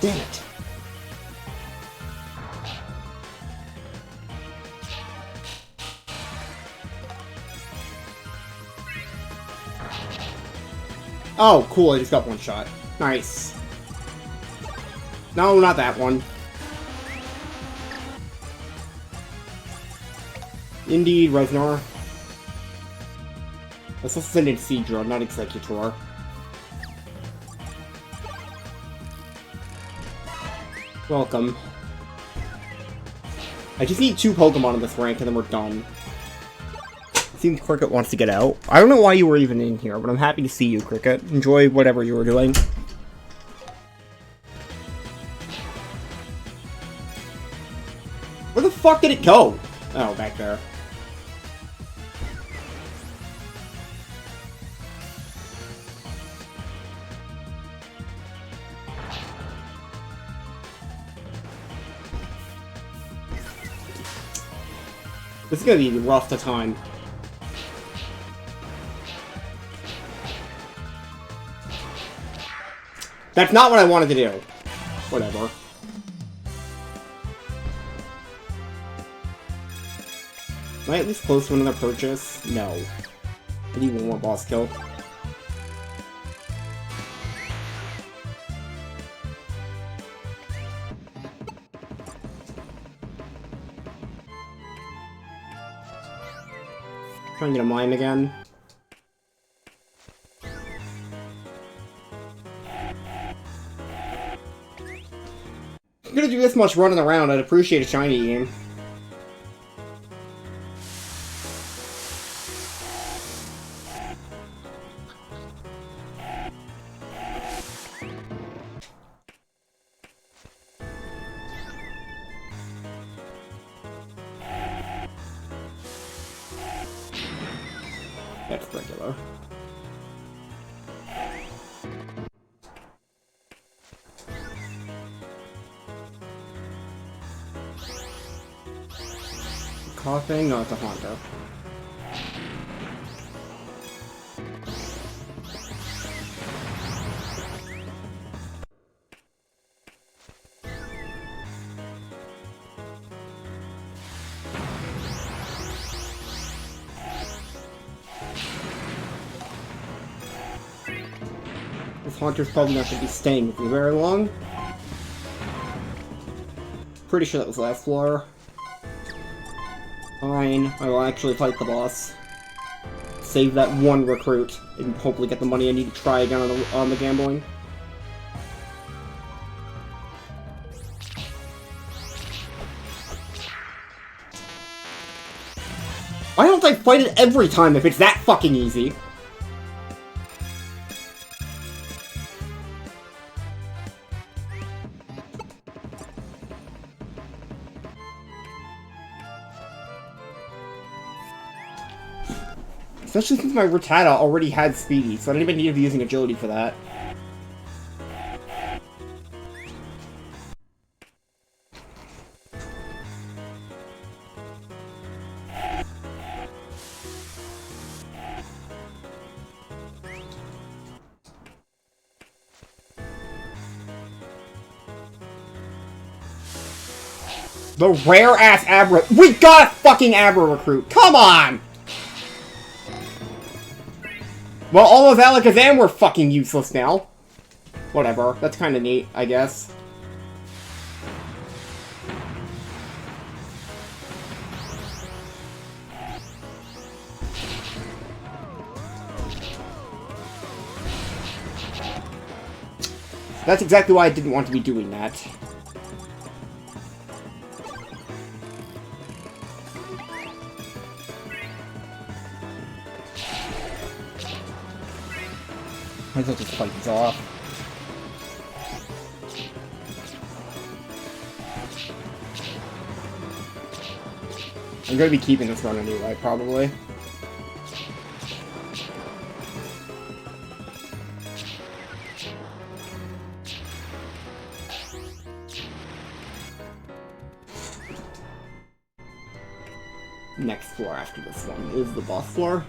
Damn it. Oh, cool, I just got one shot. Nice. No, not that one. Indeed, Reznor. That's also an Incidra, not Executor. Welcome. I just need 2 Pokemon in this rank and then we're done. Seems Cricket wants to get out. I don't know why you were even in here, but I'm happy to see you, Cricket. Enjoy whatever you were doing. Where the fuck did it go? Oh, back there. This is gonna be rough to time. That's not what I wanted to do. Whatever. Am I at least close to another purchase? No. I need one more boss kill. Trying to get a mine again. If I'm gonna do this much running around, I'd appreciate a shiny game. That's regular. Coughing? No, it's a Honda. This Haunter's probably not going to be staying with me very long. Pretty sure that was last floor. Fine, I will actually fight the boss. Save that one recruit, and hopefully get the money I need to try again on the gambling. Why don't I fight it every time if it's that fucking easy? Especially since my Rattata already had Speedy, so I don't even need to be using Agility for that. The rare-ass Abra- We got a fucking Abra recruit! Come on! Well, all of Alakazam were fucking useless now. Whatever. That's kind of neat, I guess. That's exactly why I didn't want to be doing that. Might as well just fight these off. I'm gonna be keeping this run anyway, probably. Next floor after this one is the boss floor.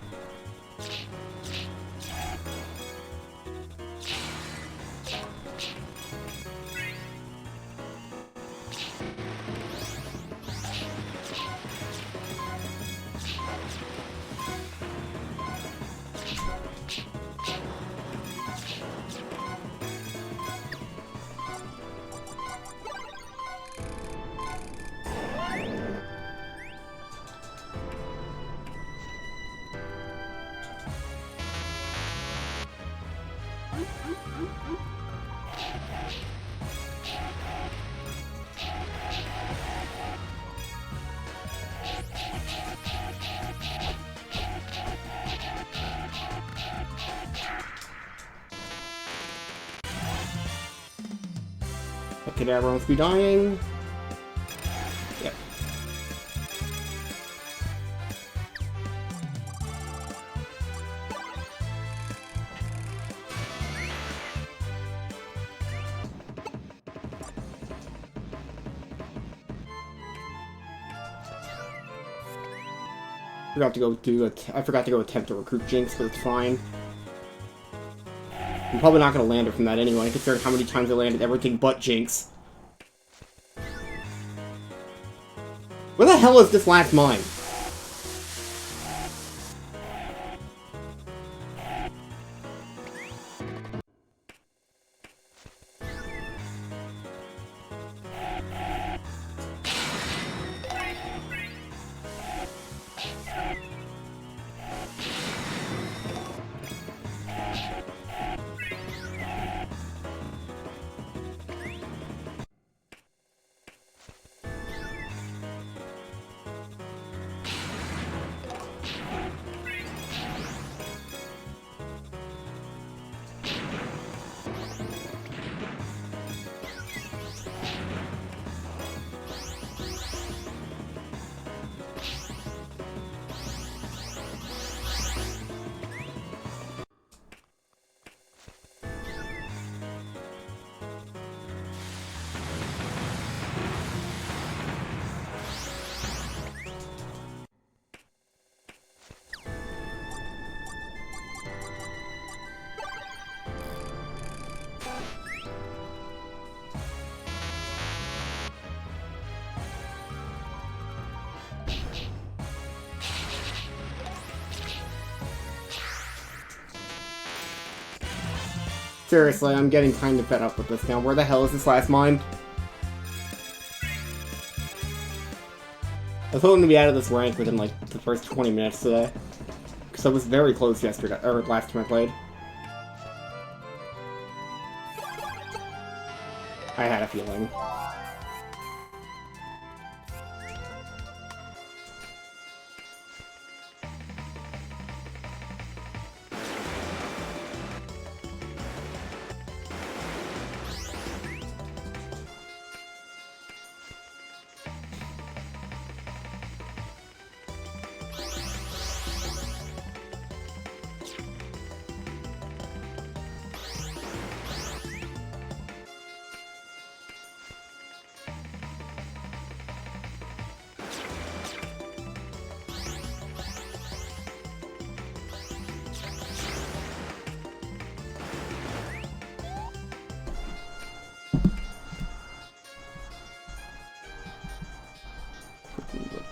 Okay, everyone must be dying. Yep. I forgot to go attempt to recruit Jinx, but it's fine. I'm probably not going to land her from that anyway, considering how many times I landed everything but Jinx. Where the hell is this last mine? Seriously, I'm getting kind of fed up with this now. Where the hell is this last mine? I was hoping to be out of this rank within, like, the first 20 minutes today. Because I was very close yesterday, or last time I played. I had a feeling.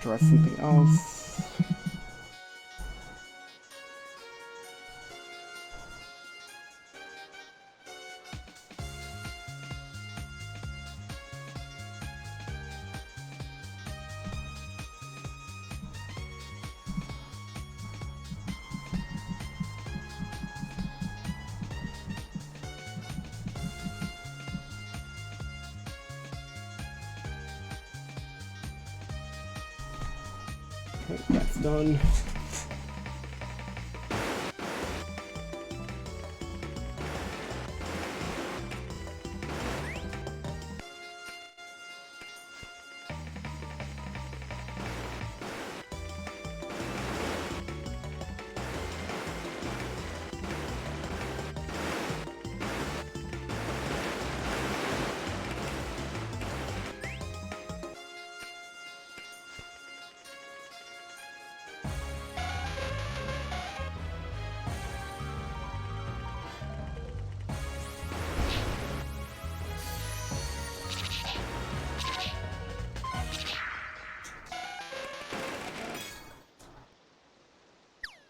Try something else. Okay, that's done.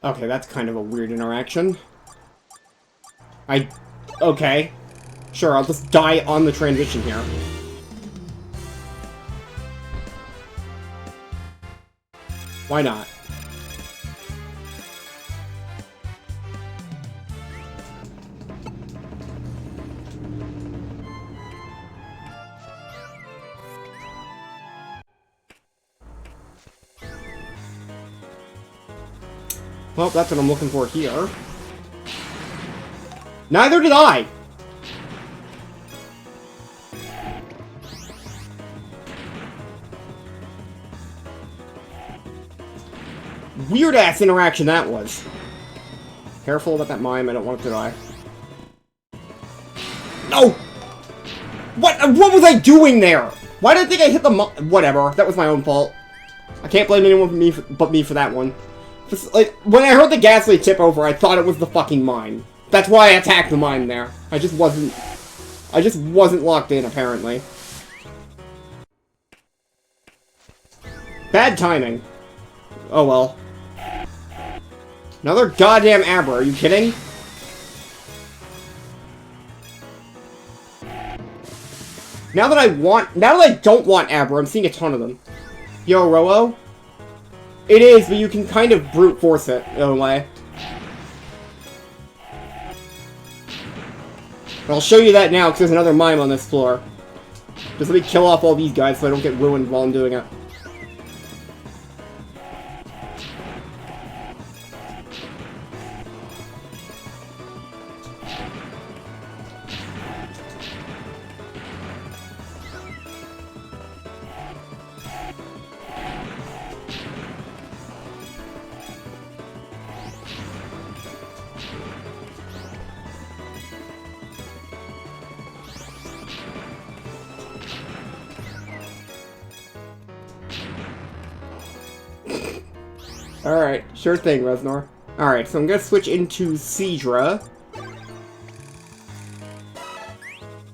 Okay, that's kind of a weird interaction. Okay. Sure, I'll just die on the transition here. Why not? Well, that's what I'm looking for here. Neither did I! Weird-ass interaction that was. Careful about that mime, I don't want it to die. No! What was I doing there? Why did I think I hit the whatever, that was my own fault. I can't blame anyone but me for that one. Just, like, when I heard the Ghastly tip over, I thought it was the fucking mine. That's why I attacked the mine there. I just wasn't locked in, apparently. Bad timing. Oh well. Another goddamn Abra, are you kidding? Now that I don't want Abra, I'm seeing a ton of them. Yo, Rowo? It is, but you can kind of brute force it, in a way. But I'll show you that now, because there's another mime on this floor. Just let me kill off all these guys so I don't get ruined while I'm doing it. Alright, sure thing, Reznor. Alright, so I'm gonna switch into Seadra.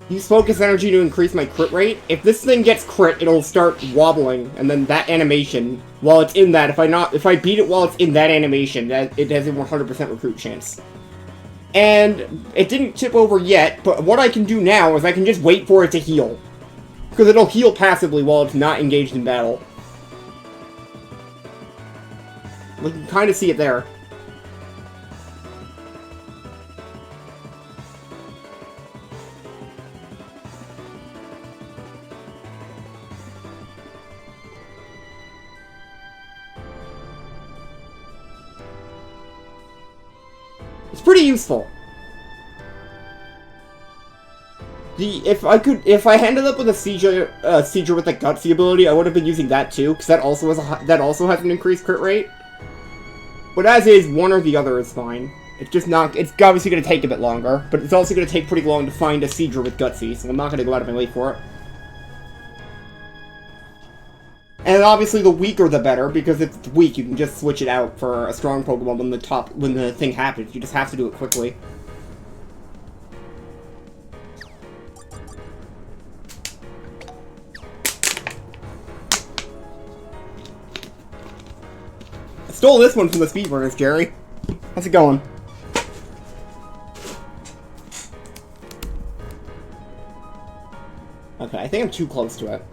Use focus energy to increase my crit rate. If this thing gets crit, it'll start wobbling, and then that animation, while it's in that, if I beat it while it's in that animation, it has a 100% recruit chance. And it didn't tip over yet, but what I can do now is I can just wait for it to heal. Because it'll heal passively while it's not engaged in battle. We can kind of see it there. It's pretty useful. If I ended up with a Seadra with the Gutsy ability, I would have been using that too, because that also has an increased crit rate. But as is, one or the other is fine. It's just not. It's obviously going to take a bit longer, but it's also going to take pretty long to find a Seadra with Gutsy, so I'm not going to go out of my way for it. And obviously, the weaker the better, because if it's weak, you can just switch it out for a strong Pokemon when the thing happens. You just have to do it quickly. Stole this one from the Speedrunners, Jerry. How's it going? Okay, I think I'm too close to it.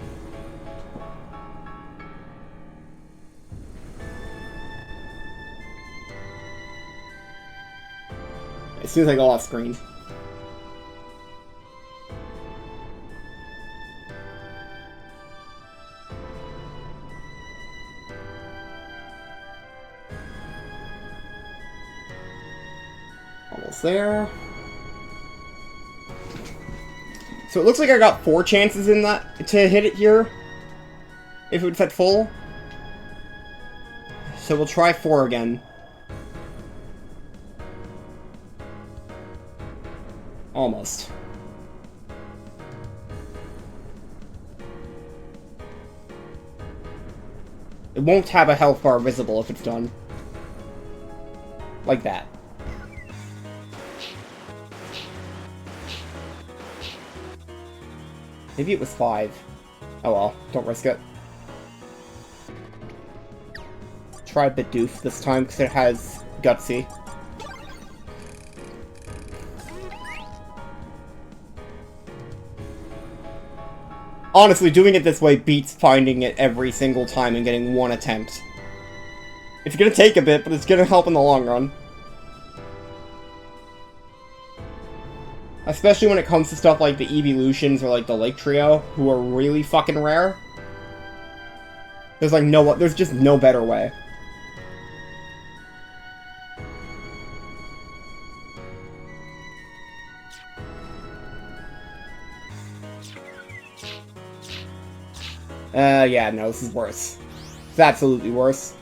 As soon as I go off screen. Almost there. So it looks like I got 4 chances in that to hit it here. If it was at full. So we'll try 4 again. Almost. It won't have a health bar visible if it's done. Like that. Maybe it was 5. Oh well, don't risk it. Try Bidoof this time because it has Gutsy. Honestly, doing it this way beats finding it every single time and getting 1 attempt. It's gonna take a bit, but it's gonna help in the long run. Especially when it comes to stuff like the Evolutions or like the Lake Trio, who are really fucking rare. There's like there's just no better way. Yeah, no, this is worse. It's absolutely worse.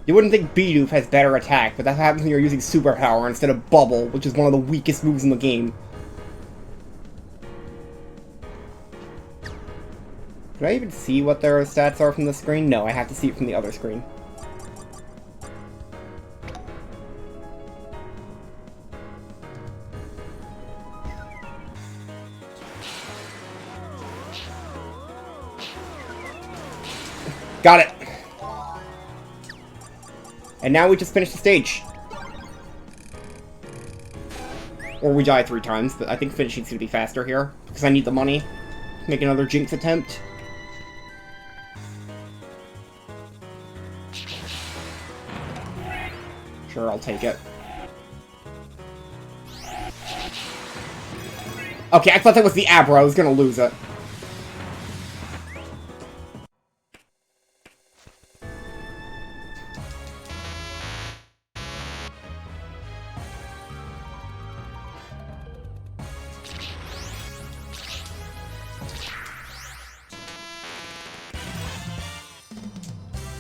You wouldn't think Bidoof has better attack, but that happens when you're using Superpower instead of Bubble, which is one of the weakest moves in the game. Can I even see what their stats are from the screen? No, I have to see it from the other screen. Got it! And now we just finished the stage. Or we die 3 times, but I think finishing's gonna be faster here, because I need the money. Make another Jinx attempt. Sure, I'll take it. Okay, I thought that was the Abra. I was gonna lose it.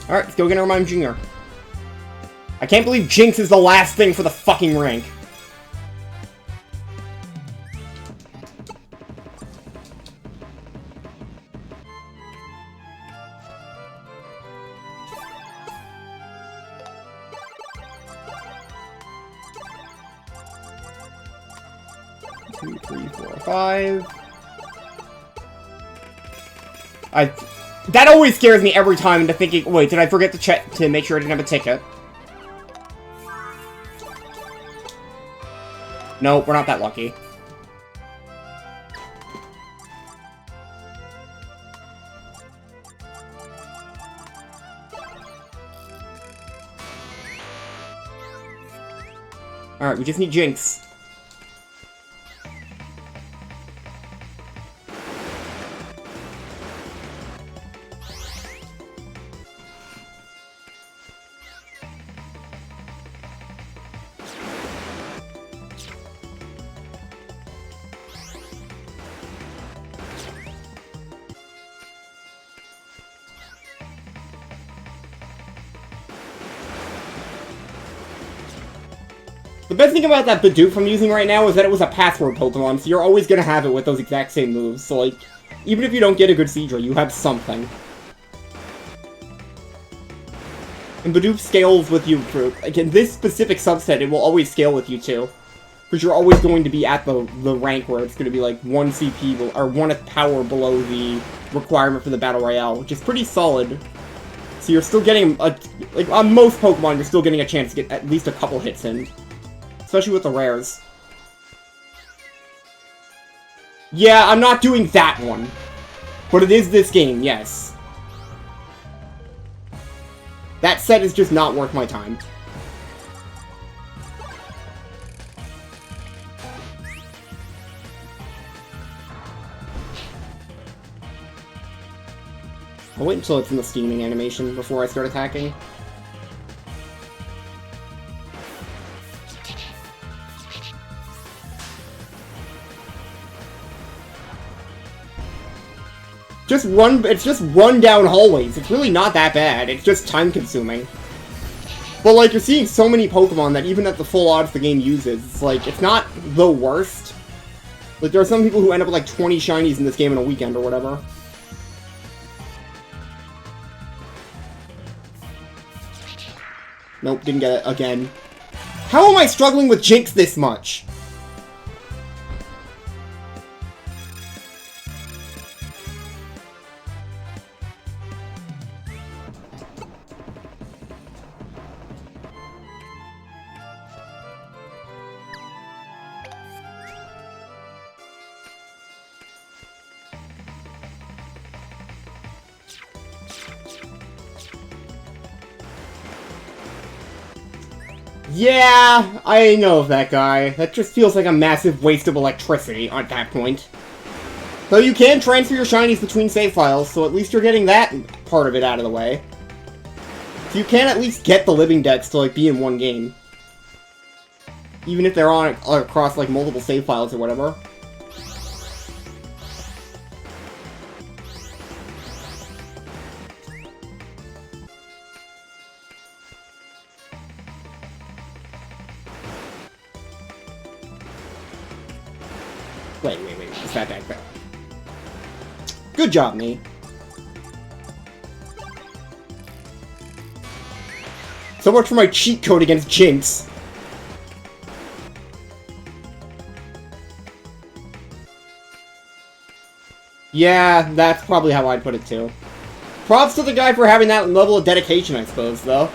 Alright, let's go get our Mime Jr. I can't believe Jinx is the last thing for the fucking rank. Two, three, four, five. That always scares me every time into thinking, wait, did I forget to check to make sure I didn't have a ticket? No, we're not that lucky. Alright, we just need Jinx. The best thing about that Bidoof I'm using right now is that it was a password Pokemon, so you're always gonna have it with those exact same moves. So, like, even if you don't get a good Seadra, you have something. And Bidoof scales with you for, like, in this specific subset, it will always scale with you too. Because you're always going to be at the rank where it's going to be like 1 CP, or 1 power below the requirement for the Battle Royale, which is pretty solid. So you're still getting, like, on most Pokemon, you're still getting a chance to get at least a couple hits in. Especially with the rares. Yeah, I'm not doing that one. But it is this game, yes. That set is just not worth my time. I'll wait until it's in the steaming animation before I start attacking. It's just run down hallways. It's really not that bad. It's just time consuming. But like, you're seeing so many Pokemon that even at the full odds the game uses, it's like, it's not the worst. Like, there are some people who end up with like 20 shinies in this game in a weekend or whatever. Nope, didn't get it again. How am I struggling with Jinx this much? Yeah, I know of that guy. That just feels like a massive waste of electricity at that point. Though you can transfer your shinies between save files, so at least you're getting that part of it out of the way. So you can at least get the living decks to, like, be in one game. Even if they're on across, like, multiple save files or whatever. Wait. It's that back there. Good job, me. So much for my cheat code against Jinx. Yeah, that's probably how I'd put it too. Props to the guy for having that level of dedication, I suppose, though.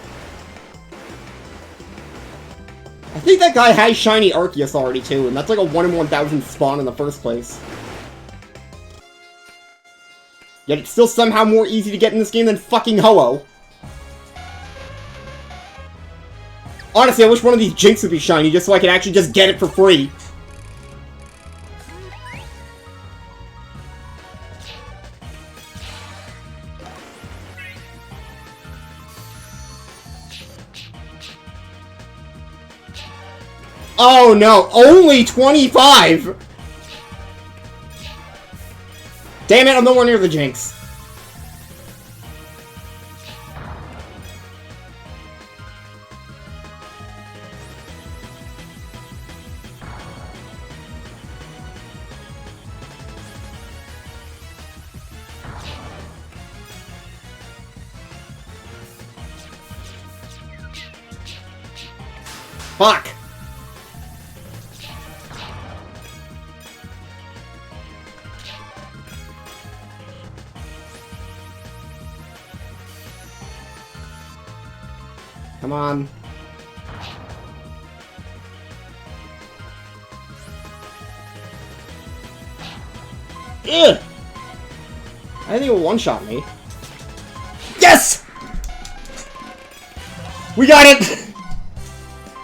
I think that guy has shiny Arceus already, too, and that's like a 1 in 1,000 spawn in the first place. Yet it's still somehow more easy to get in this game than fucking Ho-Oh. Honestly, I wish one of these Jinx would be shiny, just so I could actually just get it for free. Oh no, only 25! Damn it, I'm nowhere near the Jinx. Fuck! Come on. Ugh! I think it will one-shot me. Yes! We got it!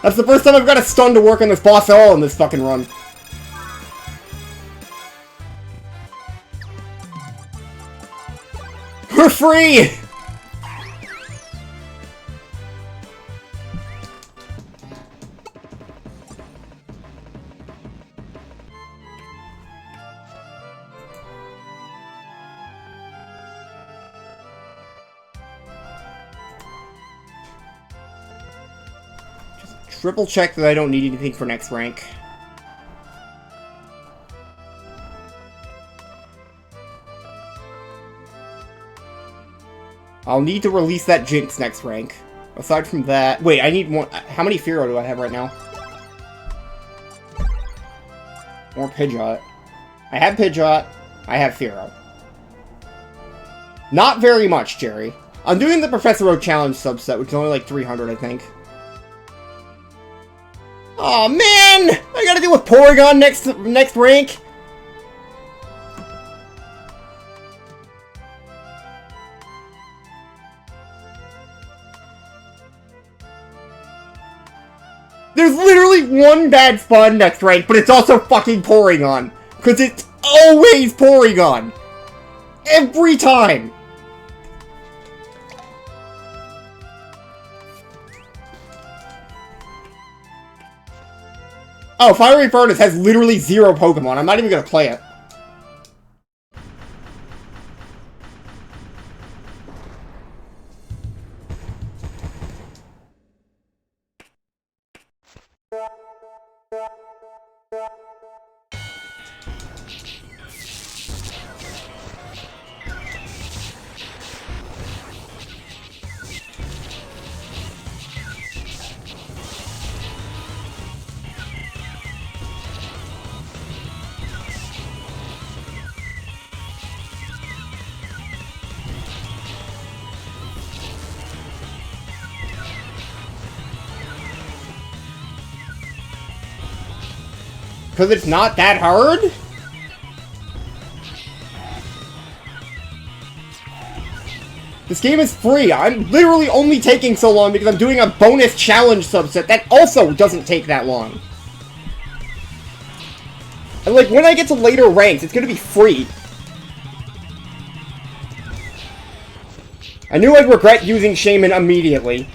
That's the first time I've got a stun to work on this boss at all in this fucking run. We're free! Triple check that I don't need anything for next rank. I'll need to release that Jinx next rank. Aside from that... Wait, I need more... How many Fearow do I have right now? More Pidgeot. I have Pidgeot. I have Fearow. Not very much, Jerry. I'm doing the Professor Oak Challenge subset, which is only like 300, I think. Aw, man! I gotta deal with Porygon next rank! There's literally one bad spawn next rank, but it's also fucking Porygon. Because it's always Porygon! Every time! Oh, Fiery Furnace has literally 0 Pokemon. I'm not even gonna play it. Because it's not that hard? This game is free. I'm literally only taking so long because I'm doing a bonus challenge subset that also doesn't take that long. And like, when I get to later ranks, it's gonna be free. I knew I'd regret using Shaman immediately.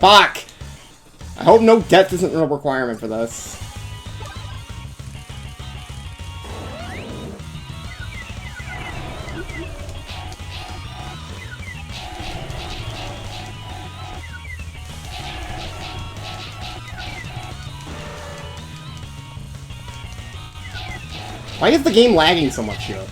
Fuck! I hope no death isn't a requirement for this. Why is the game lagging so much here?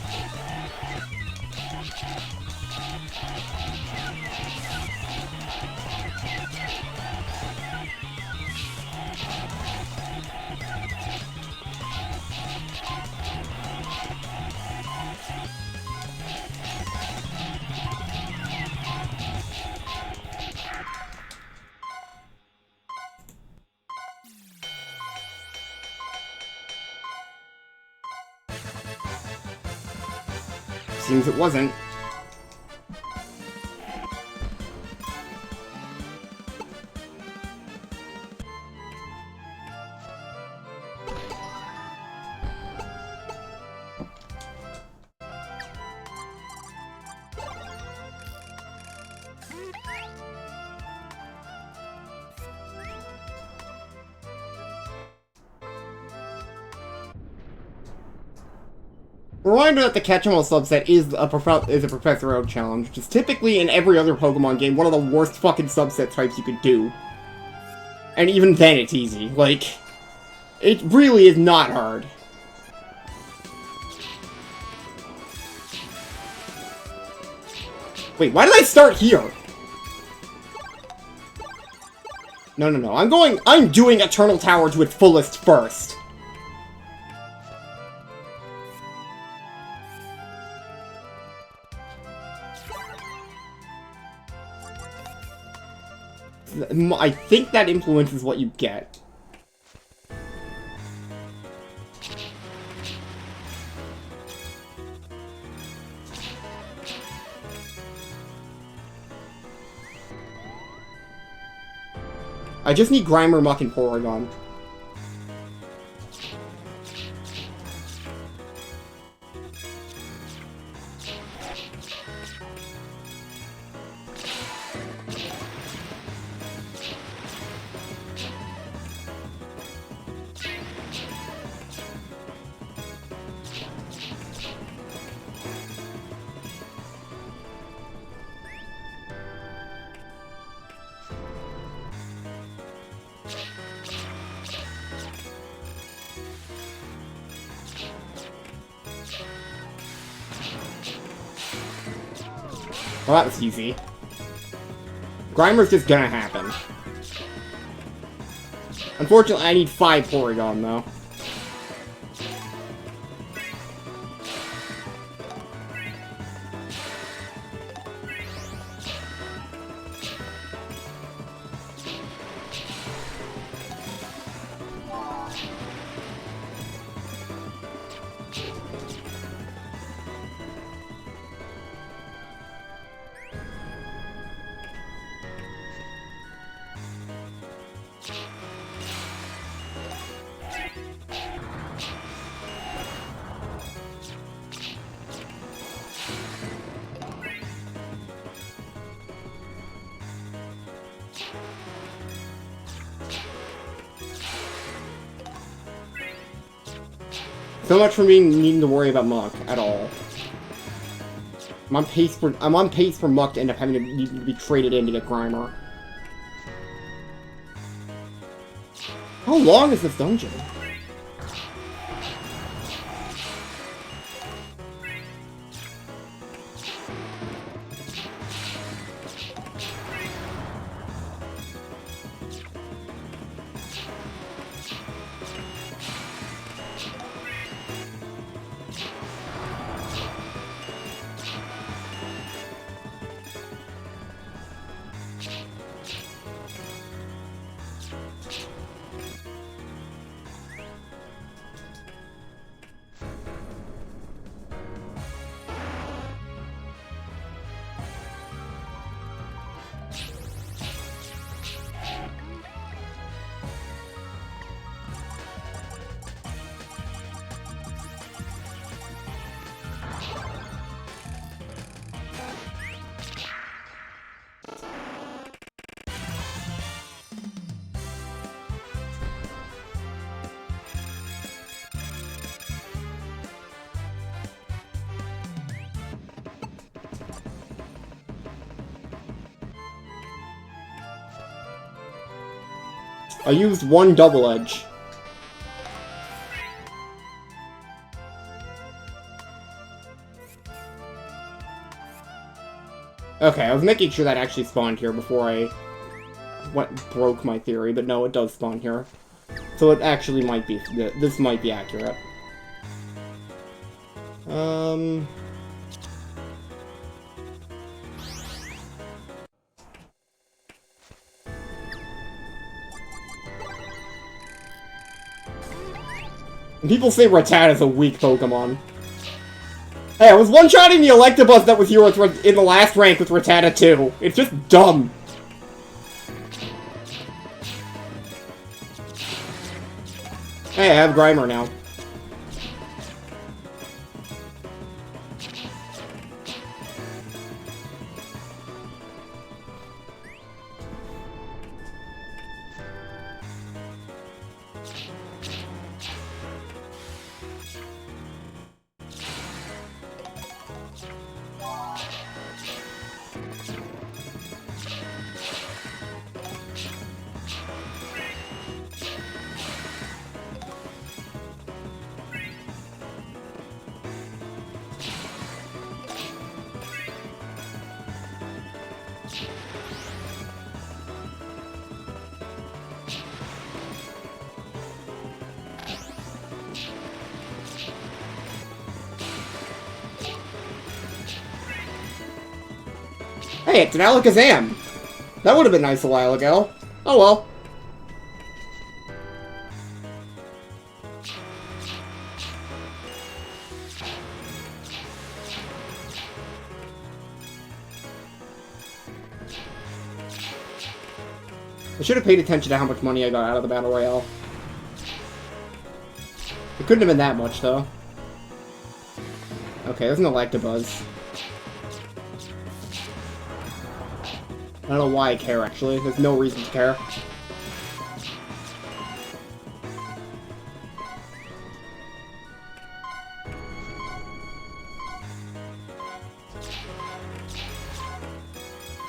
Seems it wasn't. Reminder that the Catch-Em-All subset is a Professor Oak challenge, which is typically in every other Pokemon game one of the worst fucking subset types you could do. And even then it's easy. Like, it really is not hard. Wait, why did I start here? No. I'm doing Eternal Tower to its fullest first. I think that influences what you get. I just need Grimer, Muck, and Porygon. Well, that was easy. Grimer's just gonna happen. Unfortunately, I need 5 Porygon, though. So much for me needing to worry about Muck at all. I'm on pace for Muck to end up having to need to be traded in to get Grimer. How long is this dungeon? I used one double edge. Okay, I was making sure that actually spawned here before I broke my theory, but no, it does spawn here. So it actually might be, this might be accurate. People say Rattata is a weak Pokemon. Hey, I was one-shotting the Electabuzz that was here in the last rank with Rattata too. It's just dumb. Hey, I have Grimer now. Hey, it's an Alakazam! That would have been nice a while ago. Oh well. I should have paid attention to how much money I got out of the Battle Royale. It couldn't have been that much, though. Okay, there's an Electabuzz. I don't know why I care, actually. There's no reason to care.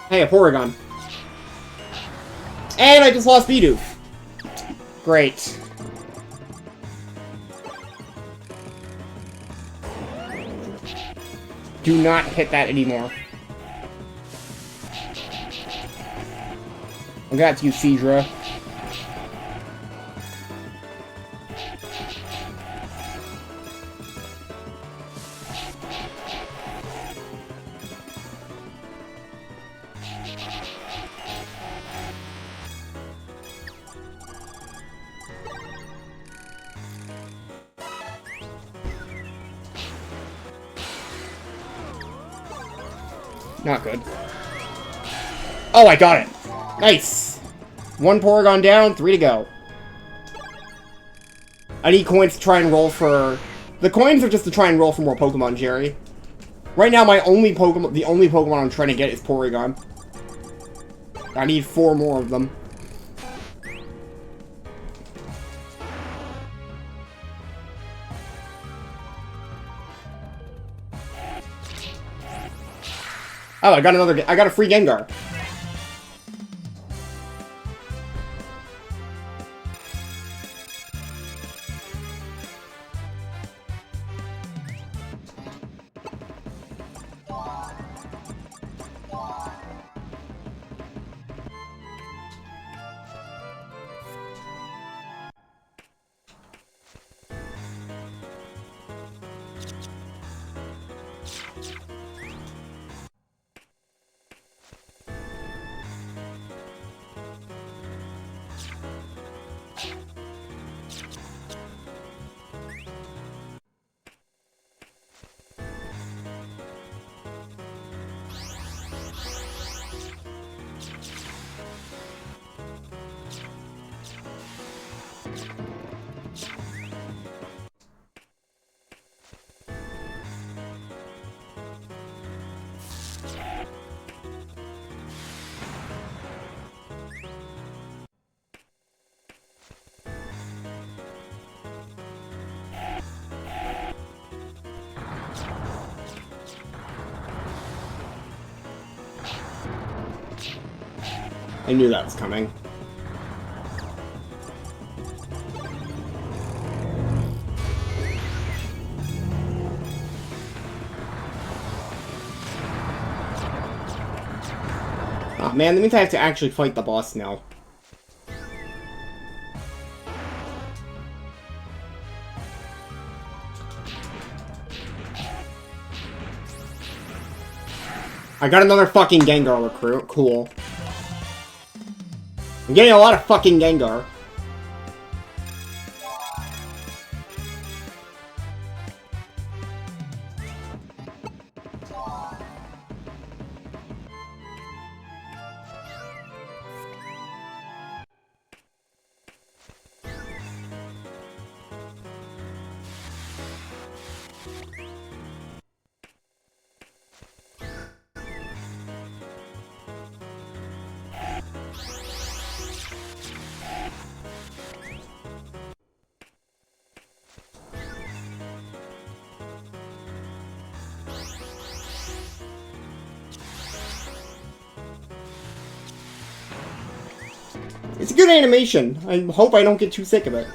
Hey, a Porygon. And I just lost Bidoof. Great. Do not hit that anymore. I'm gonna have to use Seadra. Not good. Oh, I got it! Nice! One Porygon down, 3 to go. I need coins to try and roll for... The coins are just to try and roll for more Pokemon, Jerry. Right now, the only Pokemon I'm trying to get is Porygon. I need 4 more of them. Oh, I got a free Gengar. I knew that was coming. Oh man, that means I have to actually fight the boss now. I got another fucking Gengar recruit. Cool. I'm getting a lot of fucking Gengar. It's a good animation. I hope I don't get too sick of it.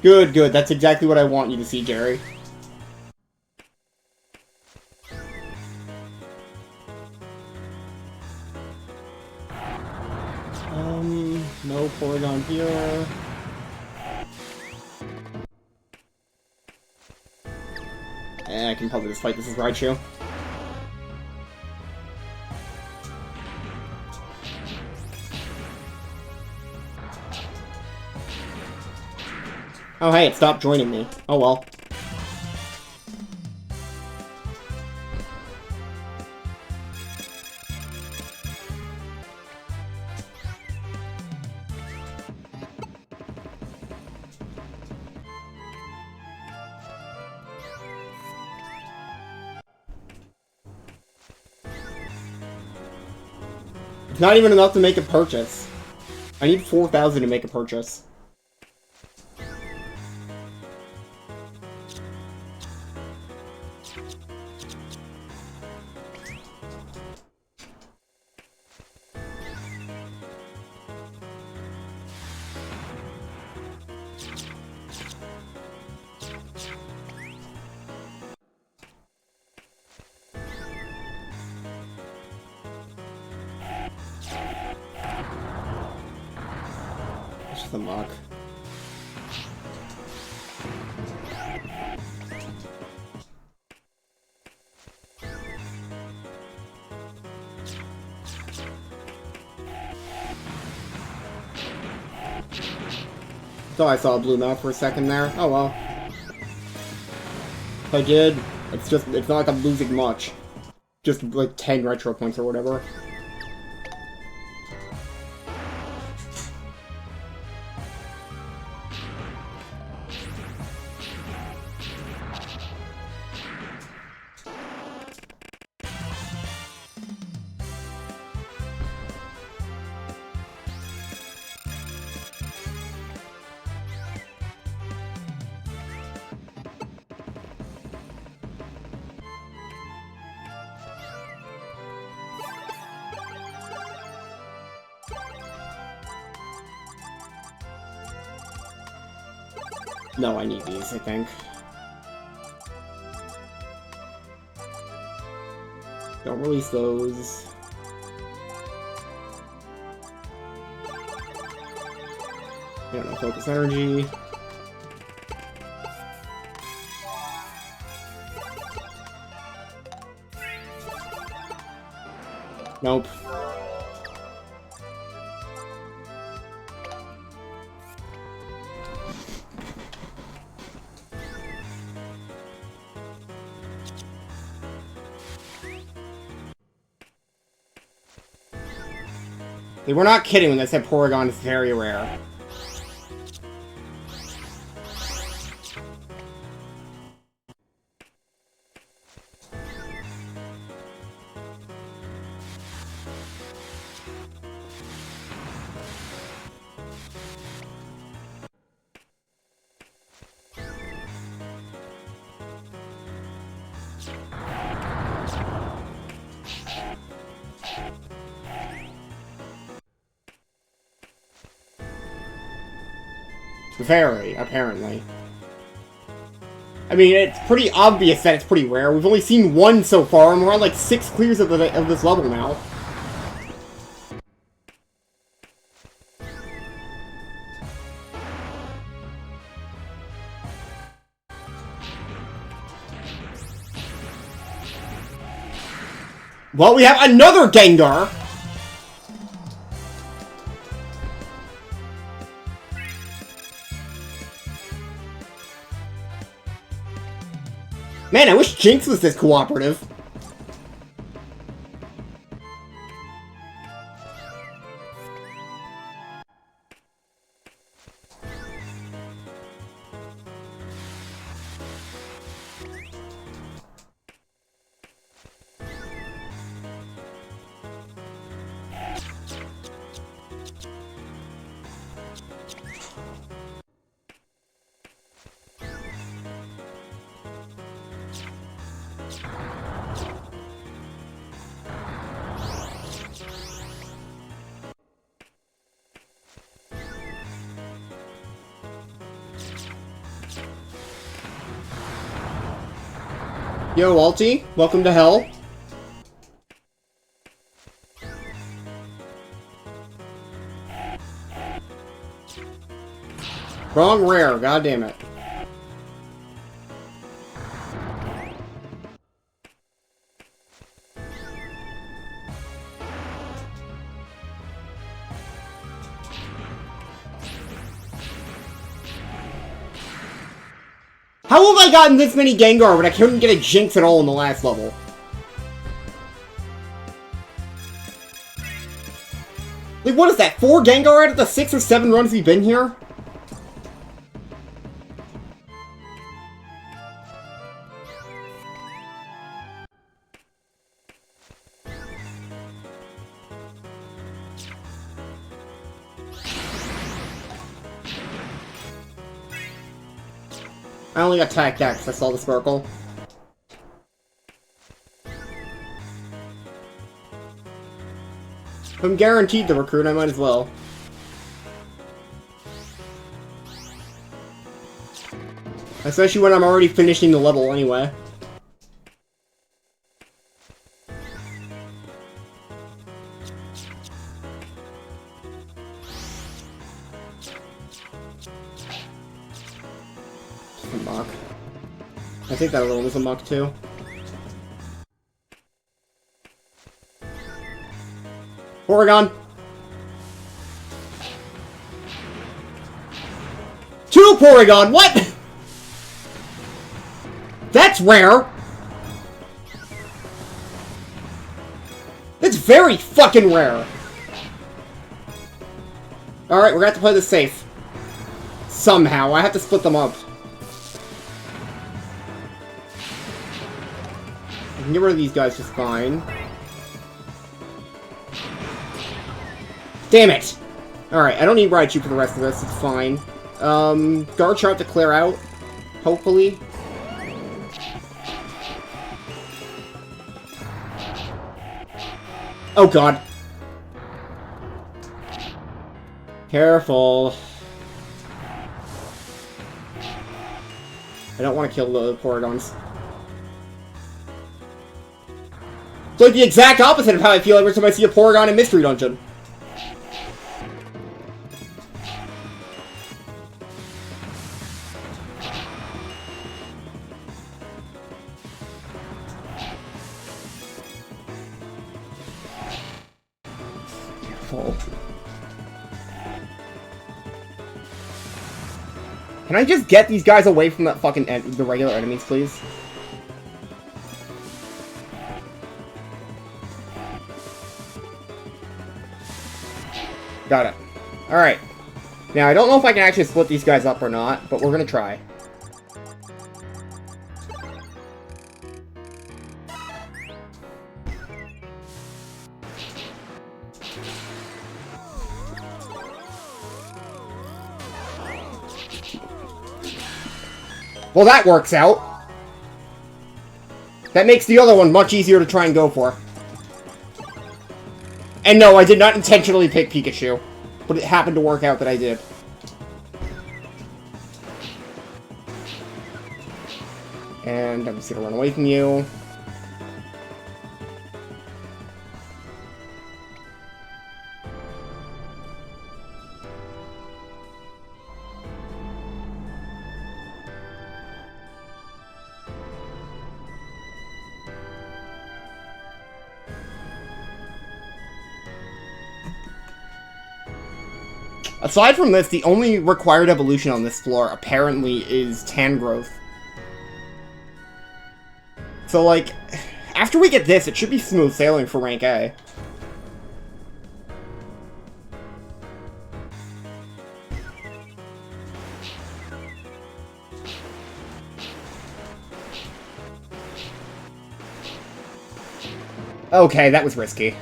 Good, good. That's exactly what I want you to see, Jerry. No Porygon here. I can probably just fight this as Raichu. Oh hey, it stopped joining me. Oh well. It's not even enough to make a purchase. I need 4,000 to make a purchase. The muck. Thought I saw a blue mouth for a second there. Oh well. If I did, it's not like I'm losing much. Just like 10 retro points or whatever. No, I need these, I think. Don't release those. I don't know, focus energy. Nope. They were not kidding when they said Porygon is very rare. Very, apparently. I mean, it's pretty obvious that it's pretty rare. We've only seen one so far, and we're on like 6 clears of this level now. Well, we have another Gengar! Man, I wish Jinx was this cooperative. Yo, Alti, welcome to hell. Wrong rare, god damn it. How have I gotten this many Gengar when I couldn't get a Jinx at all in the last level? Like, what is that? 4 Gengar out of the 6 or 7 runs we've been here? I only attacked that because I saw the sparkle. If I'm guaranteed to recruit, I might as well. Especially when I'm already finishing the level anyway. Muck. I think that one was a muck too. Porygon! 2 Porygon! What?! That's rare! That's very fucking rare! Alright, we're gonna have to play this safe. Somehow, I have to split them up. I can get rid of these guys just fine. Damn it! Alright, I don't need Raichu for the rest of this, it's fine. Garchomp to clear out. Hopefully. Oh god. Careful. I don't want to kill the Porygons. It's like the exact opposite of how I feel every time I see a Porygon in Mystery Dungeon. Careful. Can I just get these guys away from that fucking the regular enemies, please? Got it. Alright. Now, I don't know if I can actually split these guys up or not, but we're gonna try. Well, that works out. That makes the other one much easier to try and go for. And no, I did not intentionally pick Pikachu, but it happened to work out that I did. And I'm just gonna run away from you. Aside from this, the only required evolution on this floor, apparently, is Tangrowth. So, like, after we get this, it should be smooth sailing for rank A. Okay, that was risky.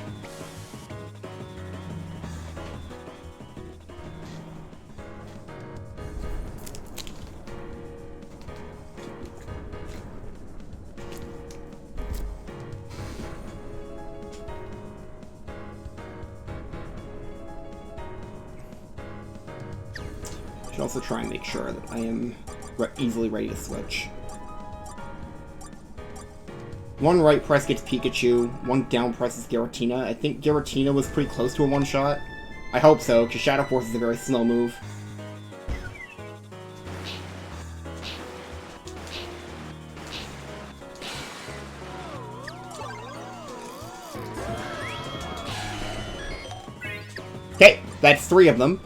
Should also try and make sure that I am easily ready to switch. One right press gets Pikachu, one down press is Giratina. I think Giratina was pretty close to a one-shot. I hope so, because Shadow Force is a very slow move. Okay, that's 3 of them.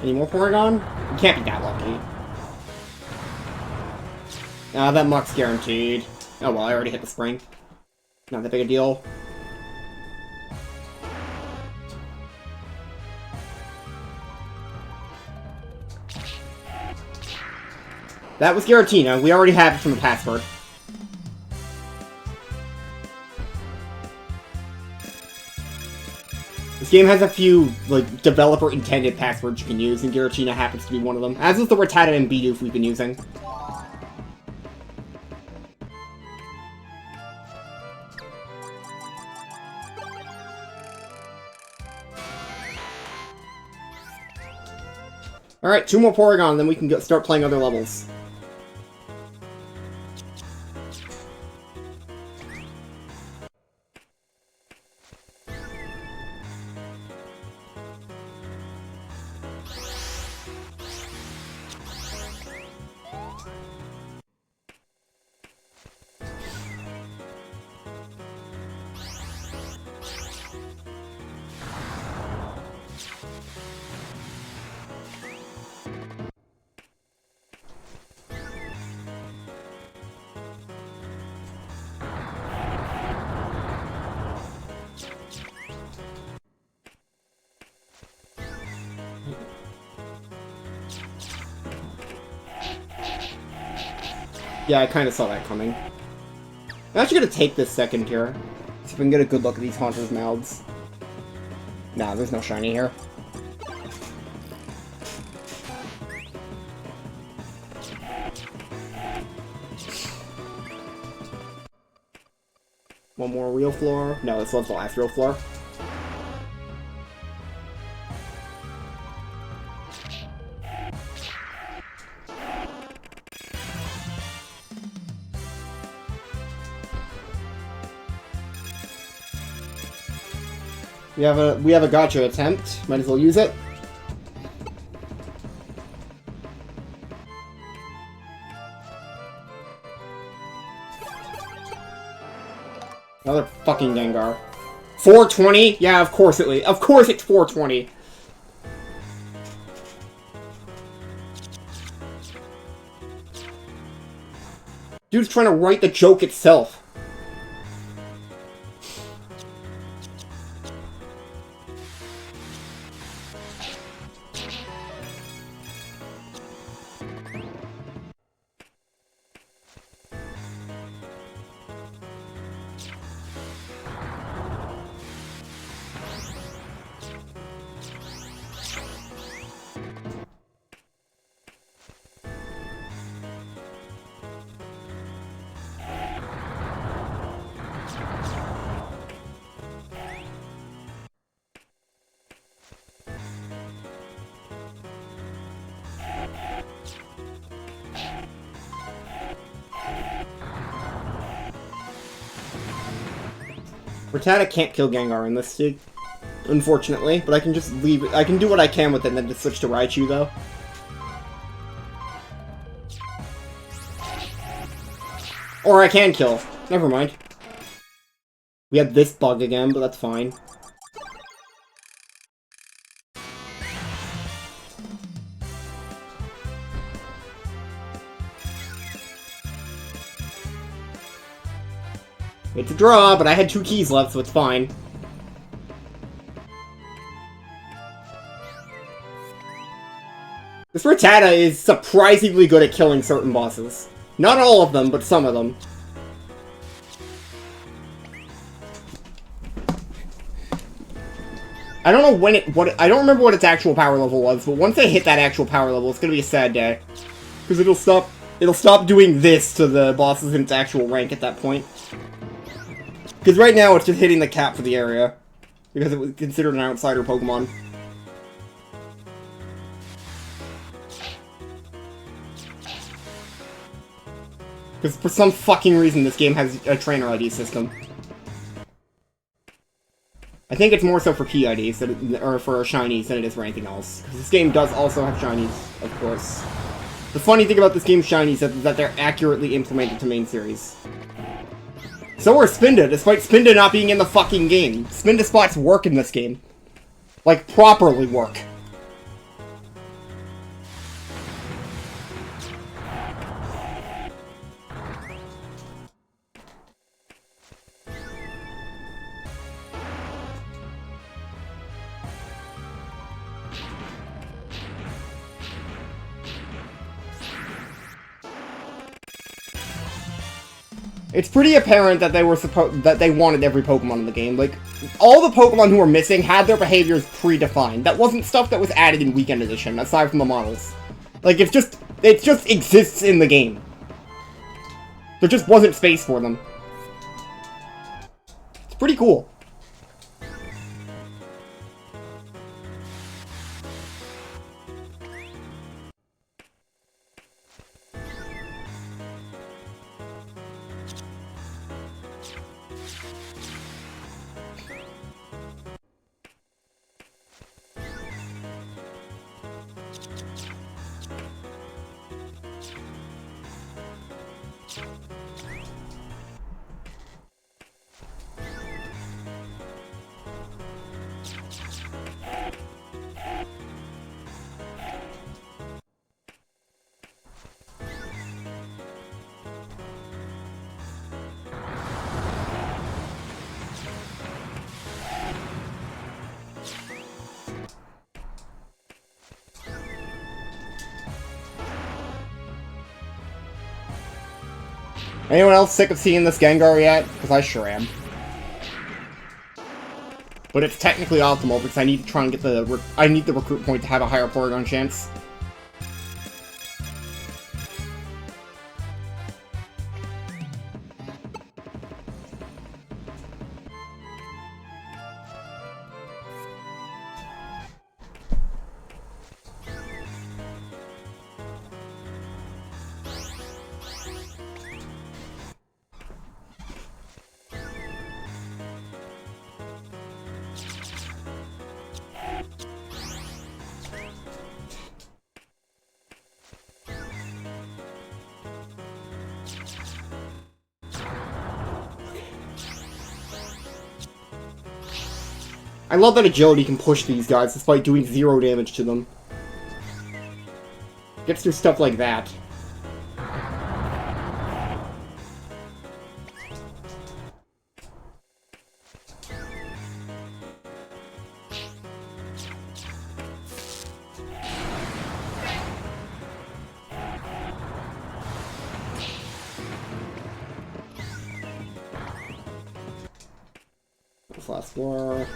Any more Porygon? You can't be that lucky. That Muck's guaranteed. Oh well, I already hit the spring. Not that big a deal. That was Giratina. We already have it from the password. This game has a few, like, developer-intended passwords you can use, and Giratina happens to be one of them. As is the Rattata and Bidoof we've been using. Alright, 2 more Porygon, then we can start playing other levels. Yeah, I kind of saw that coming. I'm actually gonna take this second here. See if we can get a good look at these Haunters' mouths. Nah, there's no shiny here. One more real floor. No, this one's the last real floor. We have a gotcha attempt. Might as well use it. Another fucking Gengar. 420? Yeah, of course it's 420. Dude's trying to write the joke itself. Rattata can't kill Gengar in this stage, unfortunately, but I can just leave it. I can do what I can with it and then just switch to Raichu, though. Or I can kill. Never mind. We had this bug again, but that's fine. It's a draw, but I had 2 keys left, so it's fine. This Rattata is surprisingly good at killing certain bosses. Not all of them, but some of them. I don't know when I don't remember what its actual power level was, but once I hit that actual power level, it's gonna be a sad day. Because it'll stop doing this to the bosses in its actual rank at that point. Because right now, it's just hitting the cap for the area. Because it was considered an outsider Pokemon. Because for some fucking reason, this game has a trainer ID system. I think it's more so for PIDs, or for shinies, than it is for anything else. Because this game does also have shinies, of course. The funny thing about this game's shinies is that they're accurately implemented to main series. So are Spinda, despite Spinda not being in the fucking game. Spinda spots work in this game. Like, properly work. It's pretty apparent that they wanted every Pokemon in the game. Like, all the Pokemon who were missing had their behaviors predefined. That wasn't stuff that was added in Weekend Edition, aside from the models. Like, it just exists in the game. There just wasn't space for them. It's pretty cool. Anyone else sick of seeing this Gengar yet? Because I sure am. But it's technically optimal because I need to try and get the recruit point to have a higher Porygon chance. I love that agility can push these guys despite doing 0 damage to them. Gets through stuff like that. This last floor.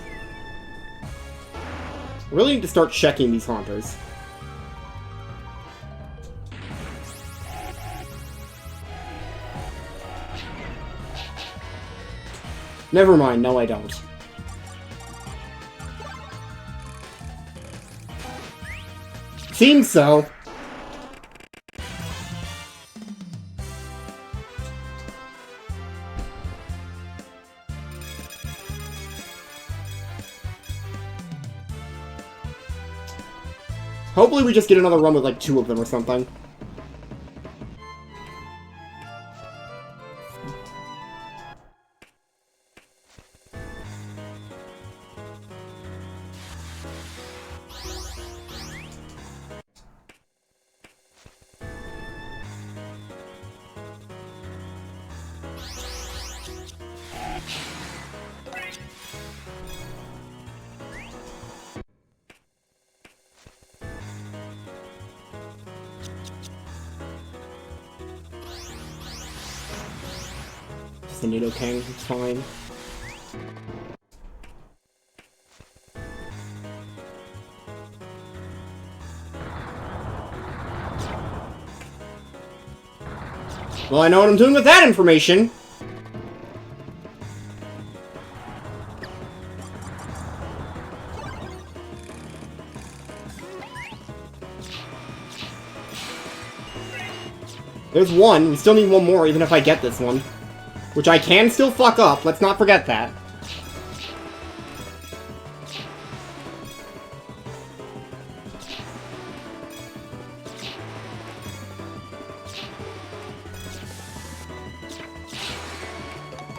I really need to start checking these Haunters. Never mind, no I don't. Seems so. Hopefully we just get another run with like 2 of them or something. Just a Nidoking, it's fine. Well, I know what I'm doing with that information! There's one. We still need one more, even if I get this one. Which I can still fuck up. Let's not forget that.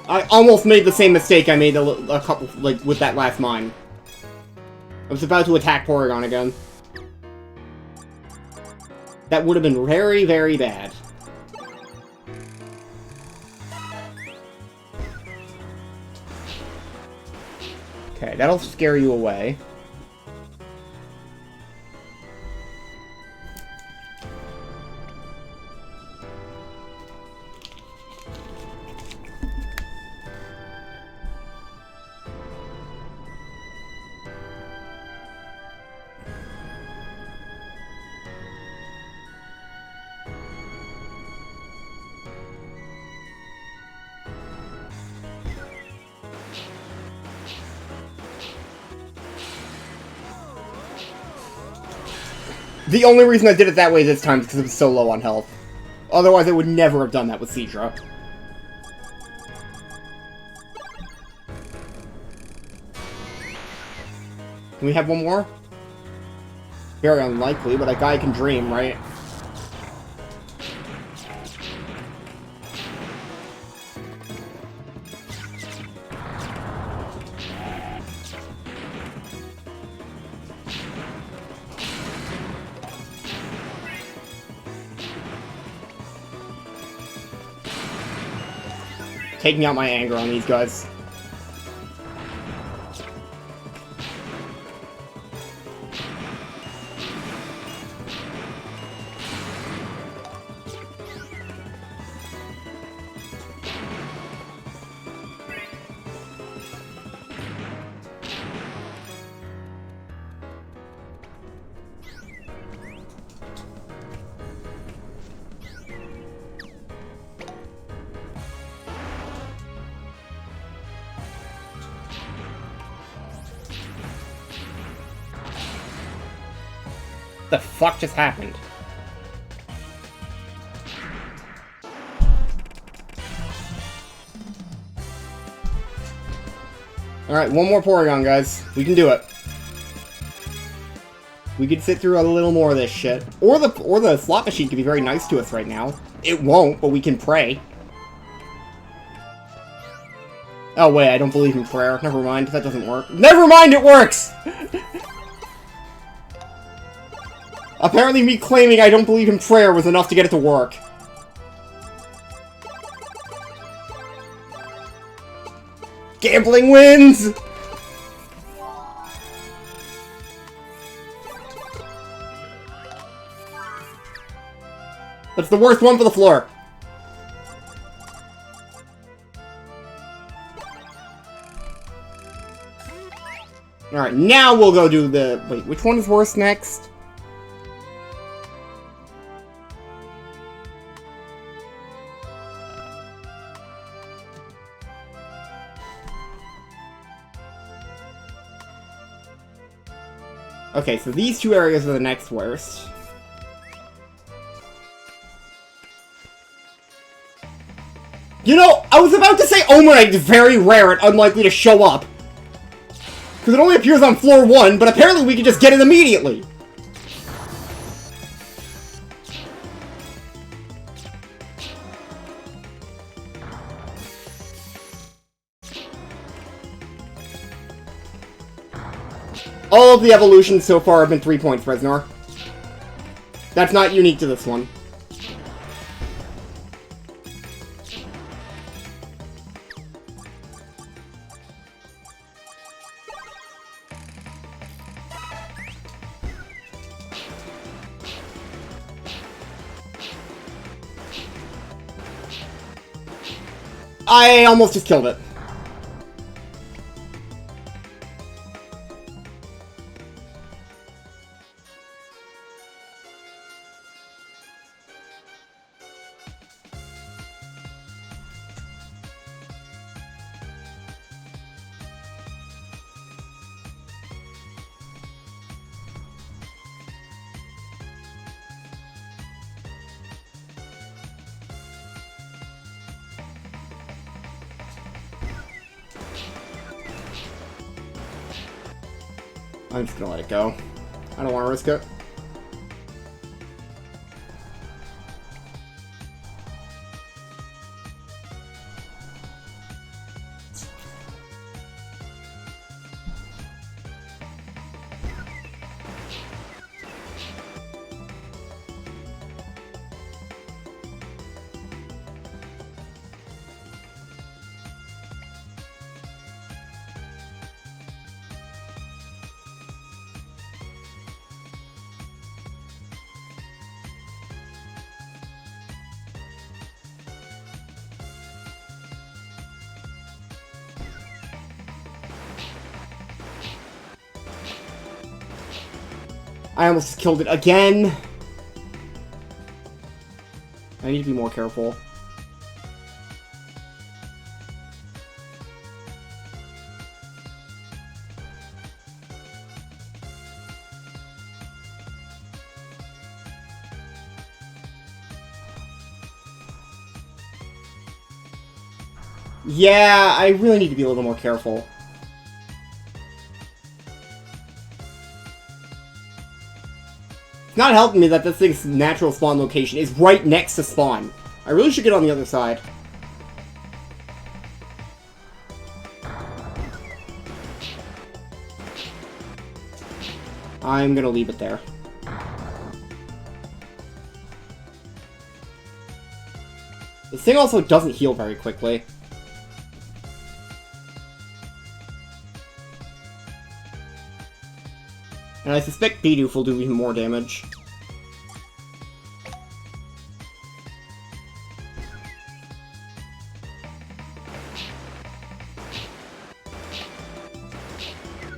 I almost made the same mistake I made a couple, like, with that last mine. I was about to attack Porygon again. That would have been very, very bad. Okay, that'll scare you away. The only reason I did it that way this time is because it was so low on health. Otherwise, I would never have done that with Seadra. Can we have one more? Very unlikely, but a guy can dream, right? Taking out my anger on these guys. What the fuck just happened? Alright, one more Porygon, guys. We can do it. We could sit through a little more of this shit. Or the slot machine could be very nice to us right now. It won't, but we can pray. Oh wait, I don't believe in prayer. Never mind, that doesn't work. Never mind, it works! Apparently me claiming I don't believe in prayer was enough to get it to work. Gambling wins! That's the worst one for the floor. Alright, now we'll go do the... Wait, which one is worse next? Okay, so these two areas are the next worst. You know, I was about to say Omanite is very rare and unlikely to show up. Because it only appears on floor 1, but apparently we can just get it immediately. All of the evolutions so far have been 3 points, Reznor. That's not unique to this one. I almost just killed it. I'm just gonna let it go. I don't want to risk it. I almost killed it again. I need to be more careful. Yeah, I really need to be a little more careful. It's not helping me that this thing's natural spawn location is right next to spawn. I really should get on the other side. I'm gonna leave it there. This thing also doesn't heal very quickly. And I suspect Bidoof will do even more damage.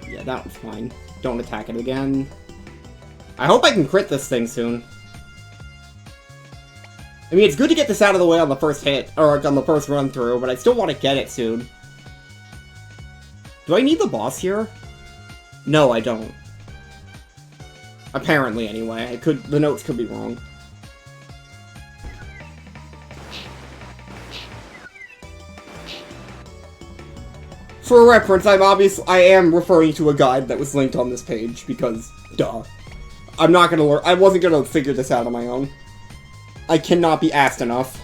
Yeah, that one's fine. Don't attack it again. I hope I can crit this thing soon. I mean, it's good to get this out of the way on the first hit, or on the first run through, but I still want to get it soon. Do I need the boss here? No, I don't. Apparently, anyway. The notes could be wrong. For reference, I am referring to a guide that was linked on this page, because, duh. I'm not gonna learn. I wasn't gonna figure this out on my own. I cannot be asked enough.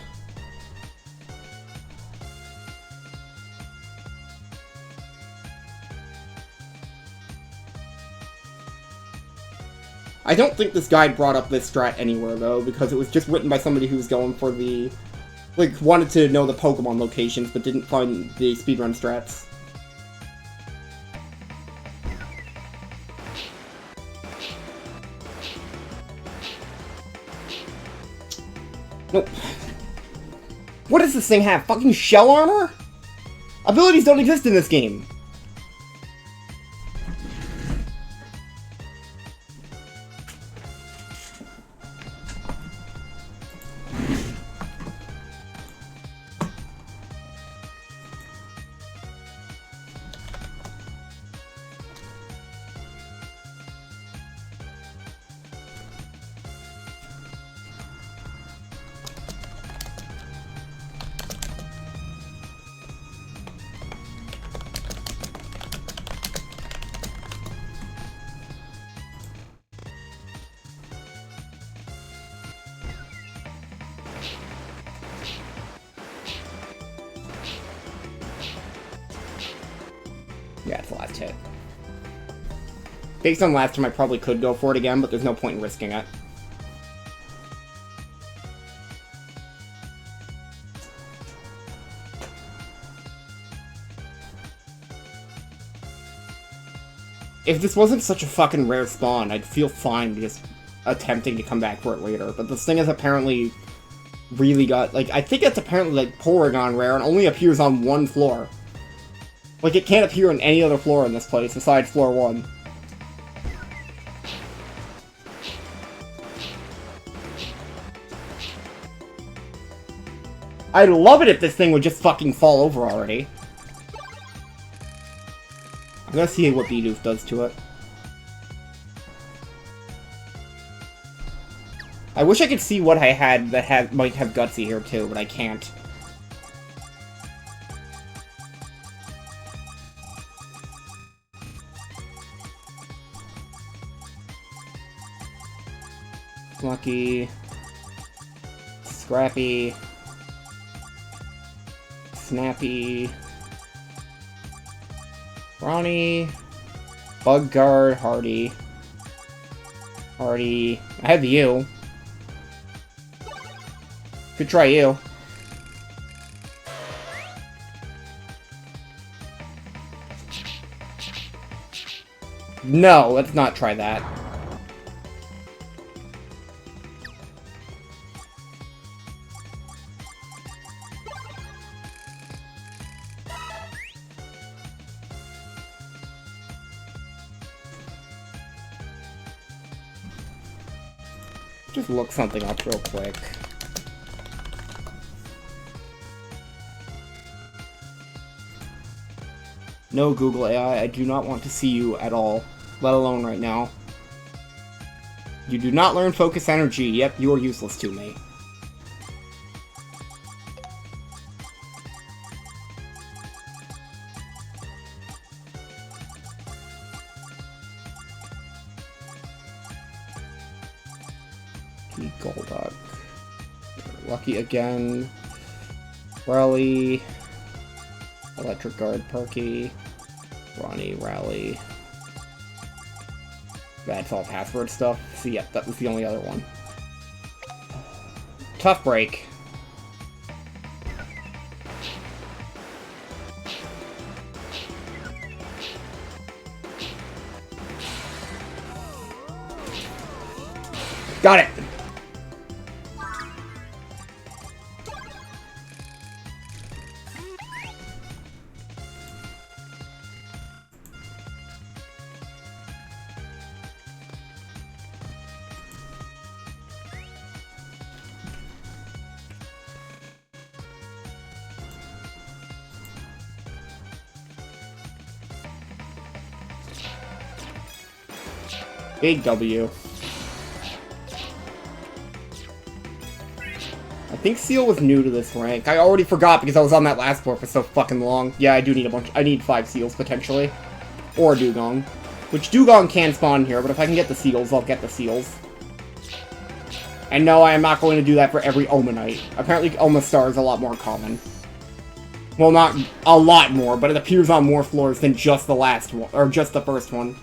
I don't think this guide brought up this strat anywhere, though, because it was just written by somebody who was going for the... like, wanted to know the Pokemon locations, but didn't find the speedrun strats. Nope. What does this thing have? Fucking shell armor? Abilities don't exist in this game. Yeah, it's the last hit. Based on last time, I probably could go for it again, but there's no point in risking it. If this wasn't such a fucking rare spawn, I'd feel fine just attempting to come back for it later. But this thing is apparently really got... Like, I think it's apparently, like, Porygon rare and only appears on one floor. Like, it can't appear on any other floor in this place besides floor 1. I'd love it if this thing would just fucking fall over already. I'm gonna see what Bidoof does to it. I wish I could see what I had that might have Gutsy here too, but I can't. Lucky. Scrappy. Snappy. Ronnie, Bug Guard, Hardy. I have you. Could try you. No, let's not try that. Just look something up real quick. No, Google AI, I do not want to see you at all, let alone right now. You do not learn focus energy, yep, you are useless to me. Golduck. Lucky again. Rally. Electric Guard Perky. Ronnie, Rally. That's all password stuff. So yeah, that was the only other one. Tough Break. Got it! Big W. I think Seal was new to this rank. I already forgot because I was on that last floor for so fucking long. Yeah, I do need a bunch. I need 5 Seals, potentially. Or a Dugong. Which Dugong can spawn here, but if I can get the Seals, I'll get the Seals. And no, I am not going to do that for every Omanite. Apparently, Omastar is a lot more common. Well, not a lot more, but it appears on more floors than just the last one, or just the first one.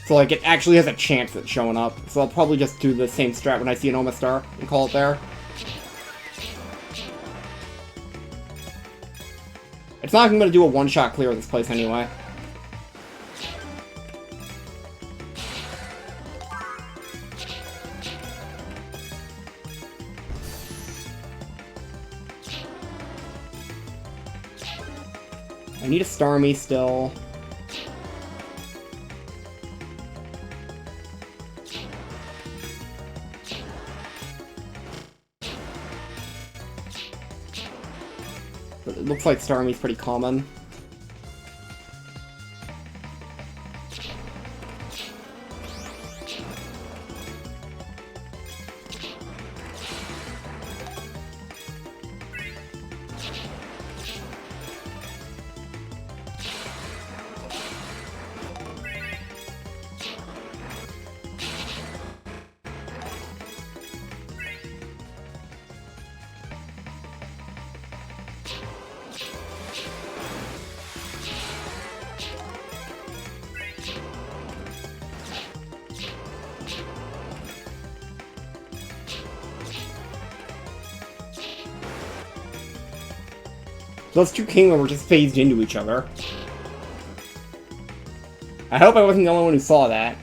So, like, it actually has a chance at showing up. So I'll probably just do the same strat when I see an Omastar and call it there. It's not like I'm going to do a one-shot clear of this place anyway. I need a Starmie still. But it looks like Starmie's pretty common. Those two Kingler were just phased into each other. I hope I wasn't the only one who saw that.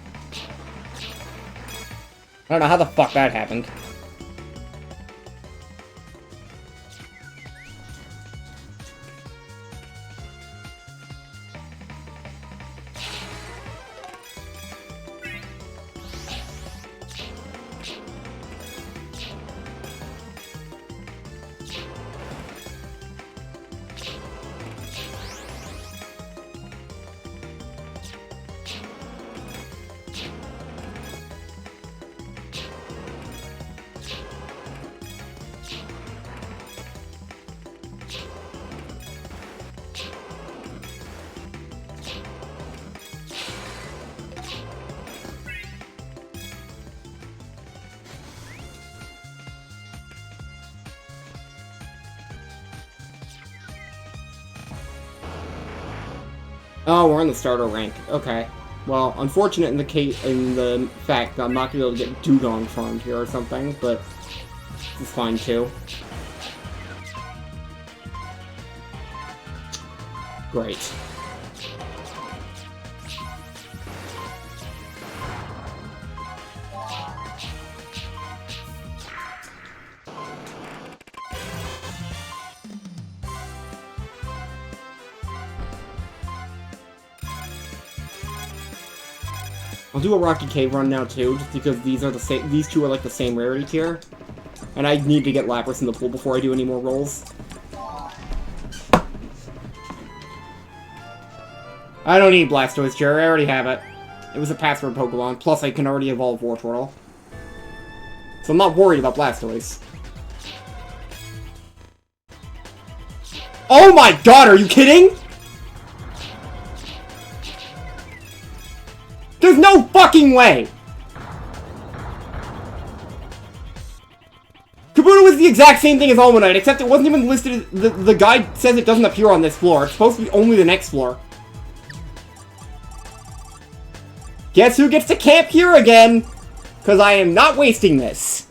I don't know how the fuck that happened. Oh, we're in the starter rank. Okay. Well, unfortunate in the fact that I'm not gonna be able to get Dugong farmed here or something, but it's fine too. Great. I'll do a Rocky Cave run now too, just because these two are like the same rarity tier. And I need to get Lapras in the pool before I do any more rolls. I don't need Blastoise, Jerry, I already have it. It was a password Pokemon, plus I can already evolve Wartortle. So I'm not worried about Blastoise. Oh my god, are you kidding?! There's no fucking way! Kabuto was the exact same thing as Almanite, except it wasn't even listed. The guide says it doesn't appear on this floor. It's supposed to be only the next floor. Guess who gets to camp here again? Because I am not wasting this.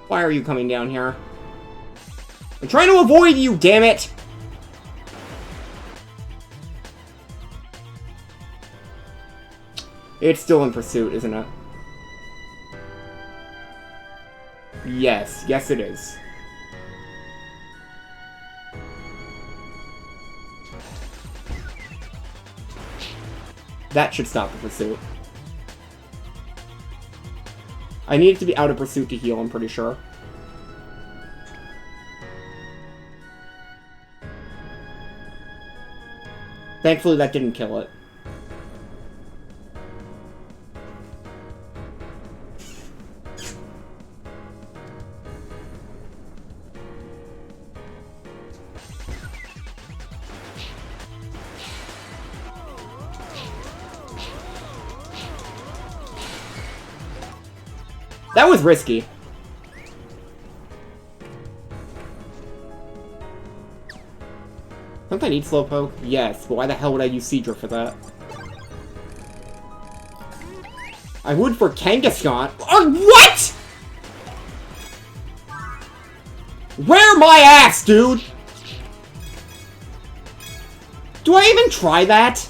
Why are you coming down here? I'm trying to avoid you, damn it! It's still in pursuit, isn't it? Yes, yes it is. That should stop the pursuit. I need it to be out of pursuit to heal, I'm pretty sure. Thankfully, that didn't kill it. That was risky. Don't I need Slowpoke? Yes, but why the hell would I use Seadra for that? I would for Kangaskhan. What?! Where my ass, dude?! Do I even try that?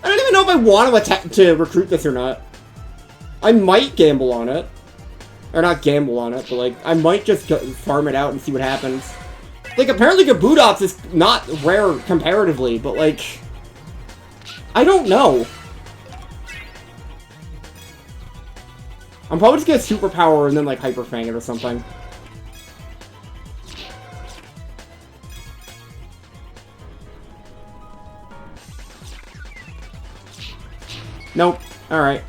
I don't even know if I want to recruit this or not. I might gamble on it. Or not gamble on it, but like, I might just farm it out and see what happens. Like, apparently Kabutops is not rare comparatively, but like... I don't know. I'm probably just gonna superpower and then like Hyper Fang it or something. Nope. Alright.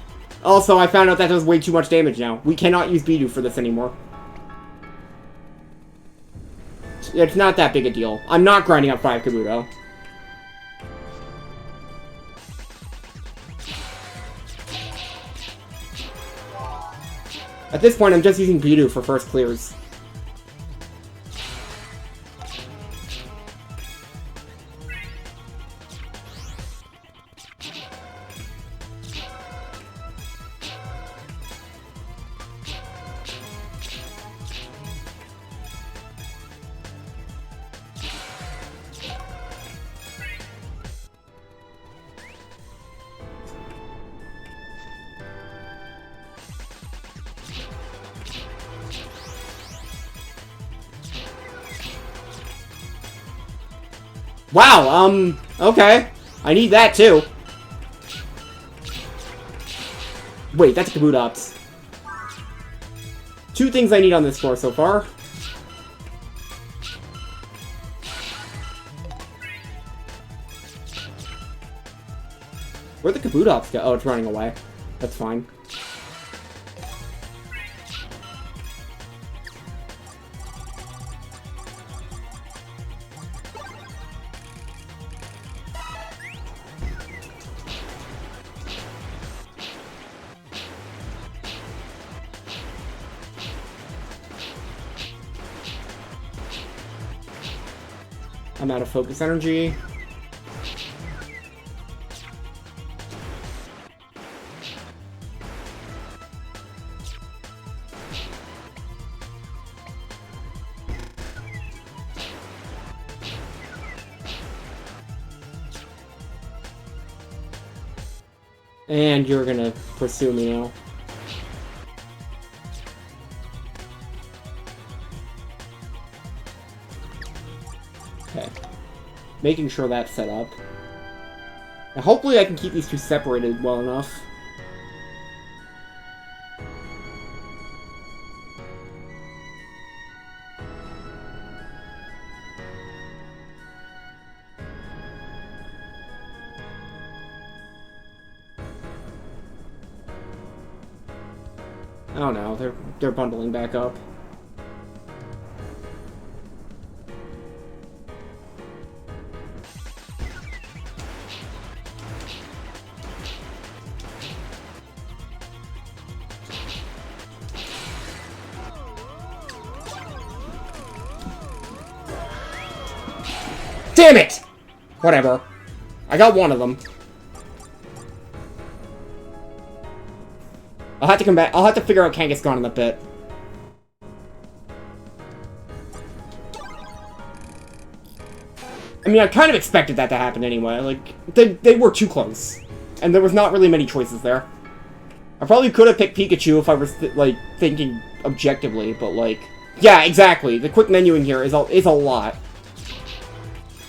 Also, I found out that does way too much damage now. We cannot use Bidoof for this anymore. It's not that big a deal. I'm not grinding up 5 Kabuto. At this point, I'm just using Bidu for first clears. Wow, okay. I need that, too. Wait, that's Kabutops. Two things I need on this floor so far. Where'd the Kabutops go? Oh, it's running away. That's fine. I'm out of focus energy. And you're gonna pursue me now. Okay. Making sure that's set up. And hopefully I can keep these two separated well enough. Oh no, they're bundling back up. Damn it! Whatever. I got one of them. I'll have to come back. I'll have to figure out Kangaskhan in a bit. I mean, I kind of expected that to happen anyway. Like, they were too close. And there was not really many choices there. I probably could have picked Pikachu if I was, like, thinking objectively, but, like... Yeah, exactly. The quick menu in here is a lot.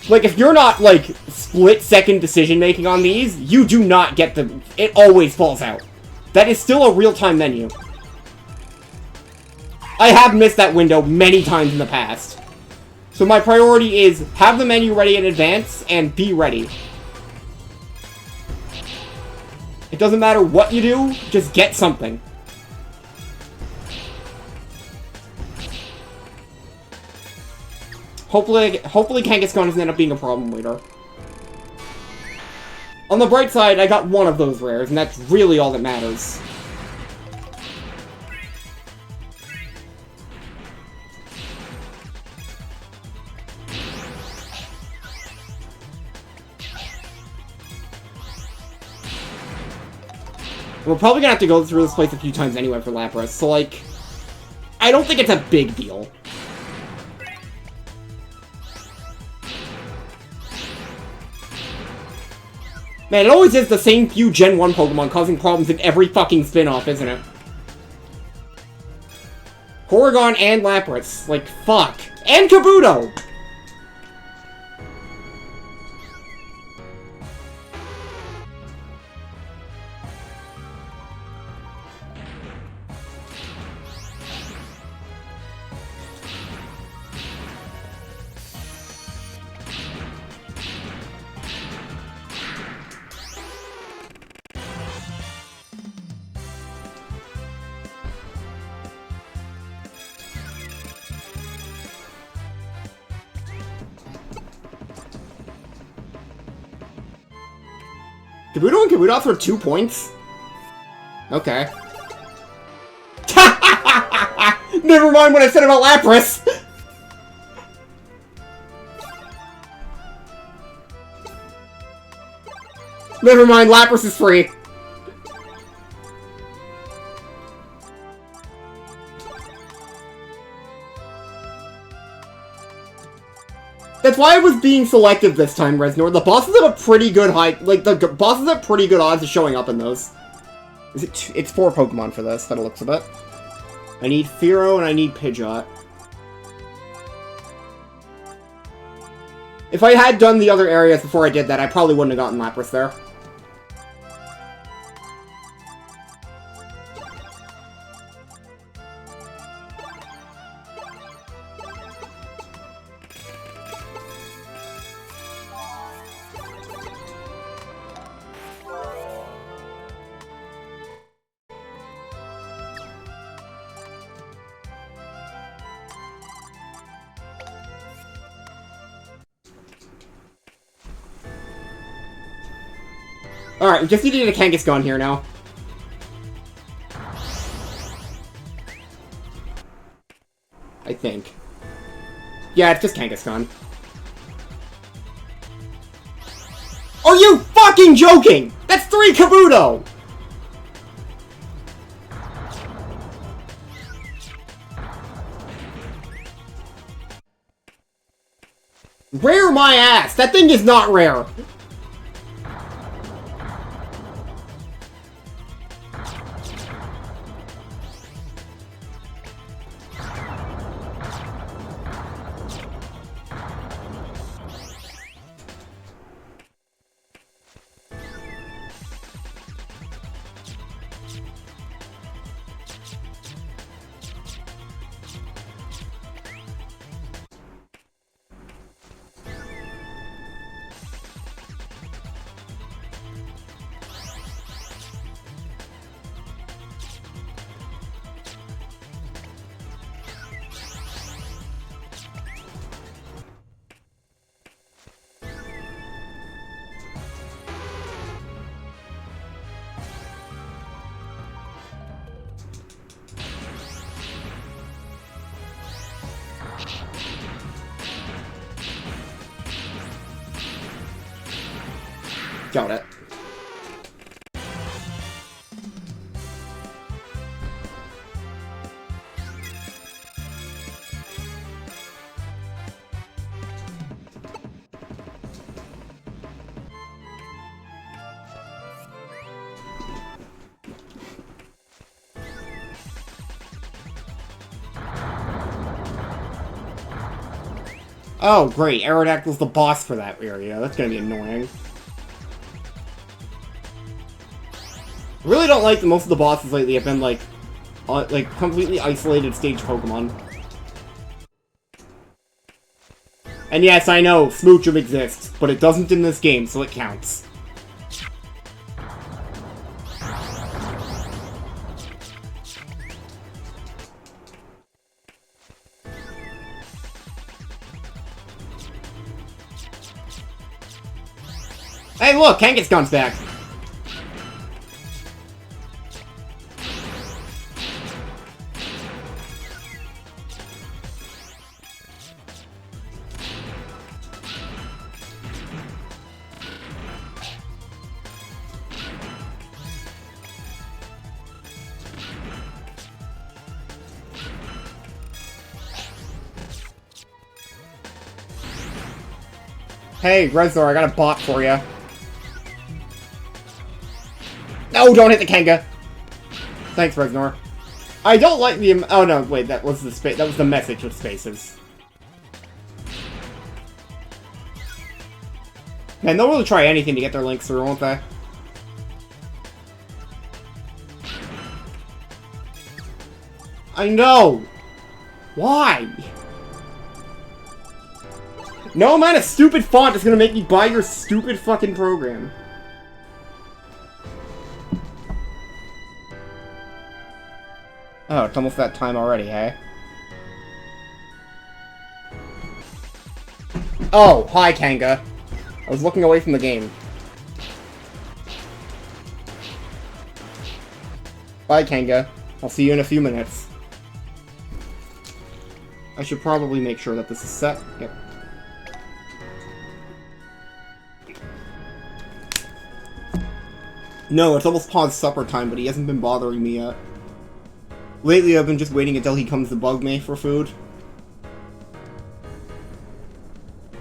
Like, if you're not, like, split-second decision-making on these, you do not get the... It always falls out. That is still a real-time menu. I have missed that window many times in the past. So my priority is have the menu ready in advance and be ready. It doesn't matter what you do, just get something. Hopefully Kangaskhan doesn't end up being a problem later. On the bright side, I got one of those rares, and that's really all that matters. We're probably gonna have to go through this place a few times anyway for Lapras, so, like, I don't think it's a big deal. Man, it always is the same few Gen 1 Pokemon causing problems in every fucking spin-off, isn't it? Porygon and Lapras. Like, fuck. And Kabuto! Kabuto and Kabutops for 2 points? Okay. Never mind what I said about Lapras! Never mind, Lapras is free. That's why I was being selective this time, Reznor. The bosses have a pretty good the bosses have pretty good odds of showing up in those. It's 4 Pokemon for this, by the looks of it. I need Fearow and I need Pidgeot. If I had done the other areas before I did that, I probably wouldn't have gotten Lapras there. Alright, we just need to get a Kangaskhan here now. I think. Yeah, it's just Kangaskhan. Are you fucking joking?! That's 3 Kabuto! Rare my ass! That thing is not rare! Got it. Oh, great. Aerodactyl's the boss for that area. That's gonna be annoying. I really don't like that most of the bosses lately have been, like completely isolated stage Pokemon. And yes, I know, Smoochum exists, but it doesn't in this game, so it counts. Hey look, Kangaskhan's back! Hey, Reznor, I got a bot for you. No, don't hit the Kanga! Thanks, Reznor. I don't like the oh no, wait, that was the message with spaces. Man, they'll really try anything to get their links through, won't they? I know! Why? No amount of stupid font is gonna make me buy your stupid fucking program. Oh, it's almost that time already, hey? Oh, hi, Kanga. I was looking away from the game. Bye, Kanga. I'll see you in a few minutes. I should probably make sure that this is set. Yep. No, it's almost past supper time, but he hasn't been bothering me yet. Lately, I've been just waiting until he comes to bug me for food.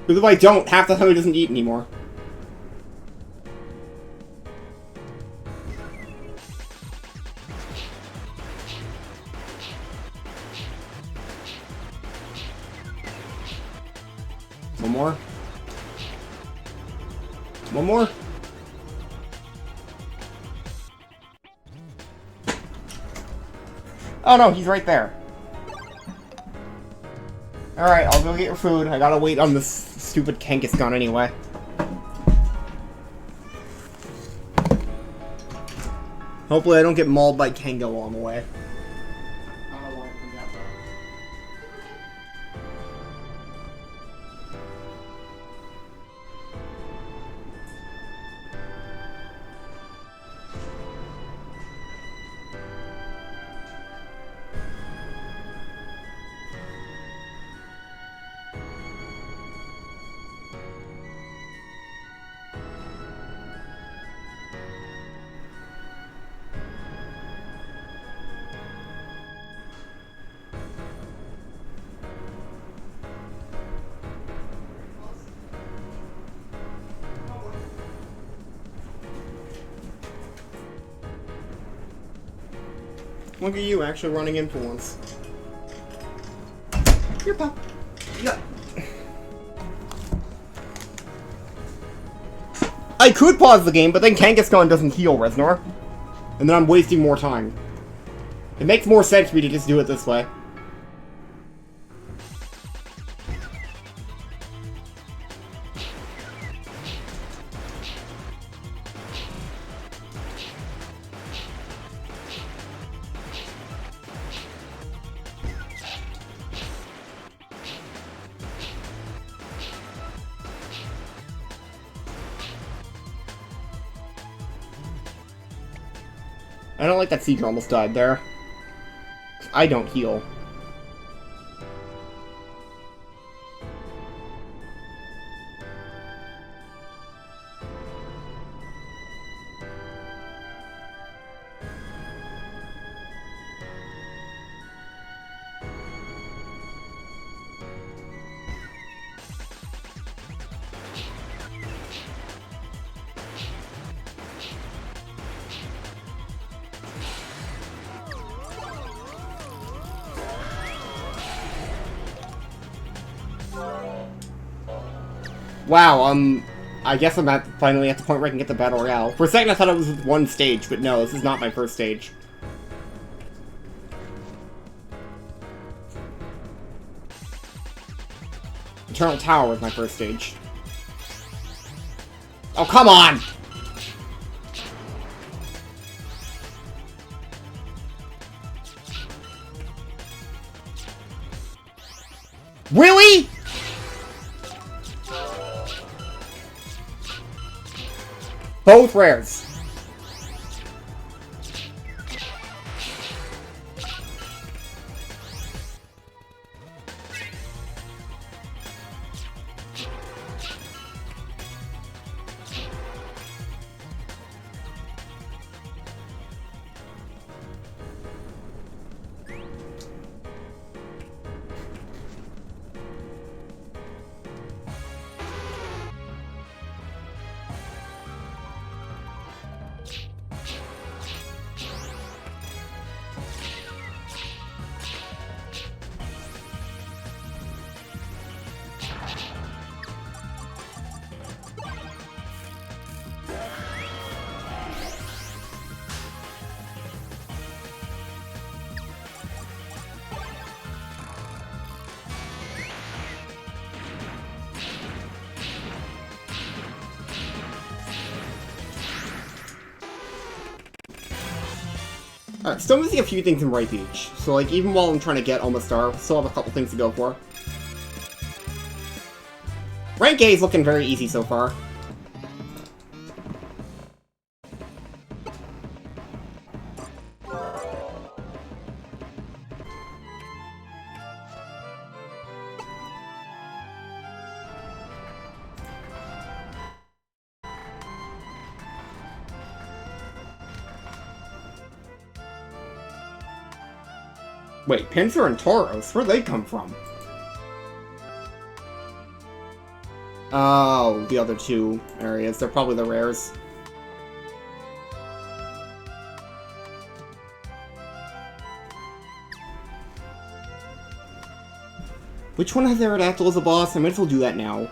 Because if I don't, half the time he doesn't eat anymore. One more. One more. Oh no, he's right there. Alright, I'll go get your food. I gotta wait on this stupid Kangaskhan anyway. Hopefully I don't get mauled by Kango on the way. I don't want to do that, though. Look at you actually running in for once. Here, pal. Yeah. I could pause the game, but then Kangaskhan doesn't heal, Reznor. And then I'm wasting more time. It makes more sense for me to just do it this way. I don't like that Seeker almost died there. I don't heal. Wow, I guess I'm finally at the point where I can get the Battle Royale. For a second I thought it was one stage, but no, this is not my first stage. Eternal Tower was my first stage. Oh, come on! Really?! Both rares. Alright, still missing a few things in Right Beach. So, like, even while I'm trying to get Almost Star, I still have a couple things to go for. Rank A is looking very easy so far. Wait, Pinsir and Tauros? Where'd they come from? Oh, the other two areas. They're probably the rares. Which one has Aerodactyl as a boss? I might as well do that now.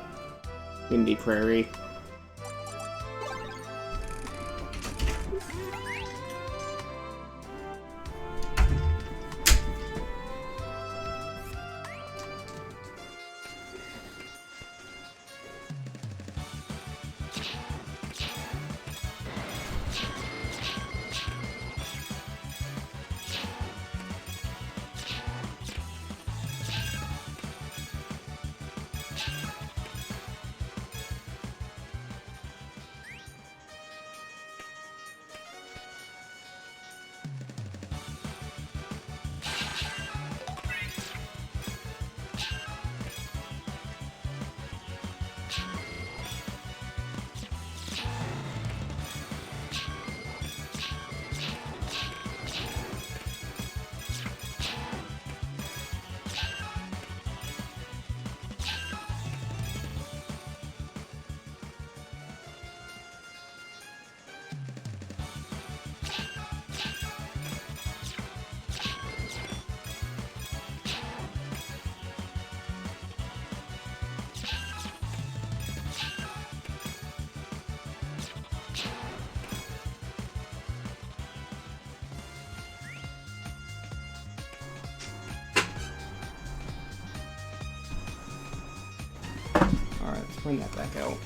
Windy Prairie. Alright, let's bring that back out.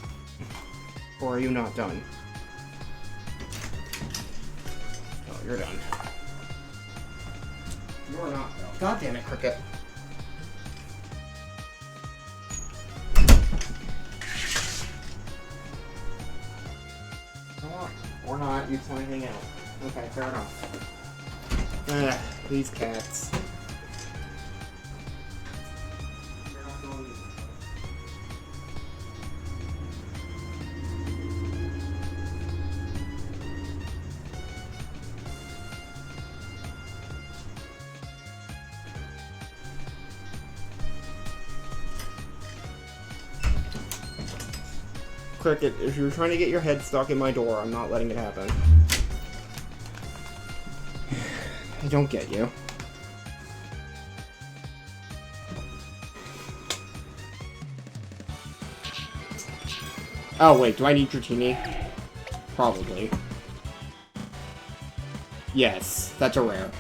Or are you not done? Oh, you're done. You're not, though. God damn it, Cricket. Or not, you just want to hang out. Okay, fair enough. Ugh, these cats. Cricket, if you're trying to get your head stuck in my door, I'm not letting it happen. I don't get you. Oh wait, do I need Dratini? Probably. Yes, that's a rare.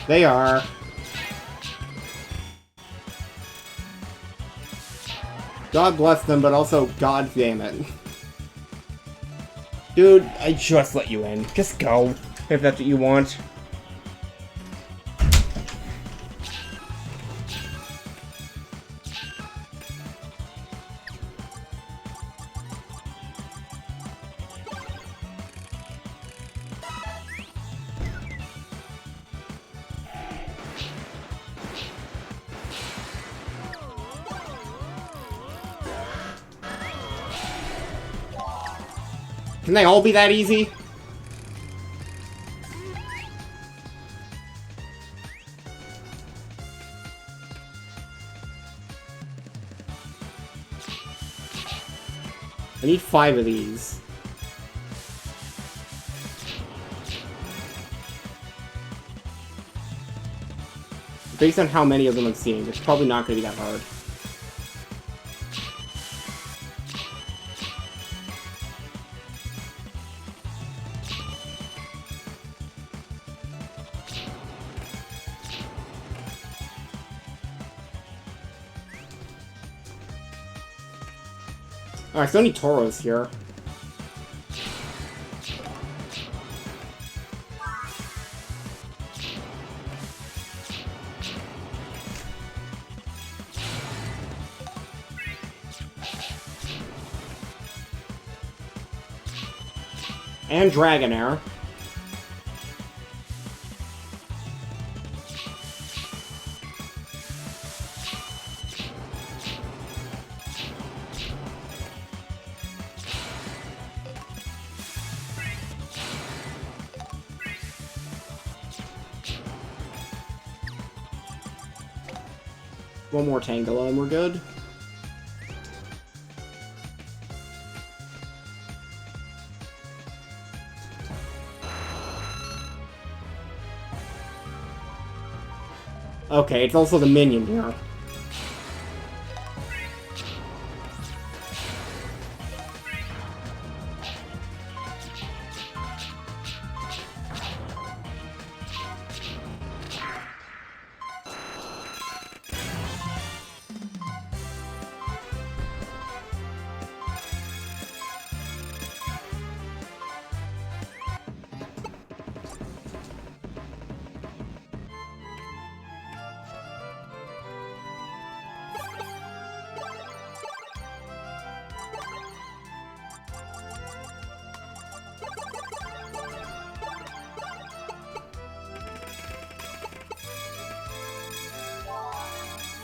They are. God bless them, but also god damn it. Dude, I just let you in. Just go, if that's what you want. Can they all be that easy? I need 5 of these. Based on how many of them I'm seeing, it's probably not going to be that hard. Oh, I still need Tauros here. And Dragonair. One more Tangela and we're good. Okay, it's also the minion here.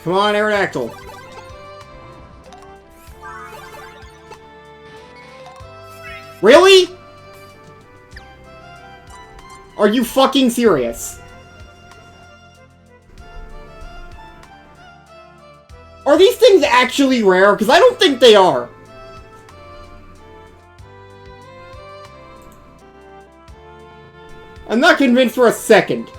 Come on, Aerodactyl. Really? Are you fucking serious? Are these things actually rare? Because I don't think they are. I'm not convinced for a second.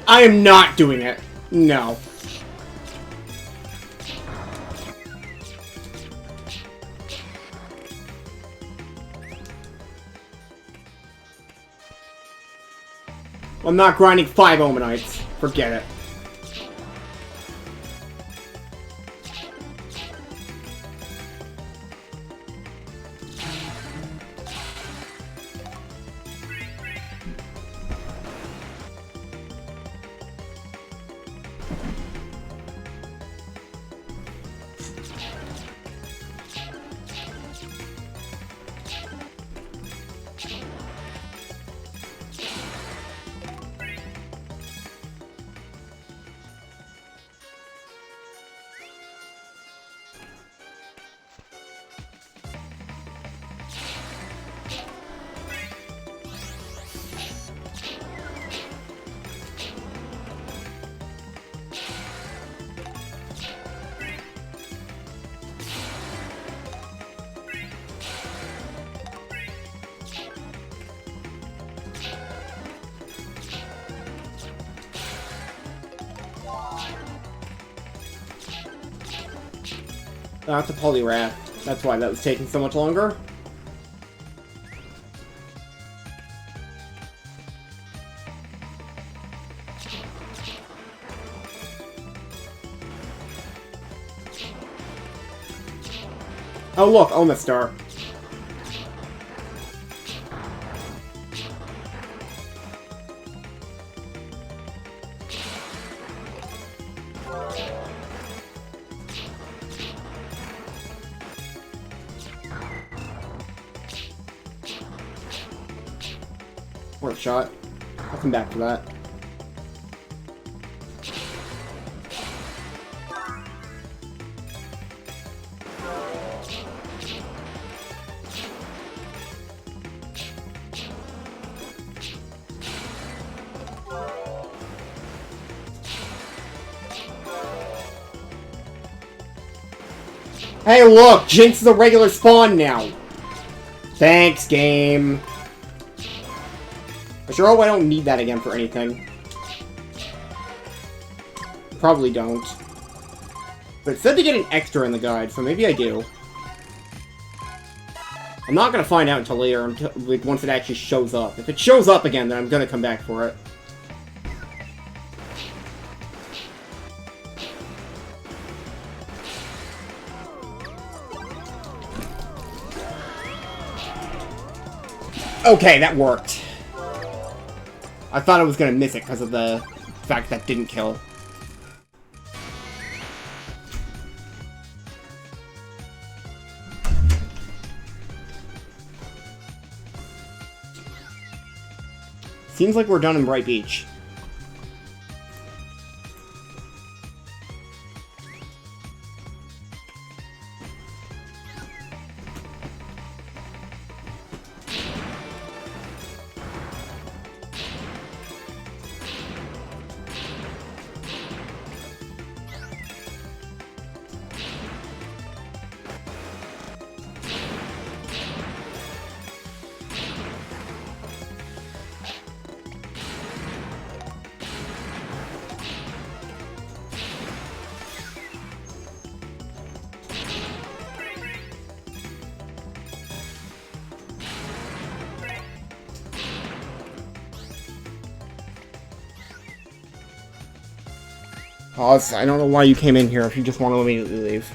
I am not doing it. No. I'm not grinding 5 Omanites. Forget it. That's a Poliwrath. That's why that was taking so much longer. Oh look, Omastar. Worth a shot. I'll come back to that. Hey look! Jinx is a regular spawn now! Thanks, game. I sure hope I don't need that again for anything. Probably don't. But it said to get an extra in the guide, so maybe I do. I'm not gonna find out until later, until, like, once it actually shows up. If it shows up again, then I'm gonna come back for it. Okay, that worked. I thought I was gonna miss it because of the fact that didn't kill. Seems like we're done in Bright Beach. Oh, I don't know why you came in here if you just want to immediately leave.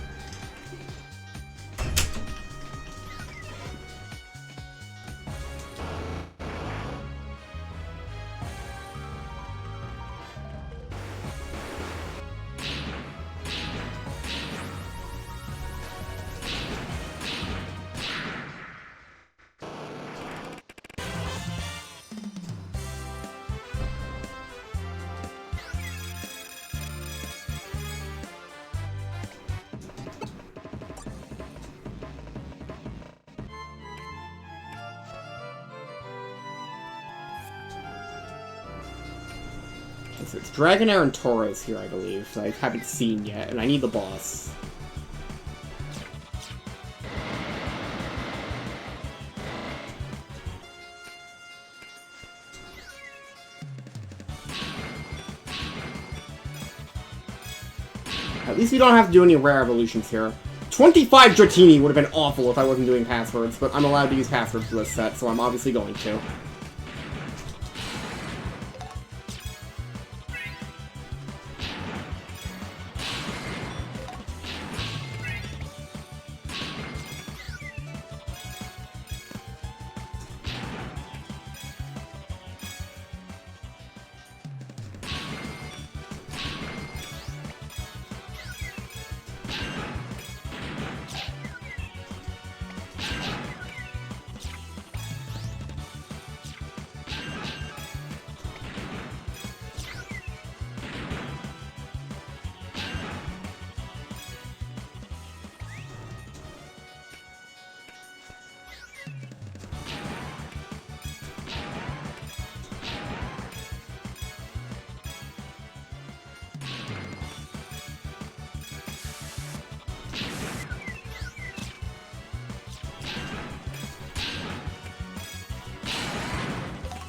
It's Dragonair and Torres here, I believe, that I haven't seen yet, and I need the boss. At least we don't have to do any rare evolutions here. 25 Dratini would have been awful if I wasn't doing passwords, but I'm allowed to use passwords for this set, so I'm obviously going to.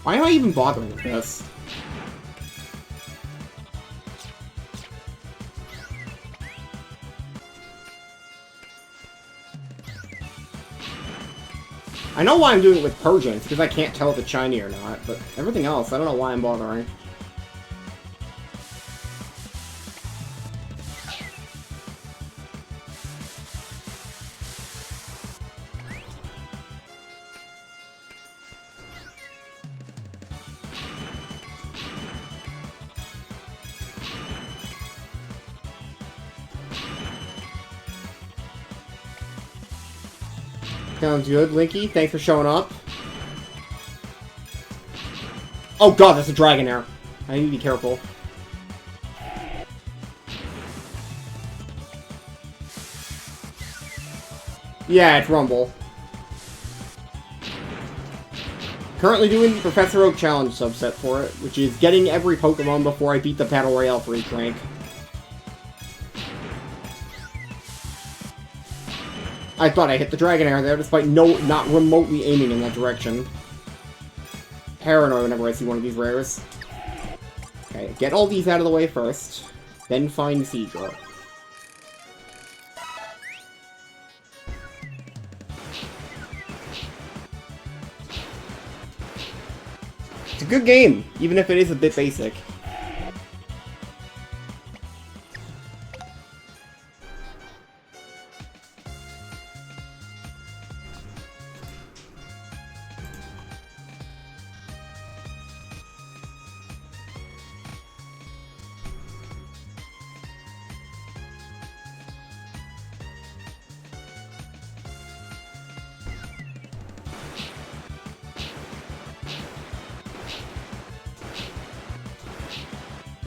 Why am I even bothering with this? I know why I'm doing it with Persian, it's because I can't tell if it's shiny or not, but everything else, I don't know why I'm bothering. Sounds good, Linky. Thanks for showing up. Oh god, that's a Dragonair. I need to be careful. Yeah, it's Rumble. Currently doing the Professor Oak Challenge subset for it, which is getting every Pokemon before I beat the Battle Royale for each rank. I thought I hit the Dragonair there, despite not remotely aiming in that direction. Paranoid whenever I see one of these rares. Okay, get all these out of the way first, then find Seedra. It's a good game, even if it is a bit basic.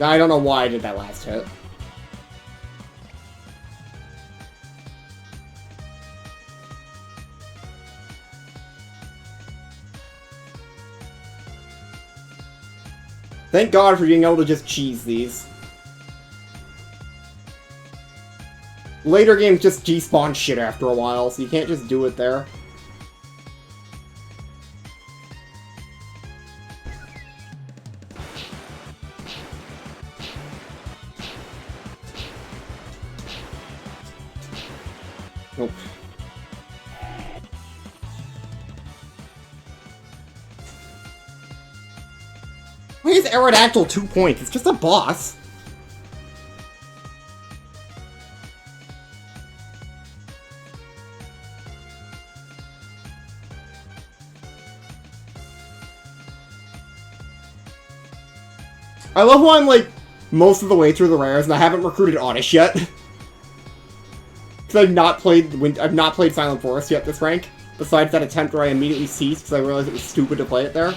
I don't know why I did that last hit. Thank God for being able to just cheese these. Later games just despawn shit after a while, so you can't just do it there. Nope. Why is Aerodactyl 2 points? It's just a boss. I love how I'm, like, most of the way through the rares, and I haven't recruited Oddish yet. Because I've not played Silent Forest yet this rank. Besides that attempt where I immediately ceased because I realized it was stupid to play it there.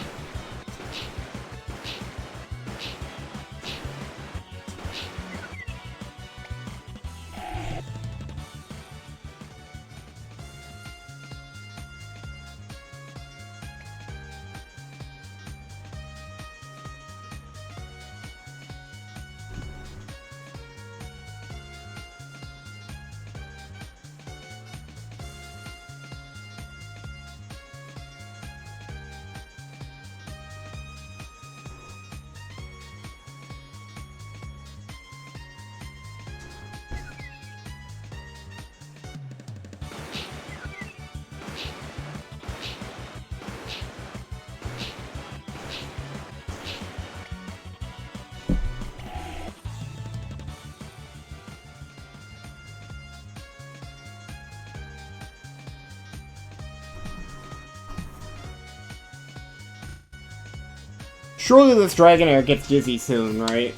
Surely this Dragonair gets dizzy soon, right?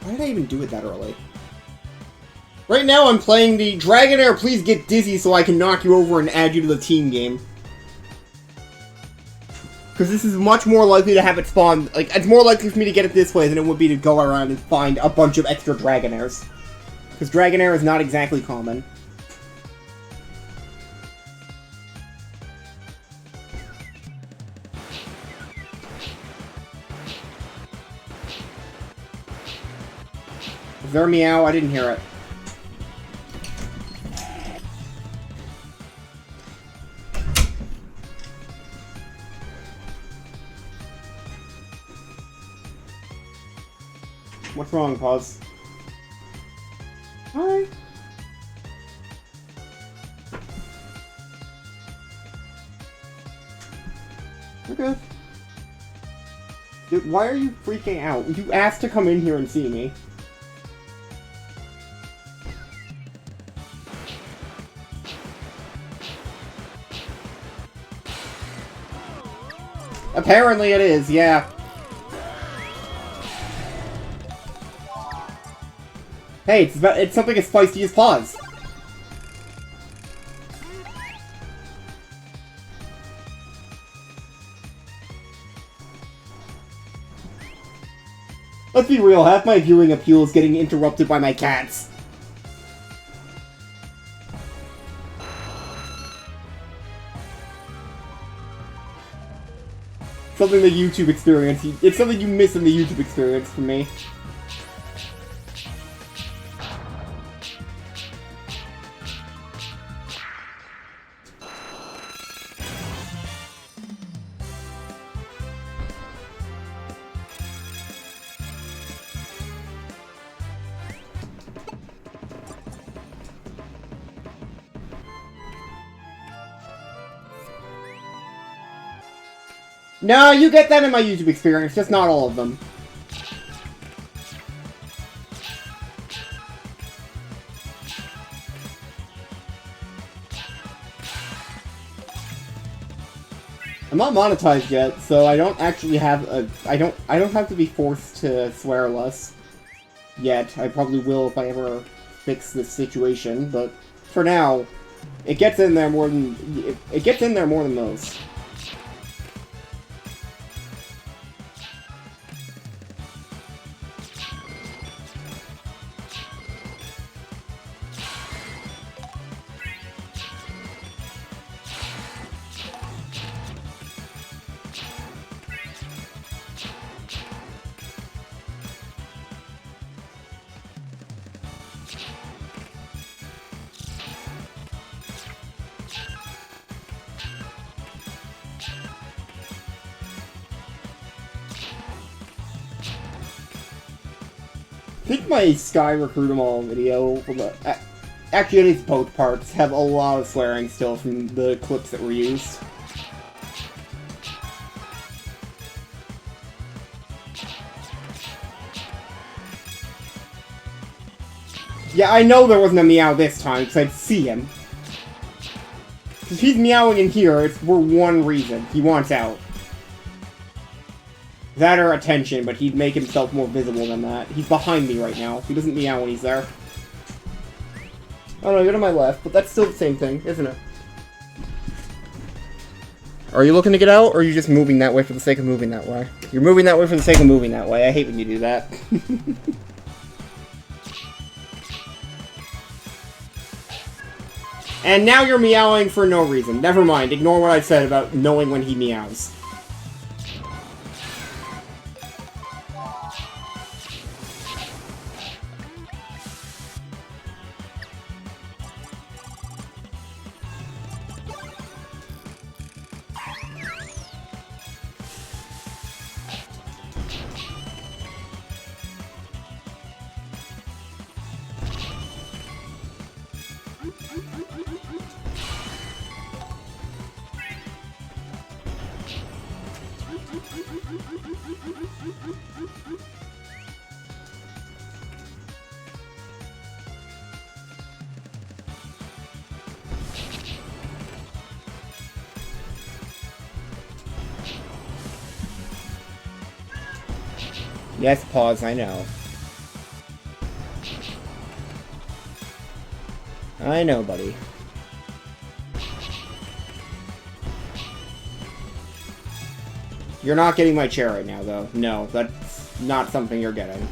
Why did I even do it that early? Right now I'm playing the Dragonair, please get dizzy so I can knock you over and add you to the team game. Because this is much more likely to have it spawn, like, it's more likely for me to get it this way than it would be to go around and find a bunch of extra Dragonairs. Because Dragonair is not exactly common. Is there a meow? I didn't hear it. What's wrong, Pause? Hi. We're good. Dude, why are you freaking out? You asked to come in here and see me. Apparently it is, yeah. Hey, it's something as spicy as Paws. Let's be real, half my viewing appeal is getting interrupted by my cats. Something the YouTube experience, it's something you miss in the YouTube experience for me. No, you get that in my YouTube experience, just not all of them. I'm not monetized yet, so I don't actually have a... I don't have to be forced to swear less yet. I probably will if I ever fix this situation, but for now, it gets in there more than... It gets in there more than most. I think my Sky Recruit 'em all video, actually at least both parts, have a lot of swearing still from the clips that were used. Yeah, I know there wasn't a meow this time, because I'd see him. If he's meowing in here, it's for one reason. He wants out. That or attention, but he'd make himself more visible than that. He's behind me right now. He doesn't meow when he's there. Oh no, you're to my left, but that's still the same thing, isn't it? Are you looking to get out, or are you just moving that way for the sake of moving that way? You're moving that way for the sake of moving that way. I hate when you do that. And now you're meowing for no reason. Never mind, ignore what I said about knowing when he meows. Yes, pause, I know. I know, buddy. You're not getting my chair right now, though. No, that's not something you're getting.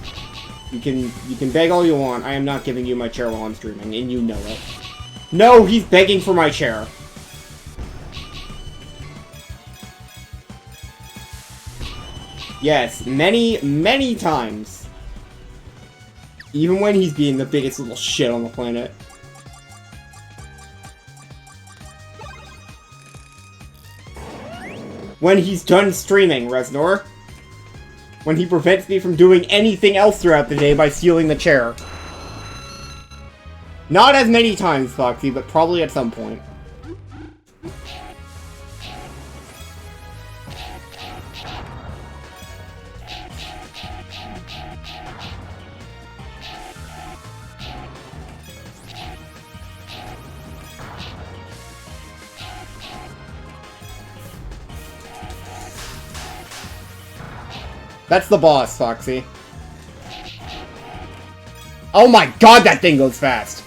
You can beg all you want. I am not giving you my chair while I'm streaming, and you know it. No, he's begging for my chair. Yes, many, many times. Even when he's being the biggest little shit on the planet. When he's done streaming, Reznor. When he prevents me from doing anything else throughout the day by stealing the chair. Not as many times, Foxy, but probably at some point. That's the boss, Foxy. Oh my god, that thing goes fast!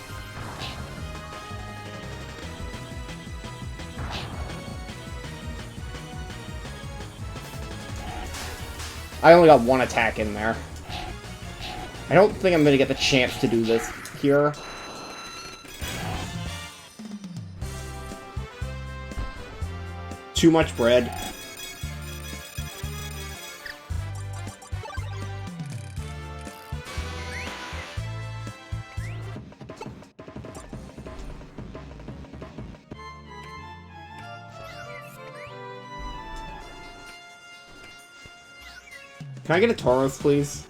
I only got one attack in there. I don't think I'm gonna get the chance to do this here. Too much bread. Can I get a Tauros, please?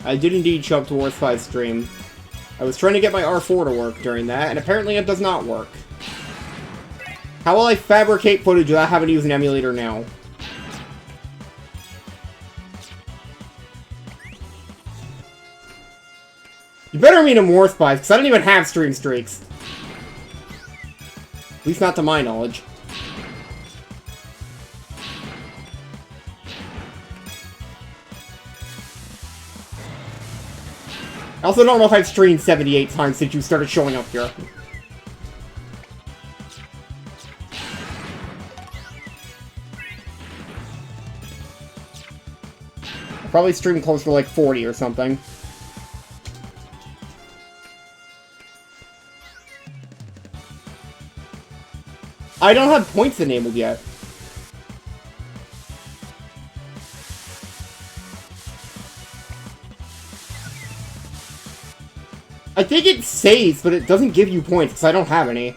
I did indeed show up to Wars 5 stream. I was trying to get my R4 to work during that, and apparently it does not work. How will I fabricate footage without having to use an emulator now? You better meet him War Spies, because I don't even have stream streaks. At least not to my knowledge. I also don't know if I've streamed 78 times since you started showing up here. I probably streamed close to like 40 or something. I don't have points enabled yet. I think it saves, but it doesn't give you points because I don't have any.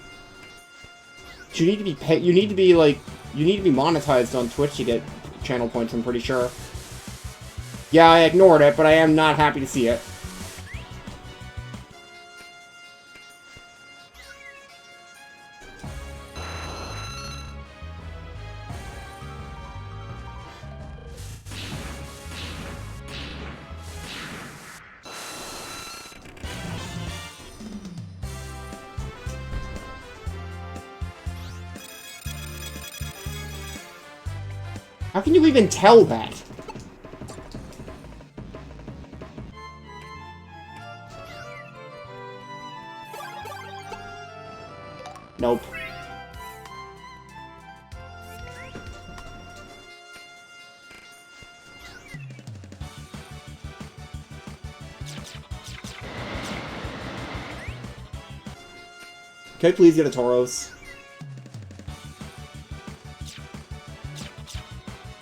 You need to be you need to be monetized on Twitch to get channel points, I'm pretty sure. Yeah, I ignored it, but I am not happy to see it. How can you even tell that? Nope. Can I please get a Tauros?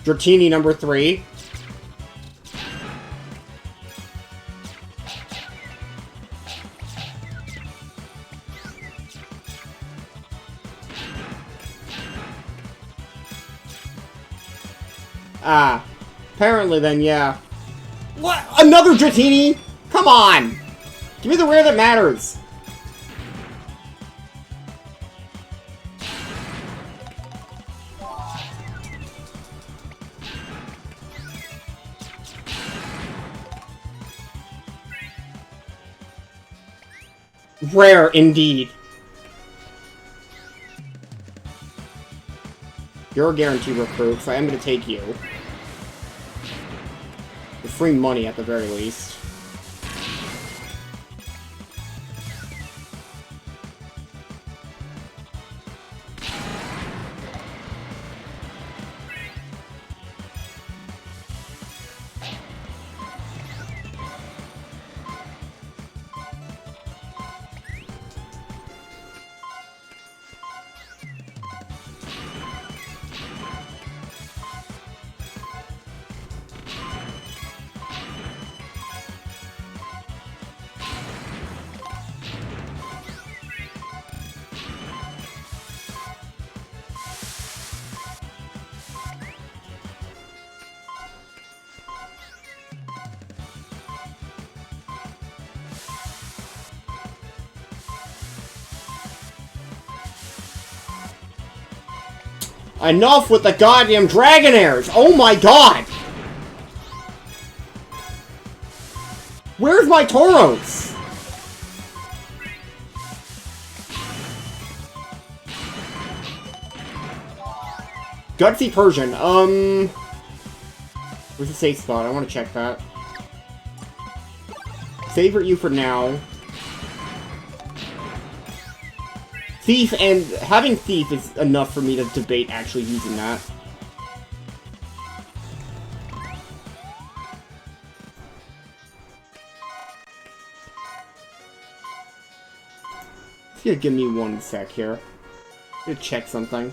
Dratini number 3. Ah. Apparently then, yeah. What? Another Dratini? Come on! Give me the rare that matters. Rare, indeed. You're a guaranteed recruit, so I am going to take you. For free money, at the very least. Enough with the goddamn Dragonairs! Oh my god! Where's my Tauros? Gutsy Persian, where's the safe spot? I want to check that. Favorite you for now. Thief, and having Thief is enough for me to debate actually using that. It's gonna give me 1 sec here. I'm gonna check something.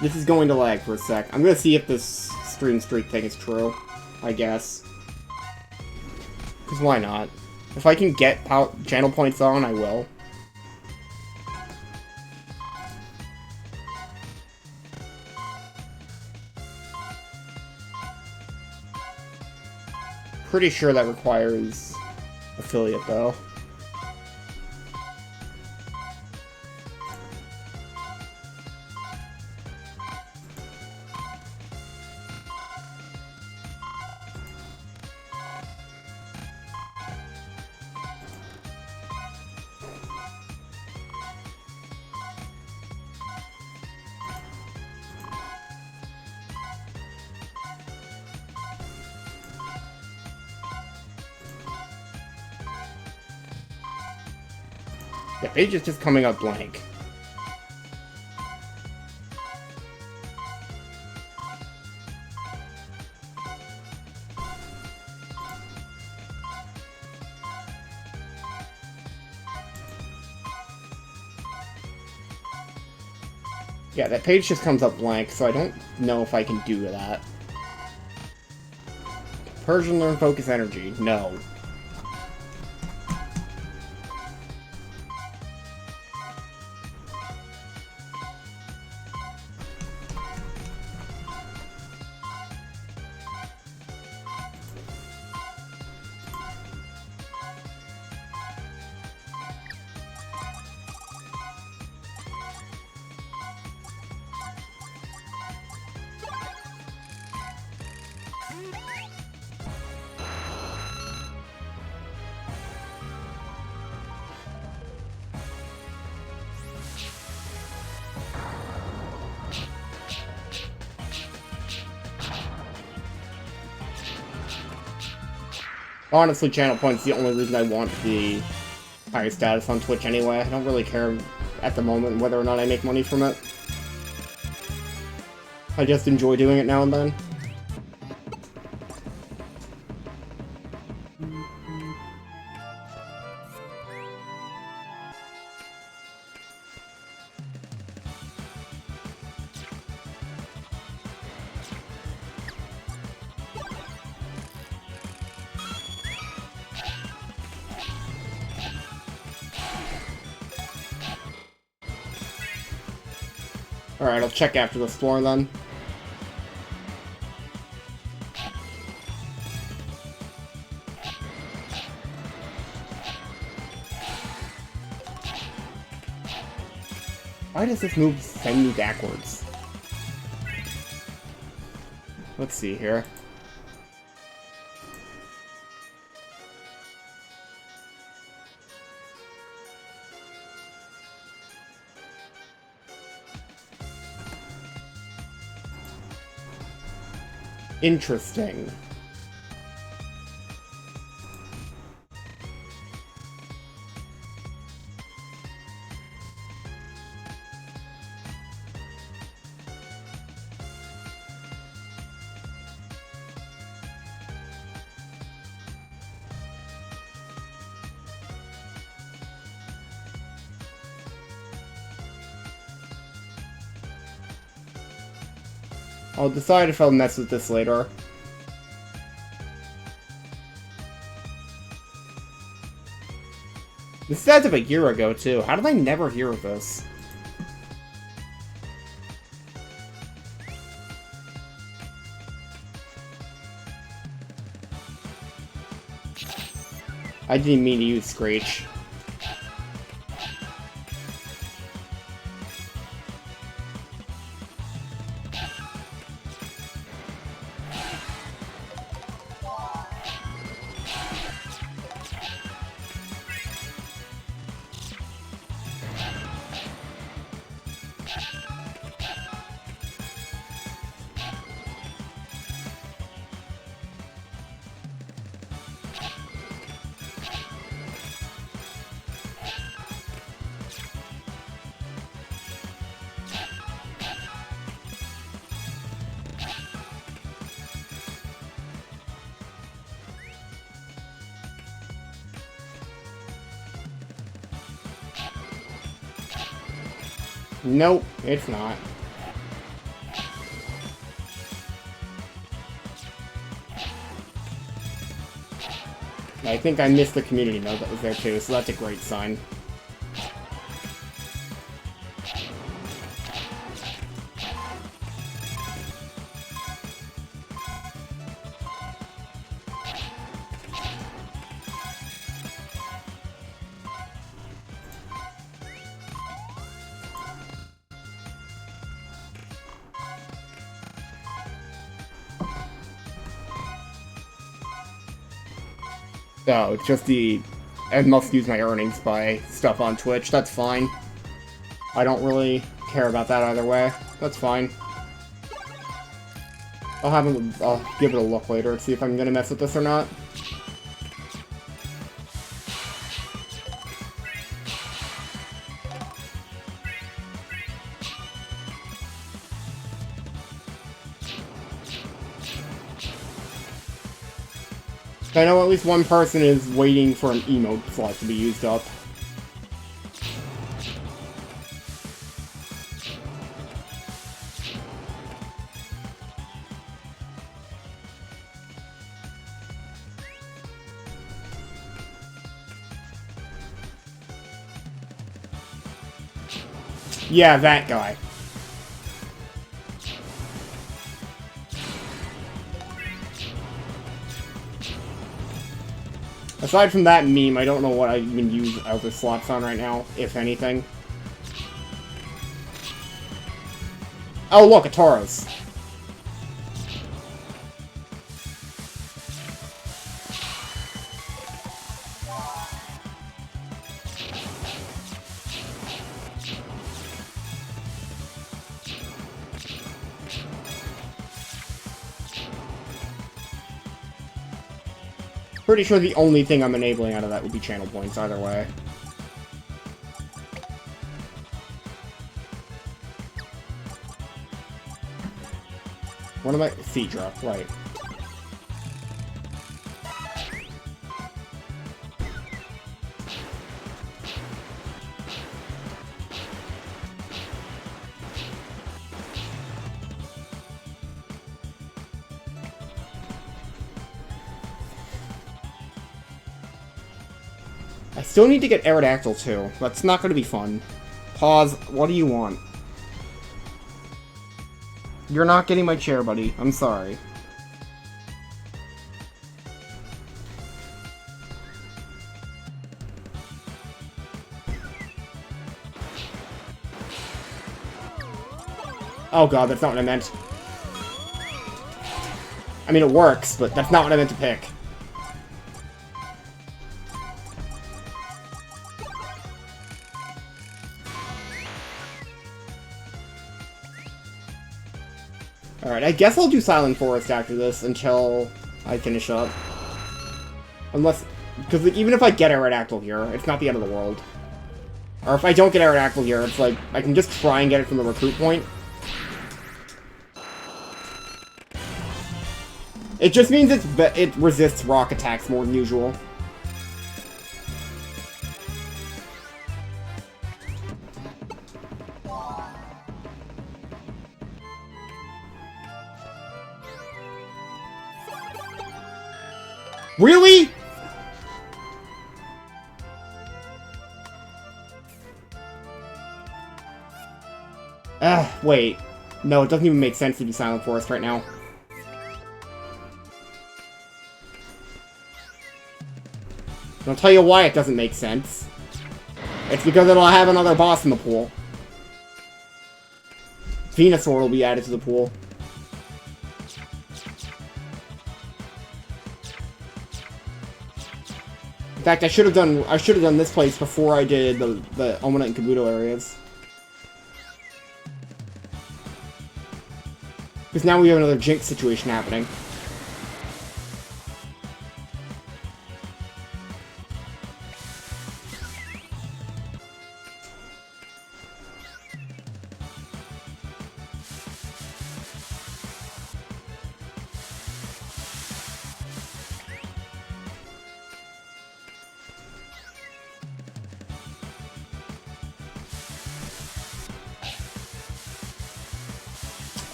This is going to lag for a sec. I'm gonna see if this stream streak thing is true. I guess. Because why not? If I can get channel points on, I will. Pretty sure that requires affiliate, though. The page is just coming up blank. Yeah, that page just comes up blank, so I don't know if I can do that. Persian learn focus energy. No. Honestly, channel points the only reason I want the higher status on Twitch anyway. I don't really care at the moment whether or not I make money from it. I just enjoy doing it now and then. Alright, I'll check after this floor then. Why does this move send me backwards? Let's see here. Interesting. I'll decide if I'll mess with this later. This is as of a year ago, too. How did I never hear of this? I didn't mean to use Screech. Nope, it's not. I think I missed the community note that was there too, so that's a great sign. So, it's just I must use my earnings by stuff on Twitch, that's fine. I don't really care about that either way, that's fine. I'll give it a look later, see if I'm gonna mess with this or not. I know at least one person is waiting for an emote slot to be used up. Yeah, that guy. Aside from that meme, I don't know what I even use other slots on right now, if anything. Oh look, a Tauros. Pretty sure the only thing I'm enabling out of that would be channel points either way. What am I? Phaedra, right. I still need to get Aerodactyl too. That's not going to be fun. Pause. What do you want? You're not getting my chair, buddy. I'm sorry. Oh god, that's not what I meant. I mean, it works, but that's not what I meant to pick. Alright, I guess I'll do Silent Forest after this until I finish up. Unless... Because like, even if I get Aerodactyl here, it's not the end of the world. Or if I don't get Aerodactyl here, it's like, I can just try and get it from the recruit point. It just means it resists rock attacks more than usual. Really? Wait. No, it doesn't even make sense to do Silent Forest right now. I'll tell you why it doesn't make sense. It's because it'll have another boss in the pool. Venusaur will be added to the pool. In fact, I should have done this place before I did the Omanite and Kabuto areas. Because now we have another Jinx situation happening.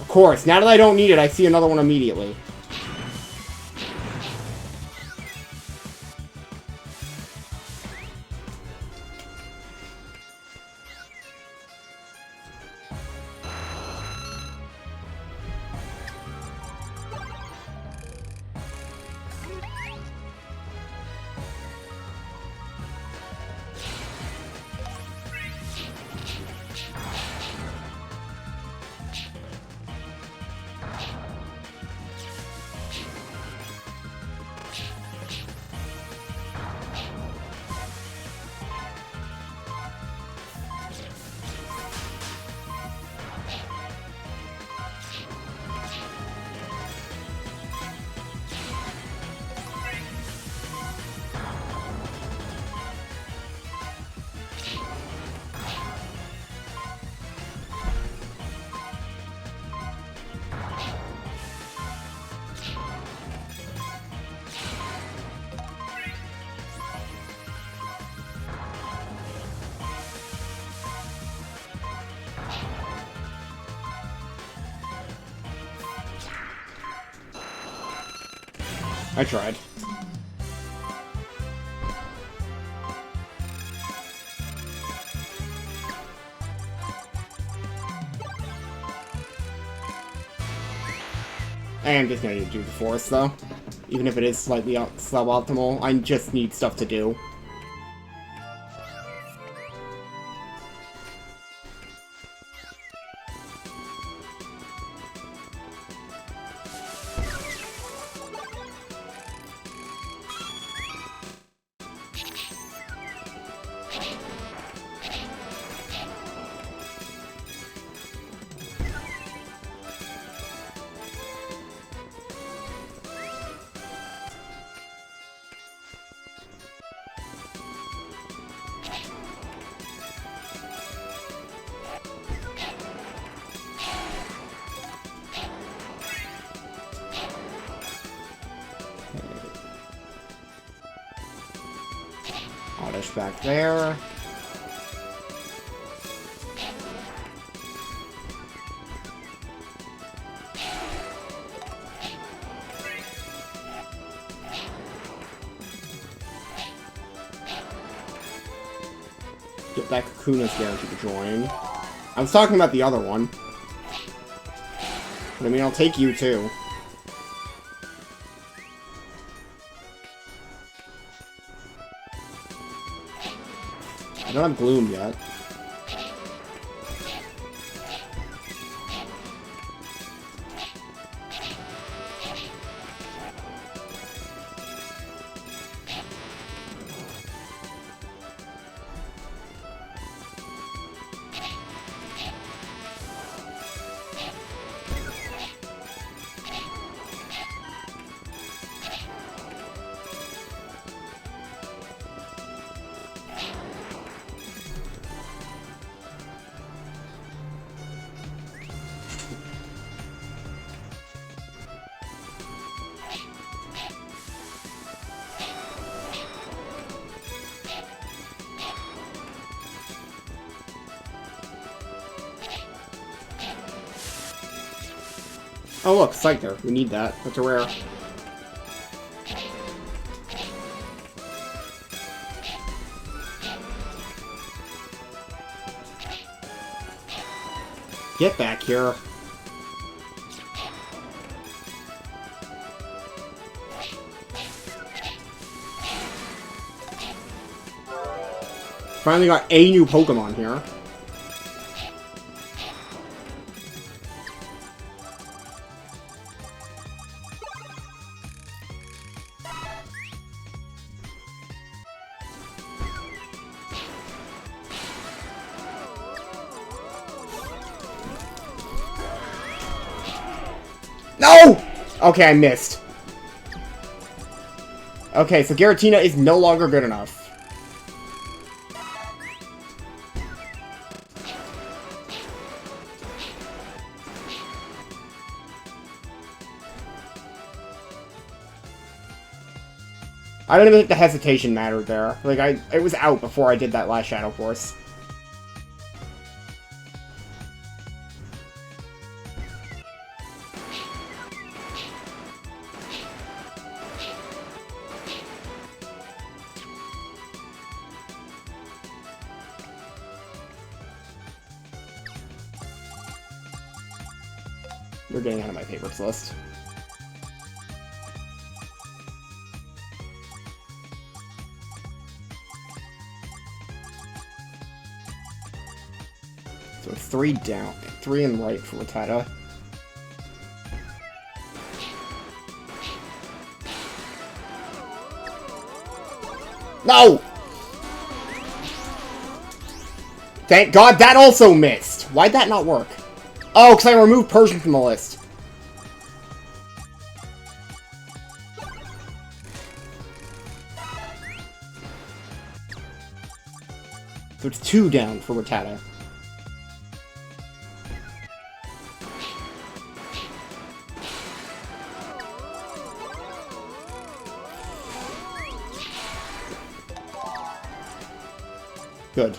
Of course, now that I don't need it, I see another one immediately. I tried. I am just going to do the forest, though. Even if it is slightly suboptimal, I just need stuff to do. push back there. Get that Kakuna's guaranteed to join. I was talking about the other one. But I mean, I'll take you too. I don't have Gloom yet. Oh look, Scyther. We need that. That's a rare. Get back here. Finally got a new Pokemon here. No! Okay, I missed. Okay, so Giratina is no longer good enough. I don't even think the hesitation mattered there. Like, it was out before I did that last Shadow Force. You're getting out of my favorites list. So it's 3 down, 3 and right for Rattata. No! Thank God that also missed! Why'd that not work? Oh, because I removed Persian from the list. So it's 2 down for Rattata. Good.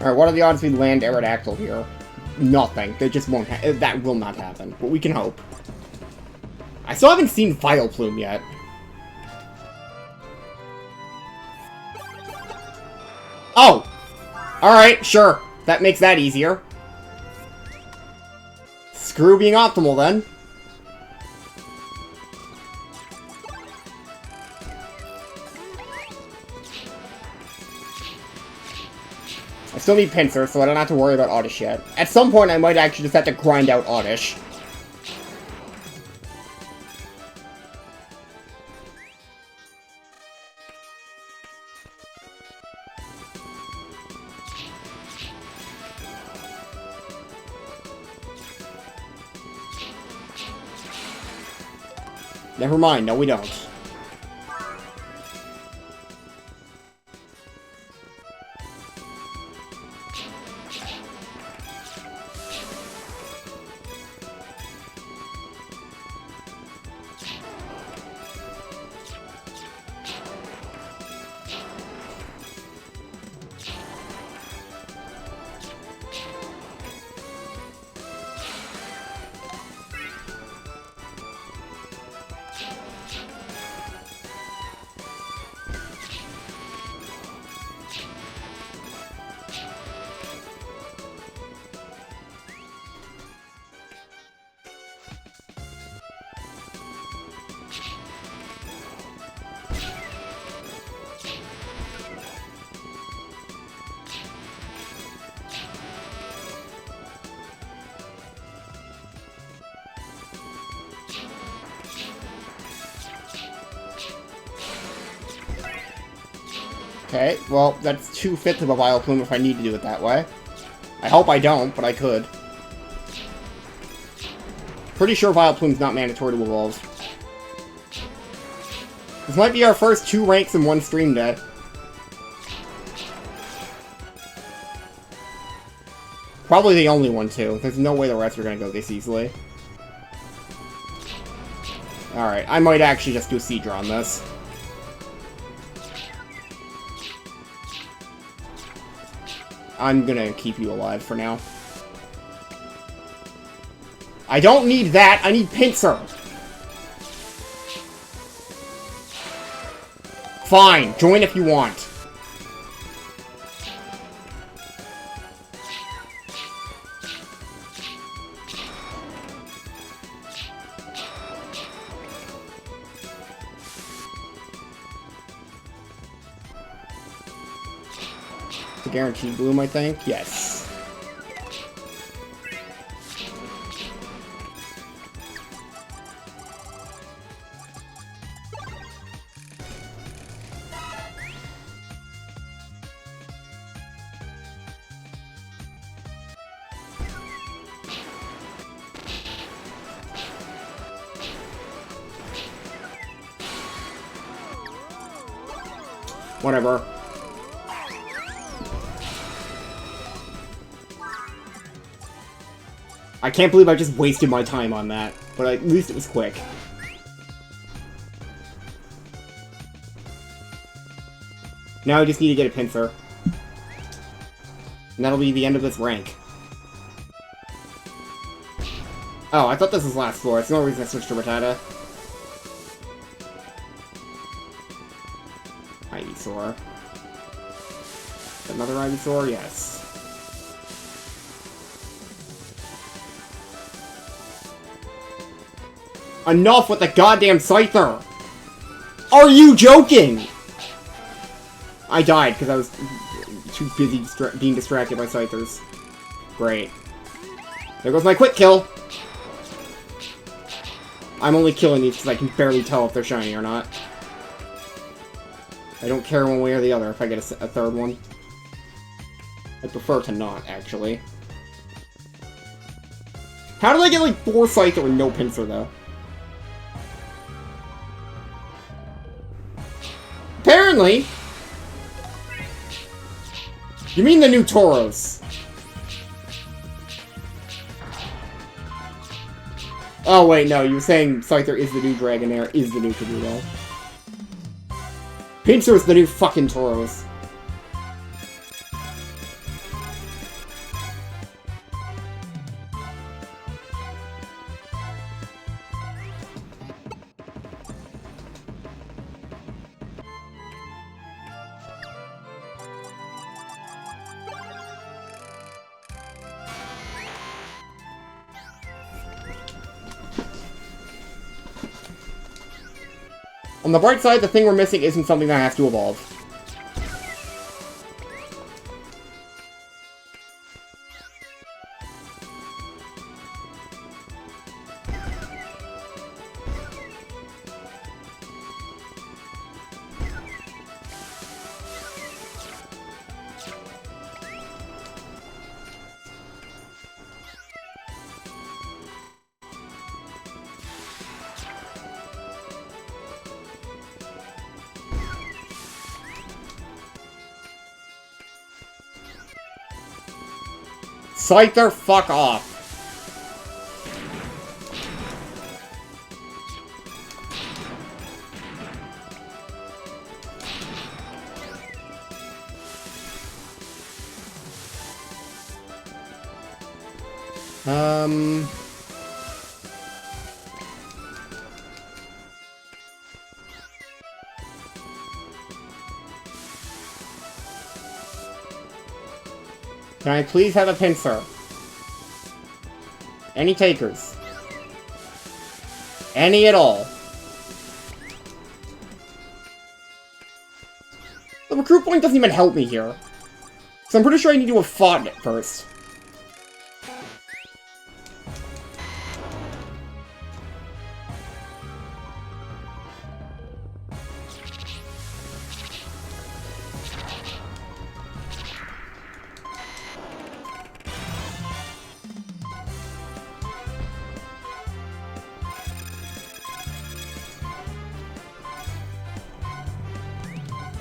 Alright, what are the odds we land Aerodactyl here? Nothing. They just won't that will not happen. But we can hope. I still haven't seen Vileplume yet. Oh! Alright, sure. That makes that easier. Screw being optimal, then. I still need Pinsir, so I don't have to worry about Oddish yet. At some point, I might actually just have to grind out Oddish. Never mind, no we don't. Okay, well, that's 2/5 of a Vileplume if I need to do it that way. I hope I don't, but I could. Pretty sure Vileplume's not mandatory to evolve. This might be our first 2 ranks in one stream day. Probably the only one, too. There's no way the rest are gonna go this easily. Alright, I might actually just do Seadra on this. I'm gonna keep you alive for now. I don't need that, I need Pinsir! Fine, join if you want. Guaranteed bloom, I think. Yes. Whatever. I can't believe I just wasted my time on that, but at least it was quick. Now I just need to get a Pinsir. And that'll be the end of this rank. Oh, I thought this was last floor. It's no reason I switched to Rattata. Ivysaur. Another Ivysaur? Yes. Enough with the goddamn Scyther! Are you joking?! I died because I was too busy being distracted by Scythers. Great. There goes my quick kill! I'm only killing these because I can barely tell if they're shiny or not. I don't care one way or the other if I get a third one. I prefer to not, actually. How did I get like 4 Scyther and no Pinsir, though? Apparently! You mean the new Tauros? Oh wait, no, you were saying Scyther is the new Dragonair, is the new Kabuto. Pinsir is the new fucking Tauros. On the bright side, the thing we're missing isn't something that has to evolve. Scyther, fuck off. Can I please have a pincer? Any takers? Any at all? The recruit point doesn't even help me here. So I'm pretty sure I need to have fought it first.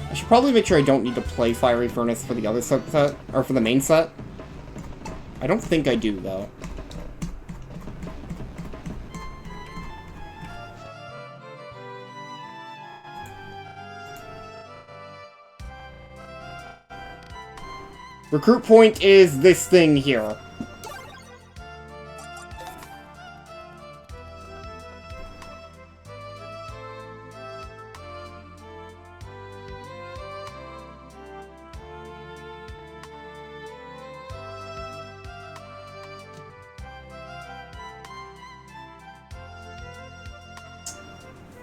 I should probably make sure I don't need to play Fiery Furnace for the other subset, or for the main set. I don't think I do, though. Recruit point is this thing here.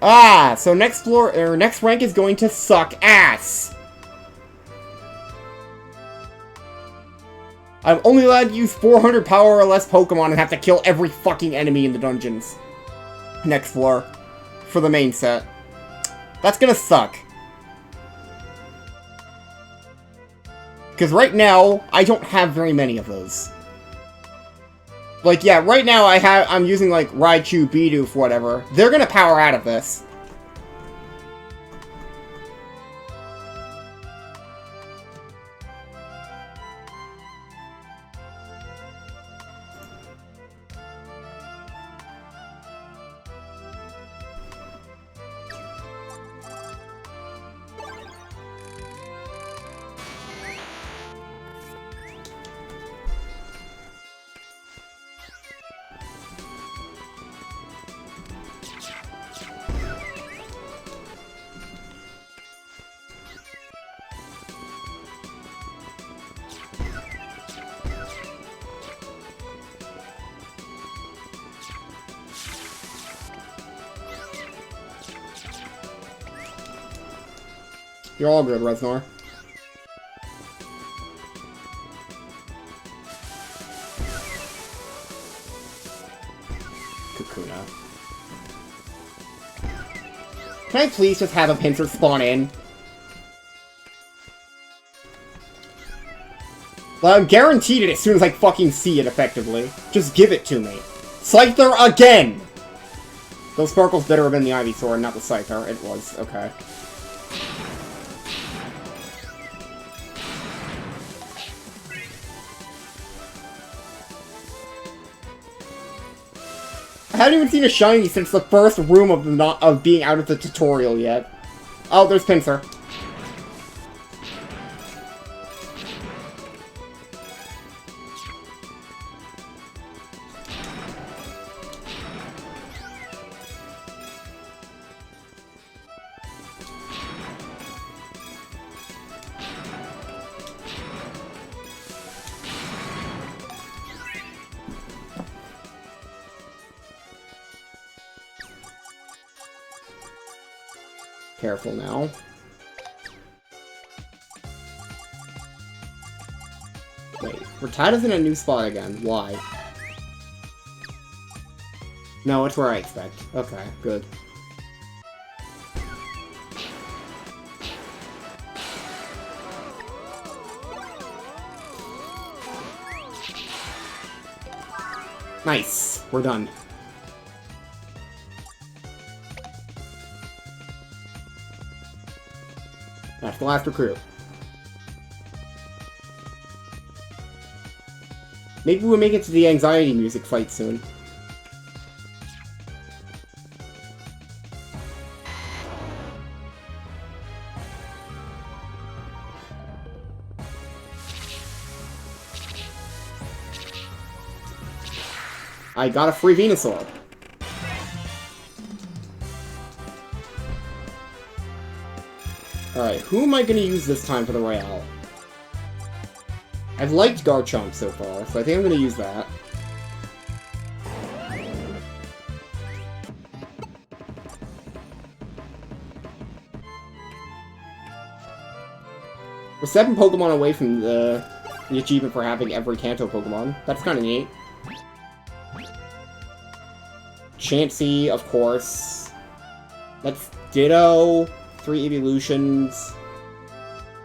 Ah, so next floor, or next rank is going to suck ass. I'm only allowed to use 400 power or less Pokemon and have to kill every fucking enemy in the dungeons. Next floor. For the main set. That's gonna suck. Because right now, I don't have very many of those. Like, yeah, right now I'm using, like, Raichu, Bidoof, whatever. They're gonna power out of this. You're all good, Reznor. Kakuna. Can I please just have a pincer spawn in? Well, I'm guaranteed it as soon as I fucking see it, effectively. Just give it to me. Scyther again! Those sparkles better have been the Ivysaur, not the Scyther. It was. Okay. I haven't even seen a shiny since the first room of being out of the tutorial yet. Oh, there's Pinsir. Careful now. Wait, Rattata's in a new spot again. Why? No, it's where I expect. Okay, good. Nice. We're done. That's the last recruit. Maybe we'll make it to the anxiety music fight soon. I got a free Venusaur. Alright, who am I gonna use this time for the Royale? I've liked Garchomp so far, so I think I'm gonna use that. We're 7 Pokemon away from the achievement for having every Kanto Pokemon. That's kinda neat. Chansey, of course. Let's Ditto, 3 Evolutions,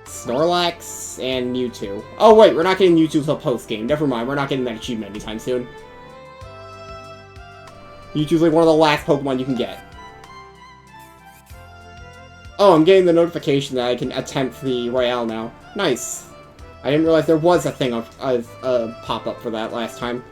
Snorlax, and Mewtwo. Oh wait, we're not getting Mewtwo until post-game. Never mind, we're not getting that achievement anytime soon. Mewtwo's like one of the last Pokemon you can get. Oh, I'm getting the notification that I can attempt the Royale now. Nice. I didn't realize there was a thing of a pop-up for that last time.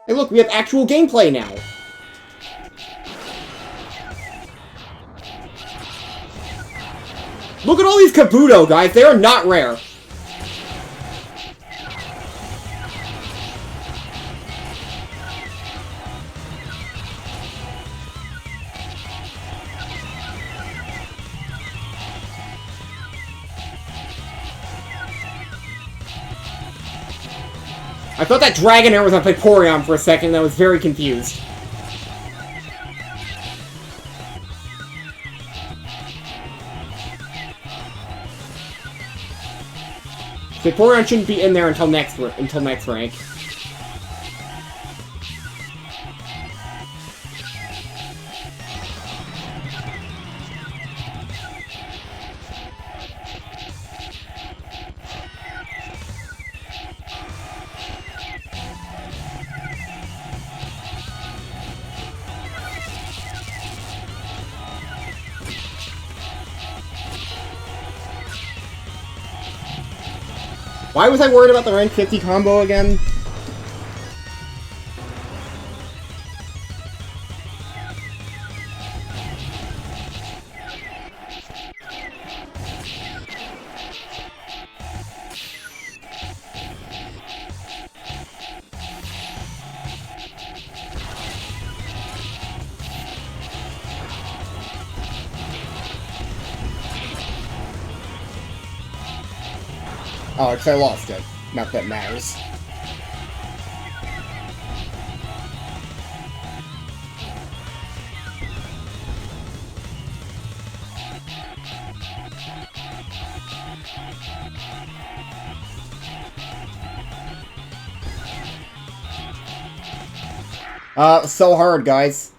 Hey look, we have actual gameplay now! Look at all these Kabuto, guys! They are not rare! I thought that Dragonair was a Vaporeon for a second, and I was very confused. Vaporeon shouldn't be in there until next rank. Why was I worried about the rank 50 combo again? Oh, because I lost it. Not that it matters. So hard, guys.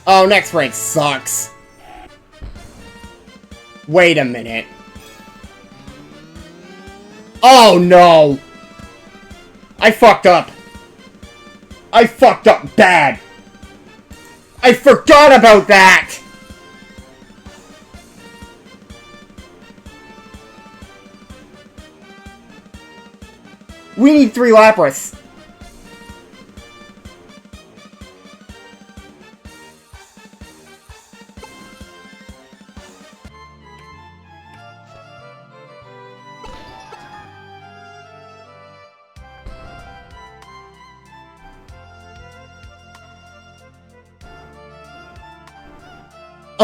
Oh, next rank sucks. Wait a minute. Oh no! I fucked up. I fucked up bad. I forgot about that! We need 3 Lapras.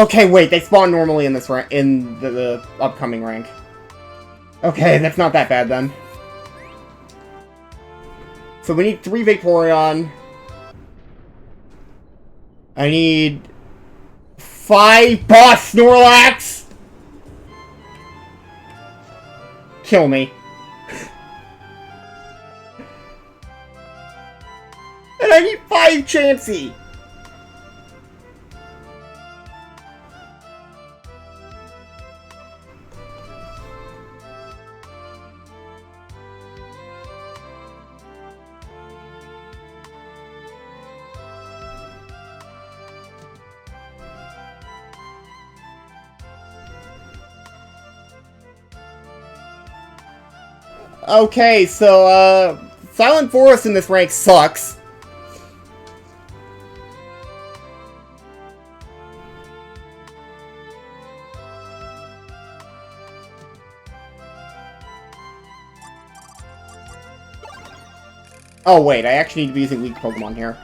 Okay, wait, they spawn normally in this in the upcoming rank. Okay, that's not that bad then. So we need 3 Vaporeon. I need 5 Boss Snorlax! Kill me. And I need 5 Chansey! Okay, so, Silent Forest in this rank sucks. Oh wait, I actually need to be using weak Pokemon here.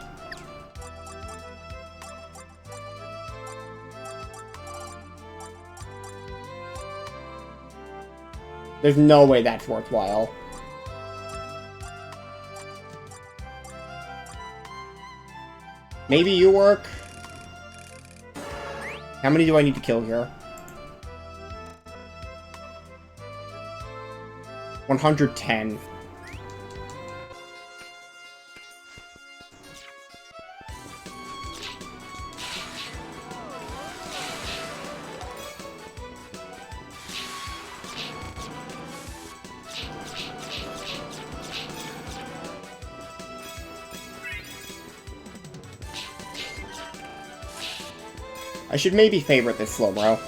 There's no way that's worthwhile. Maybe you work? How many do I need to kill here? 110. I should maybe favorite this Slowbro.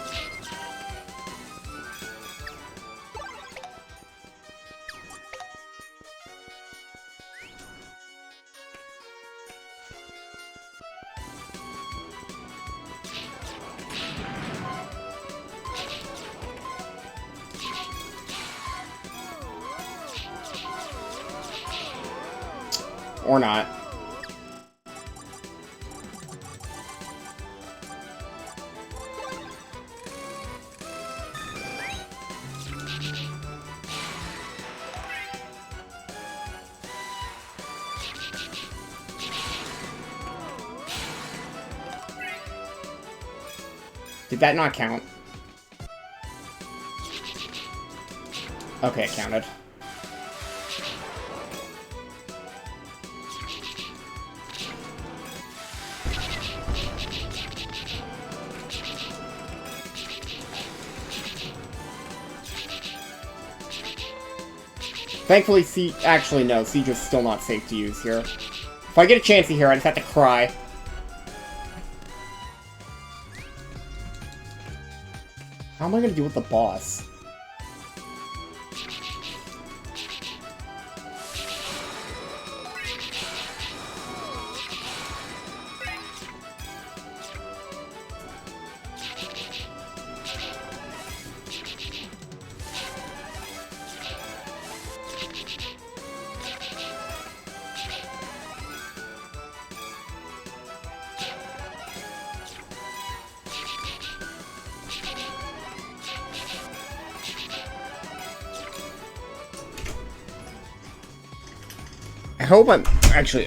Or not. Did that not count? Okay, it counted. Thankfully, actually, no, Siege is still not safe to use here. If I get a chance here, I just have to cry. How am I gonna deal with the boss?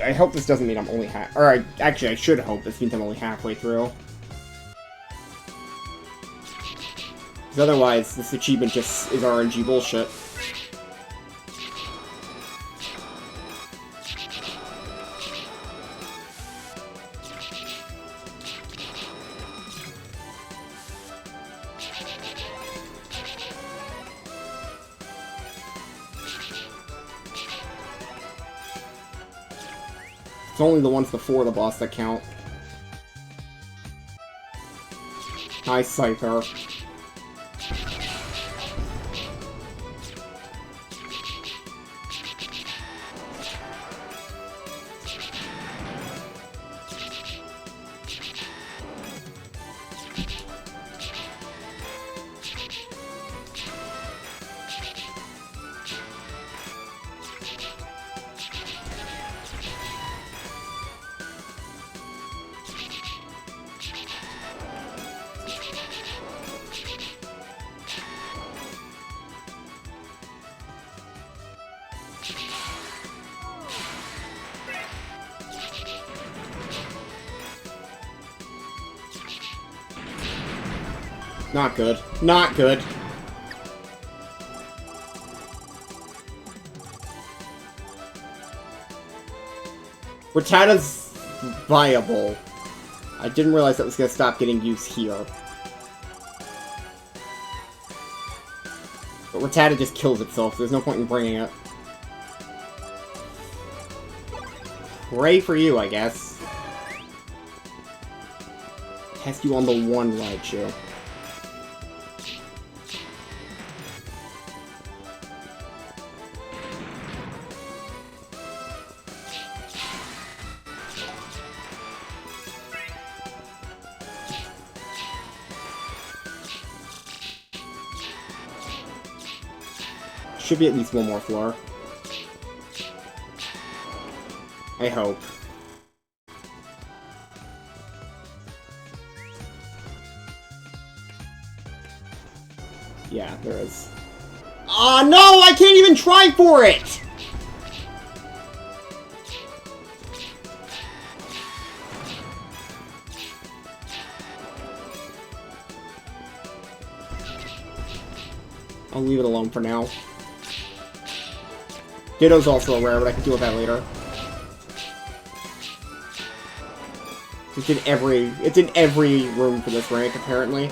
I hope this doesn't mean I'm only actually, I should hope this means I'm only halfway through. Because otherwise, this achievement just is RNG bullshit. It's only the ones before the boss that count. Nice Scyther. Not good. Not good. Rattata's viable. I didn't realize that was gonna stop getting use here. But Rattata just kills itself, so there's no point in bringing it. Hooray for you, I guess. Test you on the one Raichu. Should be at least one more floor. I hope. Yeah, there is. Oh no! I can't even try for it! I'll leave it alone for now. Ditto's also a rare, but I can deal with that later. It's in every room for this rank, apparently.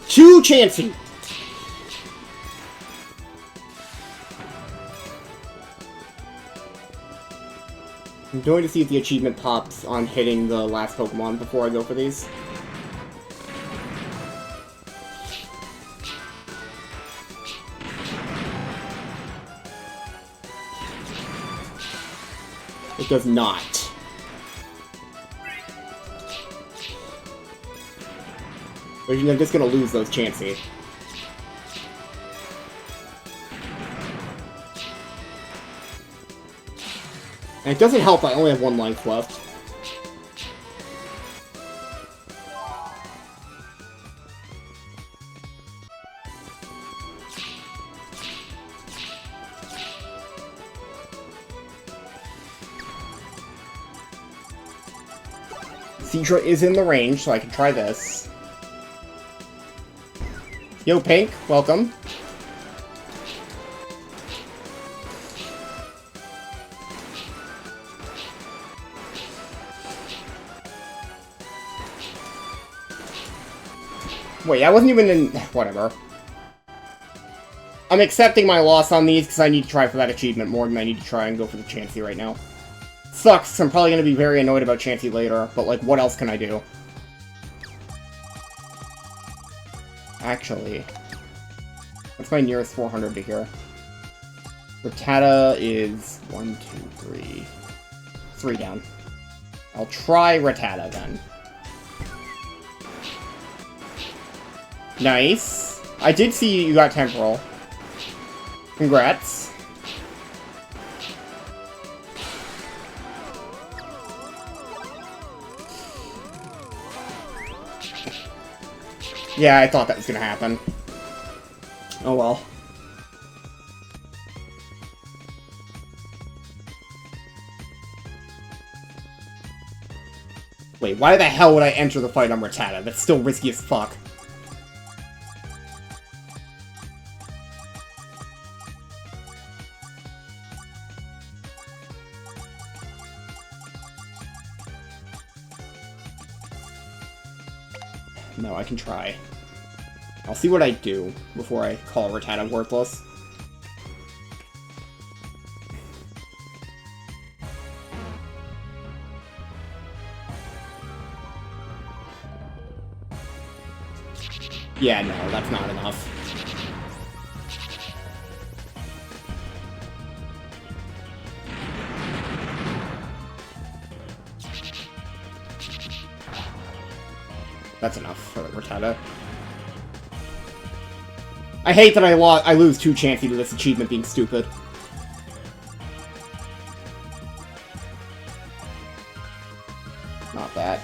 Too chancy! I'm going to see if the achievement pops on hitting the last Pokemon before I go for these. It does not. I'm just gonna lose those Chansey. And it doesn't help I only have one life left. Seadra is in the range, so I can try this. Yo, Pink, welcome. Wait, I wasn't even in... whatever. I'm accepting my loss on these because I need to try for that achievement more than I need to try and go for the Chansey right now. Sucks, I'm probably going to be very annoyed about Chansey later, but like, what else can I do? Actually, what's my nearest 400 to here? Rattata is 1, 2, 3. 3 down. I'll try Rattata then. Nice. I did see you got Temporal. Congrats. Yeah, I thought that was gonna happen. Oh well. Wait, why the hell would I enter the fight on Rattata? That's still risky as fuck. No, I can try. I'll see what I do before I call Rattata worthless. Yeah, no, that's not enough. That's enough for the Rattata. I hate that I lose 2 Chansey to this achievement being stupid. Not that.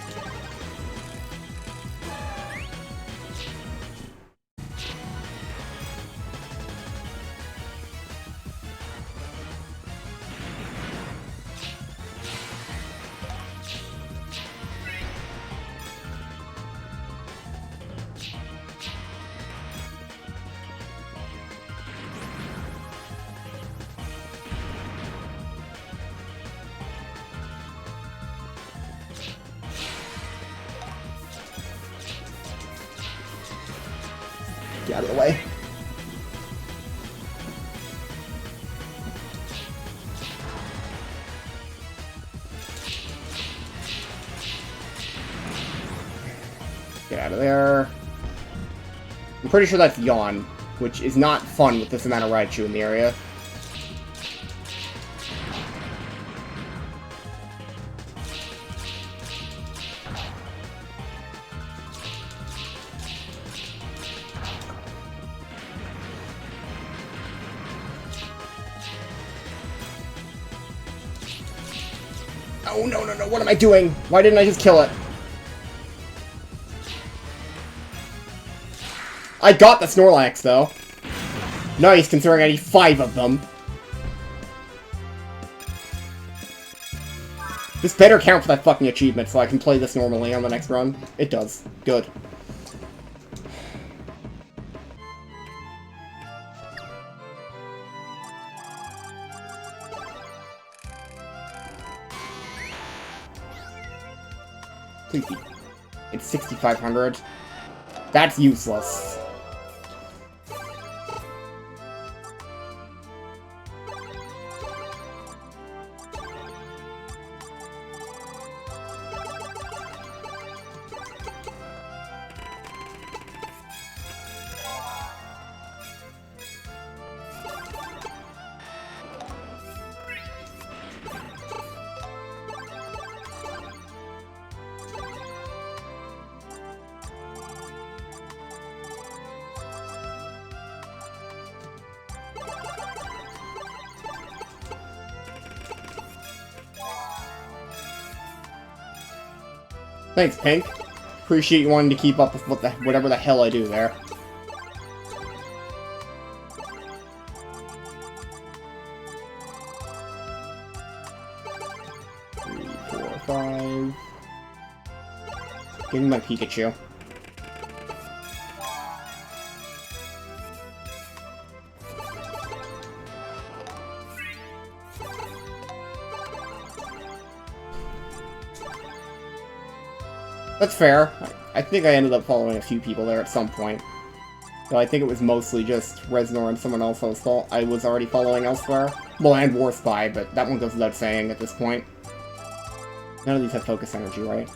Get out of the way. Get out of there. I'm pretty sure that's Yawn, which is not fun with this amount of Raichu in the area. Oh, no, no, no, what am I doing? Why didn't I just kill it? I got the Snorlax, though. Nice, considering I need 5 of them. This better count for that fucking achievement so I can play this normally on the next run. It does. Good. Please be. It's 6,500. That's useless. Thanks, Pink. Appreciate you wanting to keep up with whatever the hell I do there. Three, 4, 5. Give me my Pikachu. That's fair. I think I ended up following a few people there at some point. So I think it was mostly just Reznor and someone else I was already following elsewhere. Well, and War Spy, but that one goes without saying at this point. None of these have focus energy, right?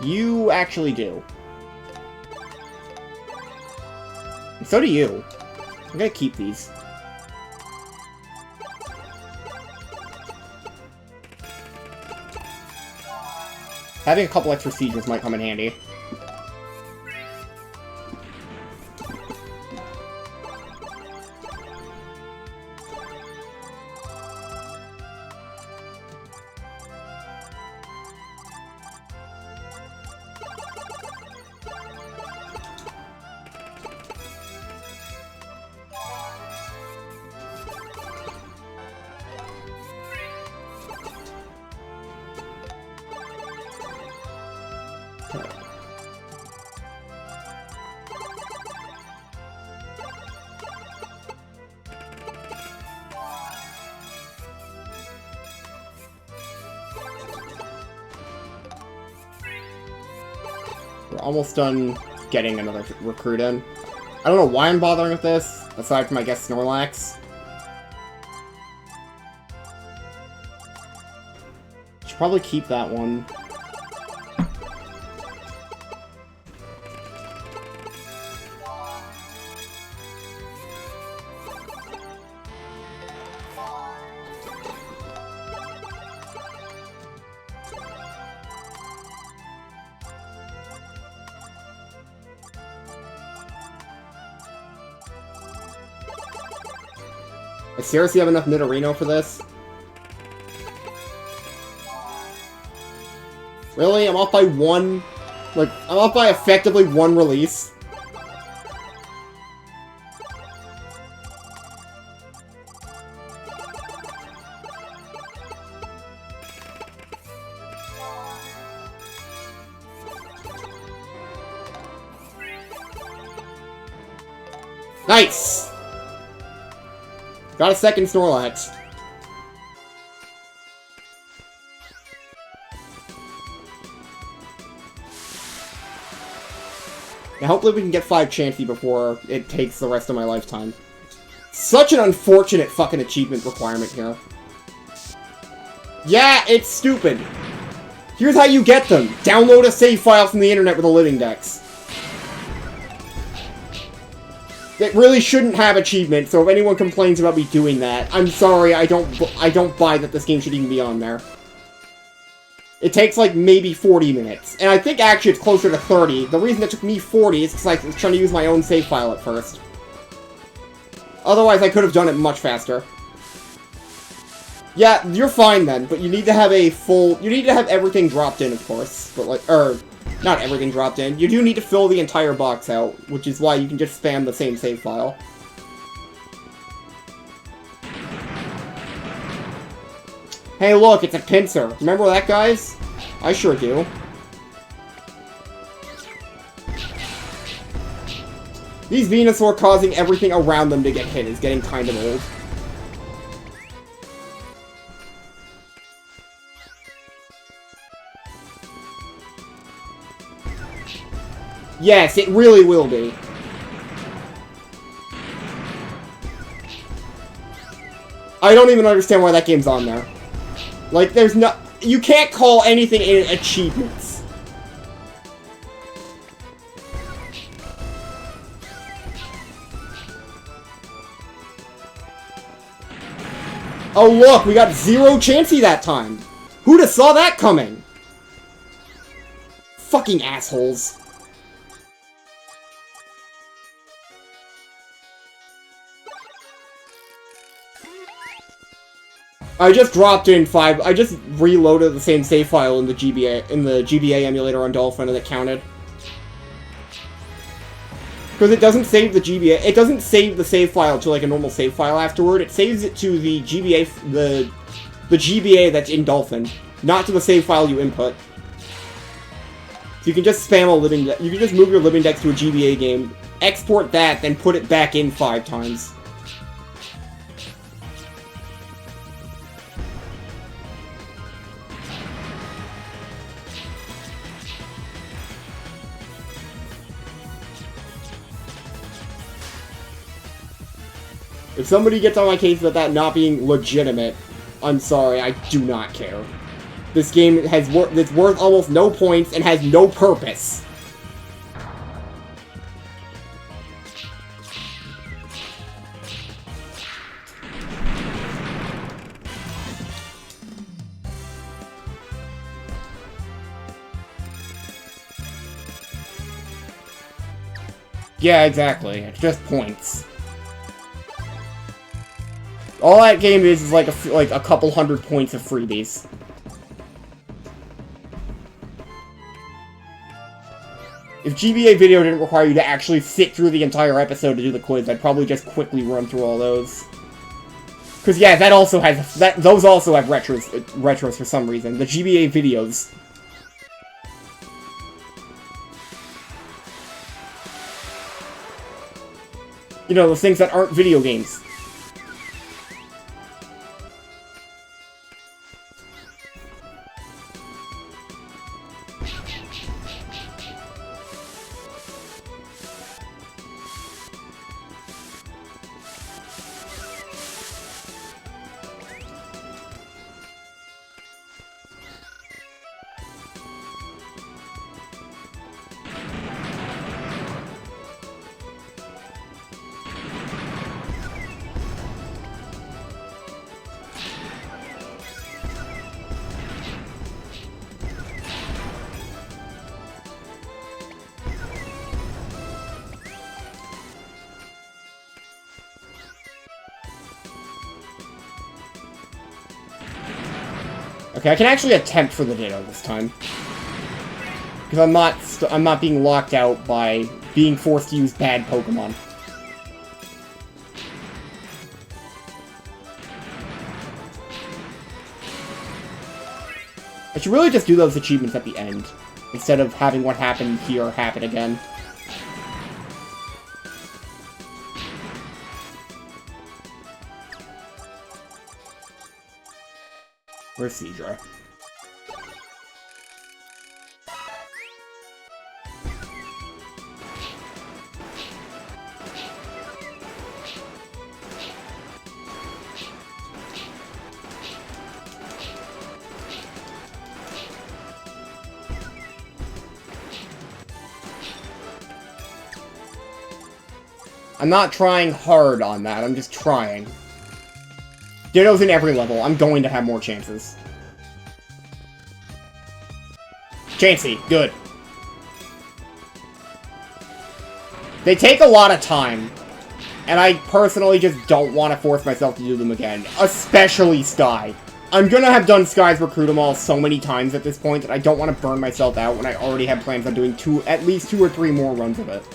You actually do. And so do you. I'm gonna keep these. Having a couple extra sieges might come in handy. We're almost done getting another recruit in. I don't know why I'm bothering with this, aside from, I guess, Snorlax. Should probably keep that one. I seriously have enough Nidorino for this? Really? I'm off by one... Like, I'm off by effectively one release. Nice! Got a second Snorlax. Now hopefully we can get 5 Chansey before it takes the rest of my lifetime. Such an unfortunate fucking achievement requirement here. Yeah, it's stupid. Here's how you get them. Download a save file from the internet with a living dex. It really shouldn't have achievements, so if anyone complains about me doing that, I'm sorry, I don't buy that this game should even be on there. It takes, like, maybe 40 minutes. And I think, actually, it's closer to 30. The reason it took me 40 is because I was trying to use my own save file at first. Otherwise, I could have done it much faster. Yeah, you're fine then, but you need to have a full... You need to have everything dropped in, of course. But, like, not everything dropped in. You do need to fill the entire box out, which is why you can just spam the same save file. Hey look, it's a pincer. Remember that, guys? I sure do. These Venusaur causing everything around them to get hit is getting kind of old. Yes, it really will be. I don't even understand why that game's on there. Like, there's no... You can't call anything in achievements. Oh look, we got 0 Chansey that time. Who'd have saw that coming? Fucking assholes. I just dropped in 5. I just reloaded the same save file in the GBA emulator on Dolphin and it counted. Because it doesn't save the GBA. It doesn't save the save file to like a normal save file afterward. It saves it to the GBA the GBA that's in Dolphin, not to the save file you input. So you can just spam a living. You can just move your living dex to a GBA game, export that, then put it back in 5 times. If somebody gets on my case about that not being legitimate, I'm sorry, I do not care. This game has it's worth almost no points and has no purpose. Yeah, exactly. It's just points. All that game is like a couple hundred points of freebies. If GBA Video didn't require you to actually sit through the entire episode to do the quiz, I'd probably just quickly run through all those. Because yeah, that also has those also have retros for some reason. The GBA videos. You know, those things that aren't video games. Okay, I can actually attempt for the Ditto this time. Because I'm not being locked out by being forced to use bad Pokemon. I should really just do those achievements at the end, instead of having what happened here happen again. Where's Seadra? I'm not trying hard on that, I'm just trying. Ditto's in every level, I'm going to have more chances. Chansey, good. They take a lot of time, and I personally just don't want to force myself to do them again, especially Sky. I'm gonna have done Sky's Recruit-em-all so many times at this point that I don't want to burn myself out when I already have plans on doing at least 2 or 3 more runs of it.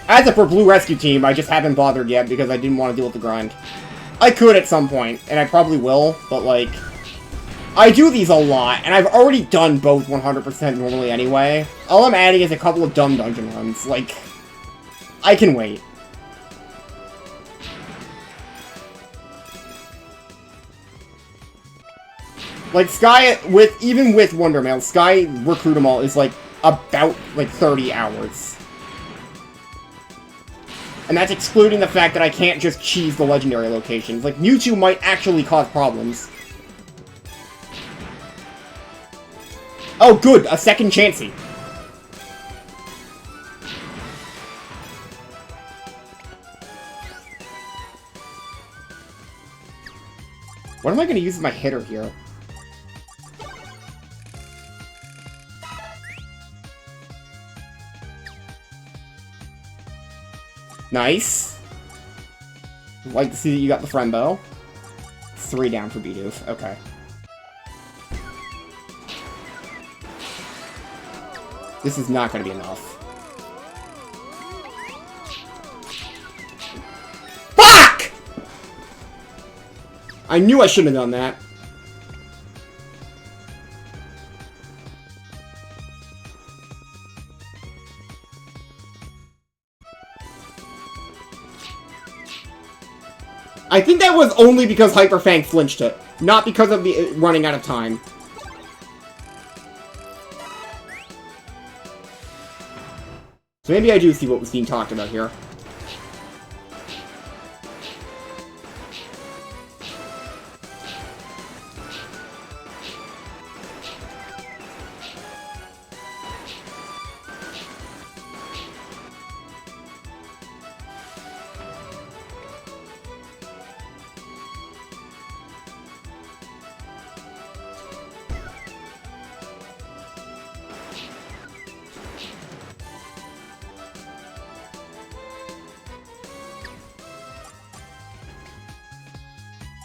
As for Blue Rescue Team, I just haven't bothered yet because I didn't want to deal with the grind. I could at some point, and I probably will, but like, I do these a lot, and I've already done both 100% normally anyway. All I'm adding is a couple of dumb dungeon runs, like, I can wait. Like, Sky, even with Wondermail, Sky Recruit-em-all is like, about, like, 30 hours. And that's excluding the fact that I can't just cheese the legendary locations. Like, Mewtwo might actually cause problems. Oh, good! A second Chansey. What am I going to use as my hitter here? Nice. Like to see that you got the Friendbow. 3 down for Bidoof. Okay. This is not going to be enough. Fuck! I knew I shouldn't have done that. I think that was only because Hyper Fang flinched it, not because of the running out of time. So maybe I do see what was being talked about here.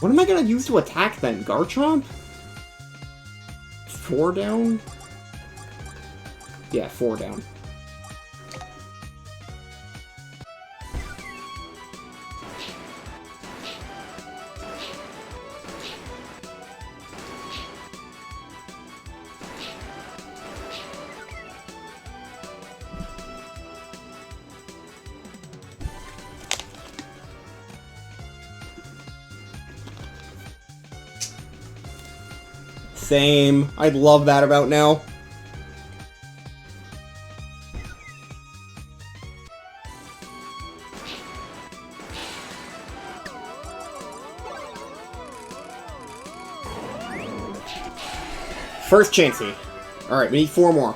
What am I gonna use to attack then? Garchomp? 4 down? Yeah, 4 down. Same. I'd love that about now. First Chansey. Alright, we need 4 more.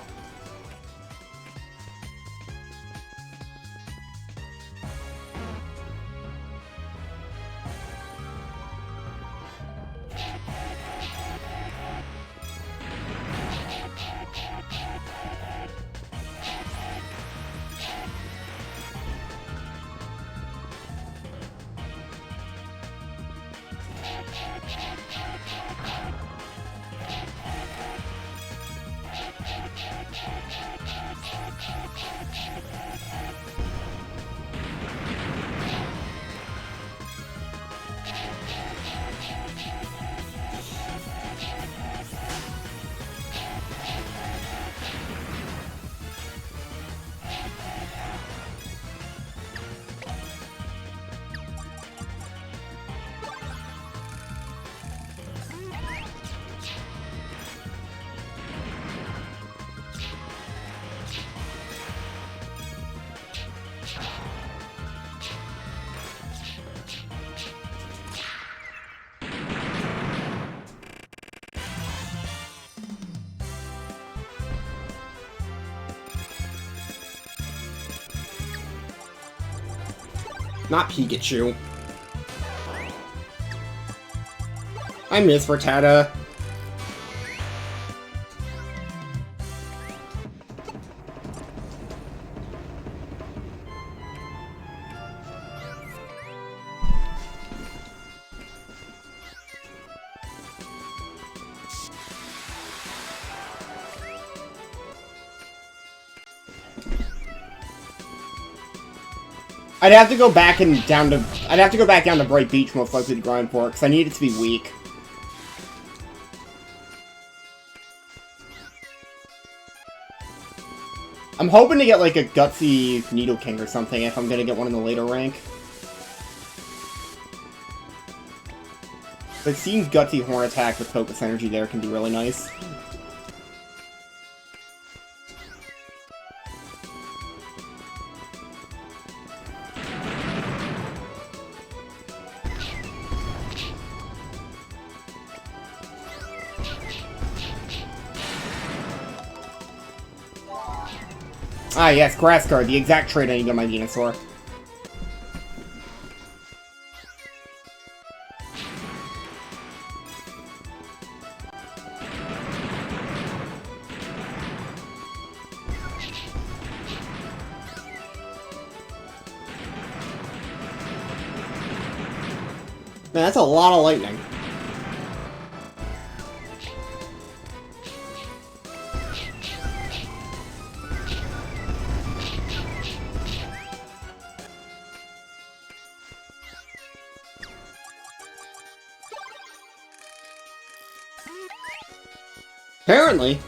Not Pikachu. I miss Rattata. I'd have to go back down to Bright Beach most likely to grind for it, because I need it to be weak. I'm hoping to get like a Gutsy Nidoking or something if I'm gonna get one in the later rank. But seeing Gutsy Horn Attack with Focus Energy there can be really nice. Ah yes, Grass Guard, the exact trait I need on my Venusaur. Man, that's a lot of lightning. Apparently.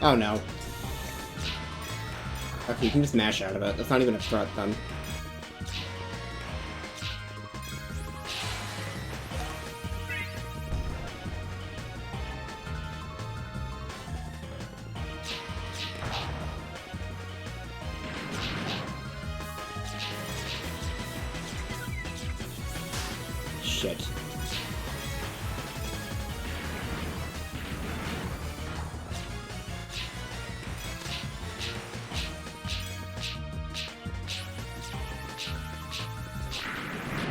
Oh no. Okay, you can just mash out of it. That's not even a threat then. Shit.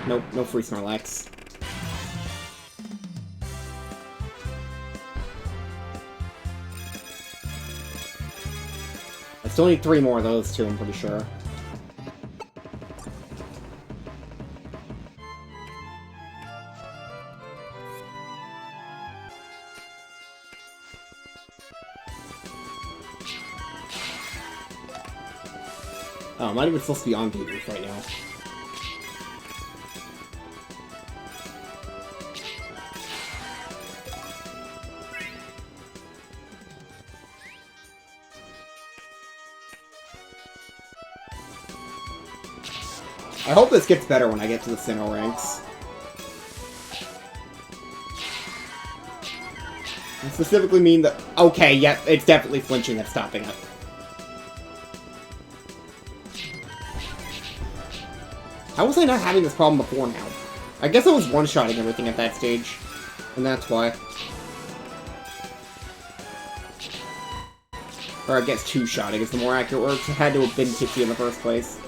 Nope, no free Snorlax. I still need 3 more of those too, I'm pretty sure. Oh, I'm not even supposed to be on Beatles right now. I hope this gets better when I get to the Sinnoh ranks. I specifically mean that... Okay, yeah, it's definitely flinching that's stopping it. How was I not having this problem before now? I guess I was one-shotting everything at that stage. And that's why. Or I guess two-shotting is the more accurate word. It had to have been Tipsy in the first place.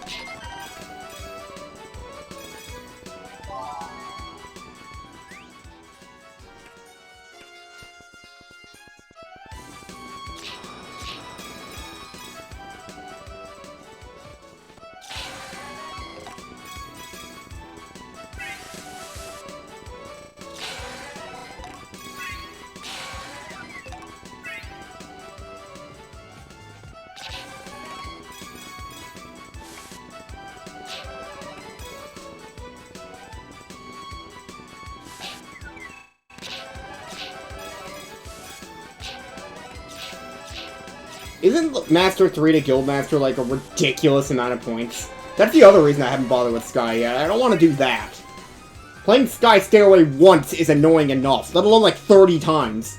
Isn't Master 3 to Guildmaster like a ridiculous amount of points? That's the other reason I haven't bothered with Sky yet. I don't want to do that. Playing Sky Stairway once is annoying enough, let alone like 30 times.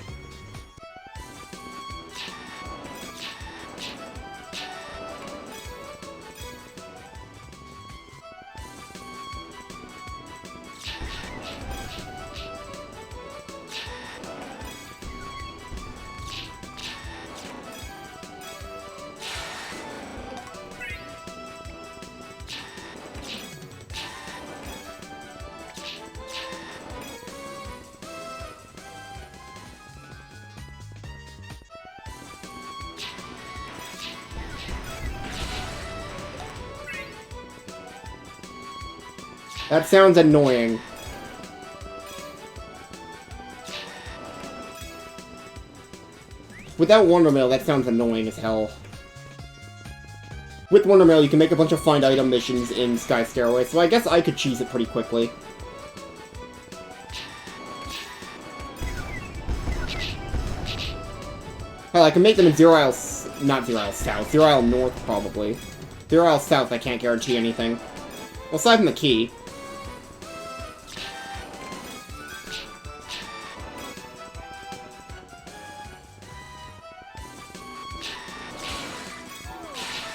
That sounds annoying. Without Wonder Mail, that sounds annoying as hell. With Wonder Mail, you can make a bunch of find item missions in Sky Stairway, so I guess I could cheese it pretty quickly. Hell, I can make them in Zero Isle... not Zero Isle South. Zero Isle North, probably. Zero Isle South, I can't guarantee anything. Well, aside from the key.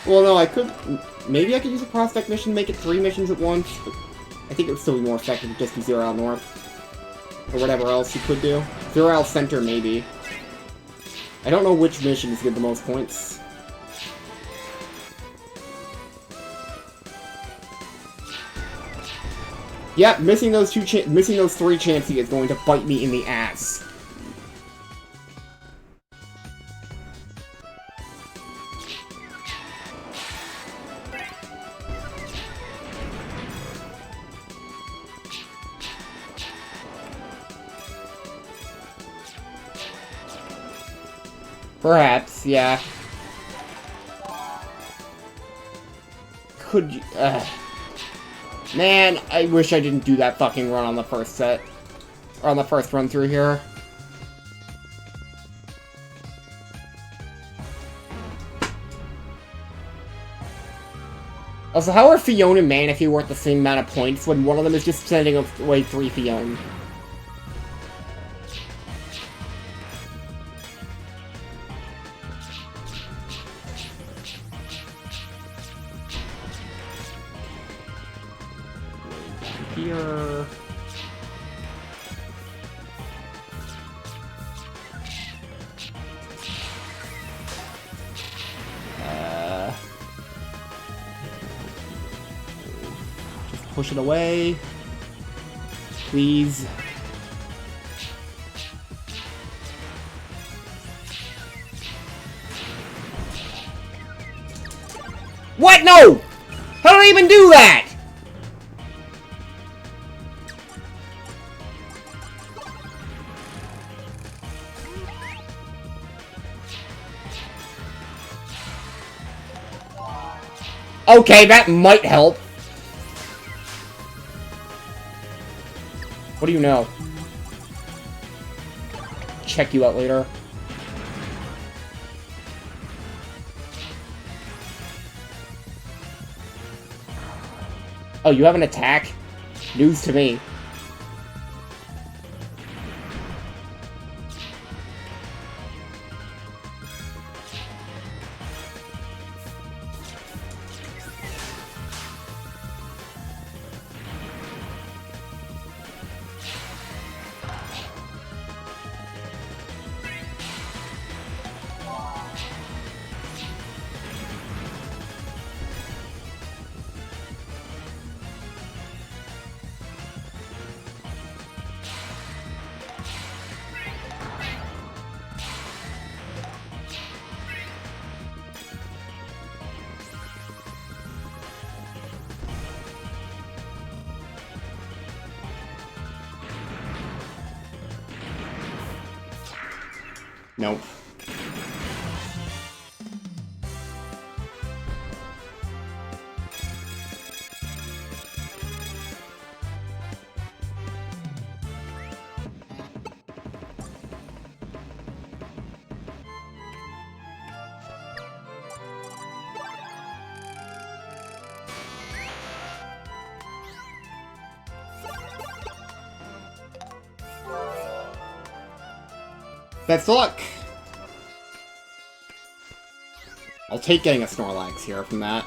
Well, no, I could... maybe I could use a prospect mission, make it 3 missions at once, but I think it would still be more effective to just do Zero Isle North. Or whatever else you could do. Zero Isle Center, maybe. I don't know which missions give the most points. Yep, missing those 3 Chansey is going to bite me in the ass. Perhaps, yeah. Could you... Man, I wish I didn't do that fucking run on the first set. Or on the first run through here. Also, how are Fiona and Manaphy worth the same amount of points when one of them is just sending away 3 Fiona? Here. Just push it away. Please. What? No! How did I even do that? Okay, that might help. What do you know? Check you out later. Oh, you have an attack? News to me. Nope. Best of luck! I'll take getting a Snorlax here from that.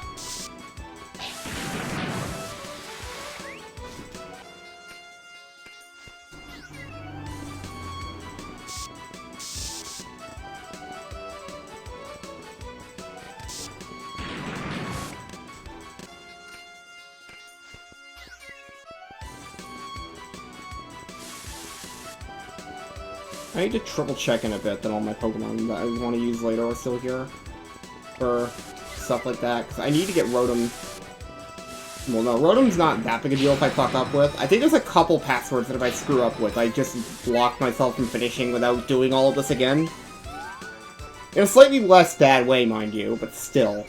I need to triple check in a bit that all my Pokemon that I want to use later are still here. For stuff like that, because I need to get Rotom. Well, no, Rotom's not that big a deal if I fuck up with. I think there's a couple passwords that if I screw up with, I just block myself from finishing without doing all of this again. In a slightly less bad way, mind you, but still.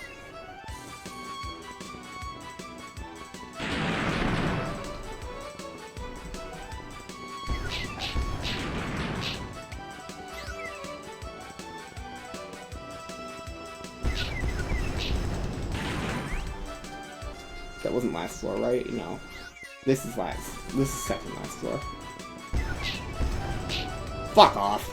That wasn't last floor, right? No. This is last. This is second last floor. Fuck off.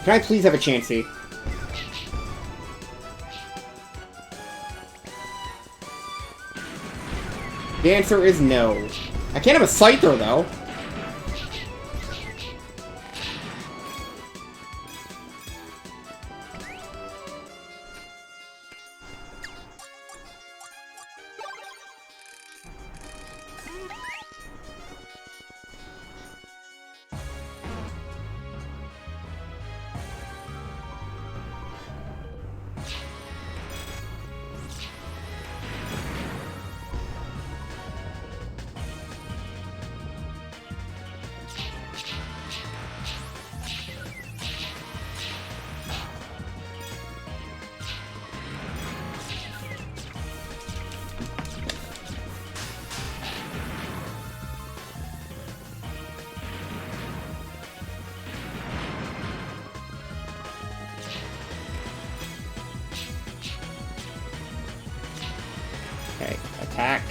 Can I please have a Chansey? The answer is no. I can't have a Scyther, though. Okay, attack.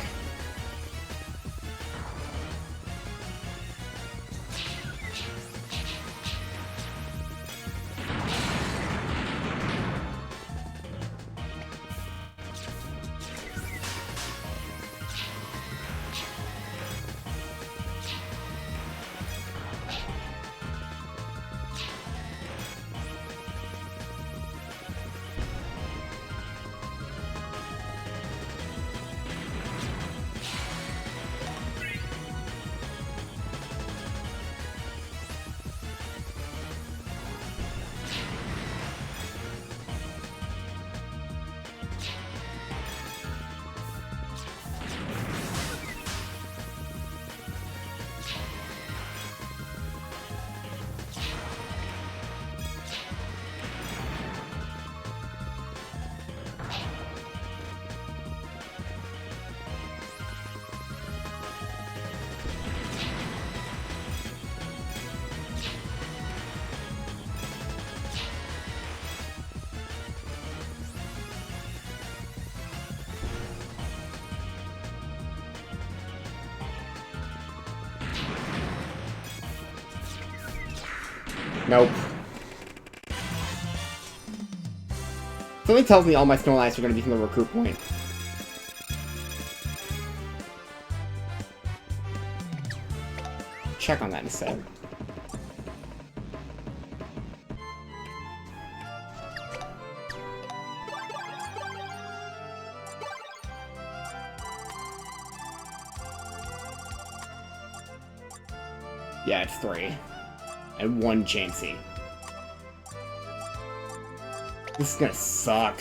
Nope. Something tells me all my Snorlax are going to be from the recruit point. Check on that instead. Yeah, it's 3. And 1 Chansey. This is gonna suck.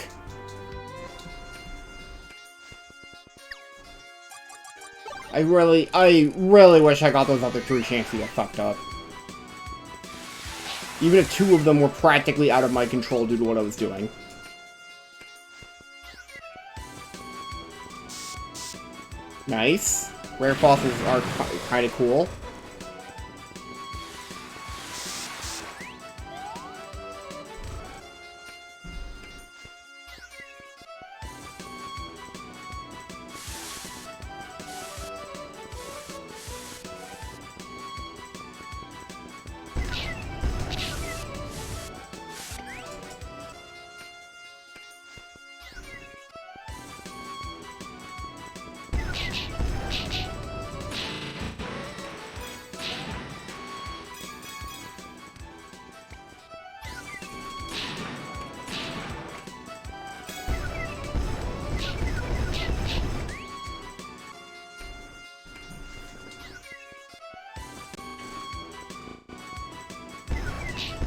I really wish I got those other 3 Chansey that fucked up. Even if 2 of them were practically out of my control due to what I was doing. Nice. Rare fossils are kinda cool.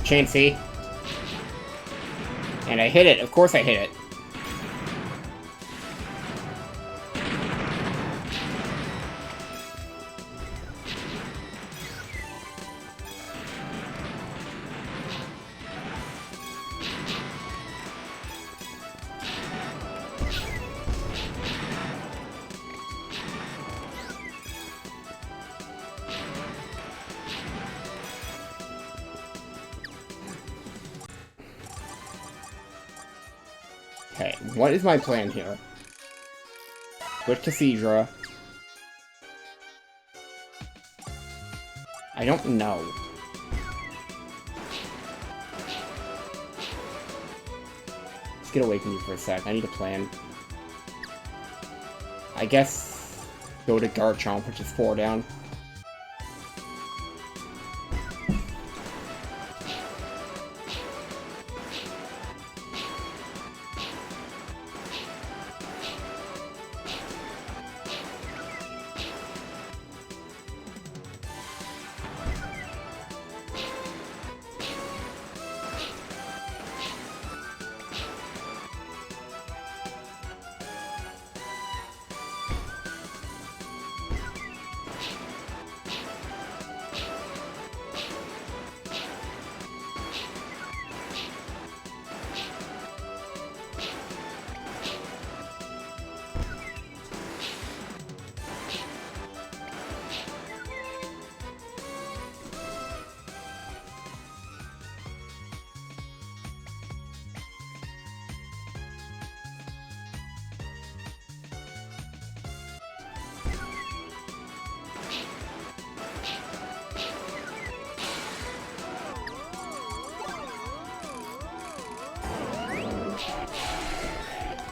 Chansey. And I hit it. Of course I hit it. Okay, what is my plan here? Switch to Caesar. I don't know. Let's get away from you for a sec. I need a plan. I guess go to Garchomp, which is 4 down.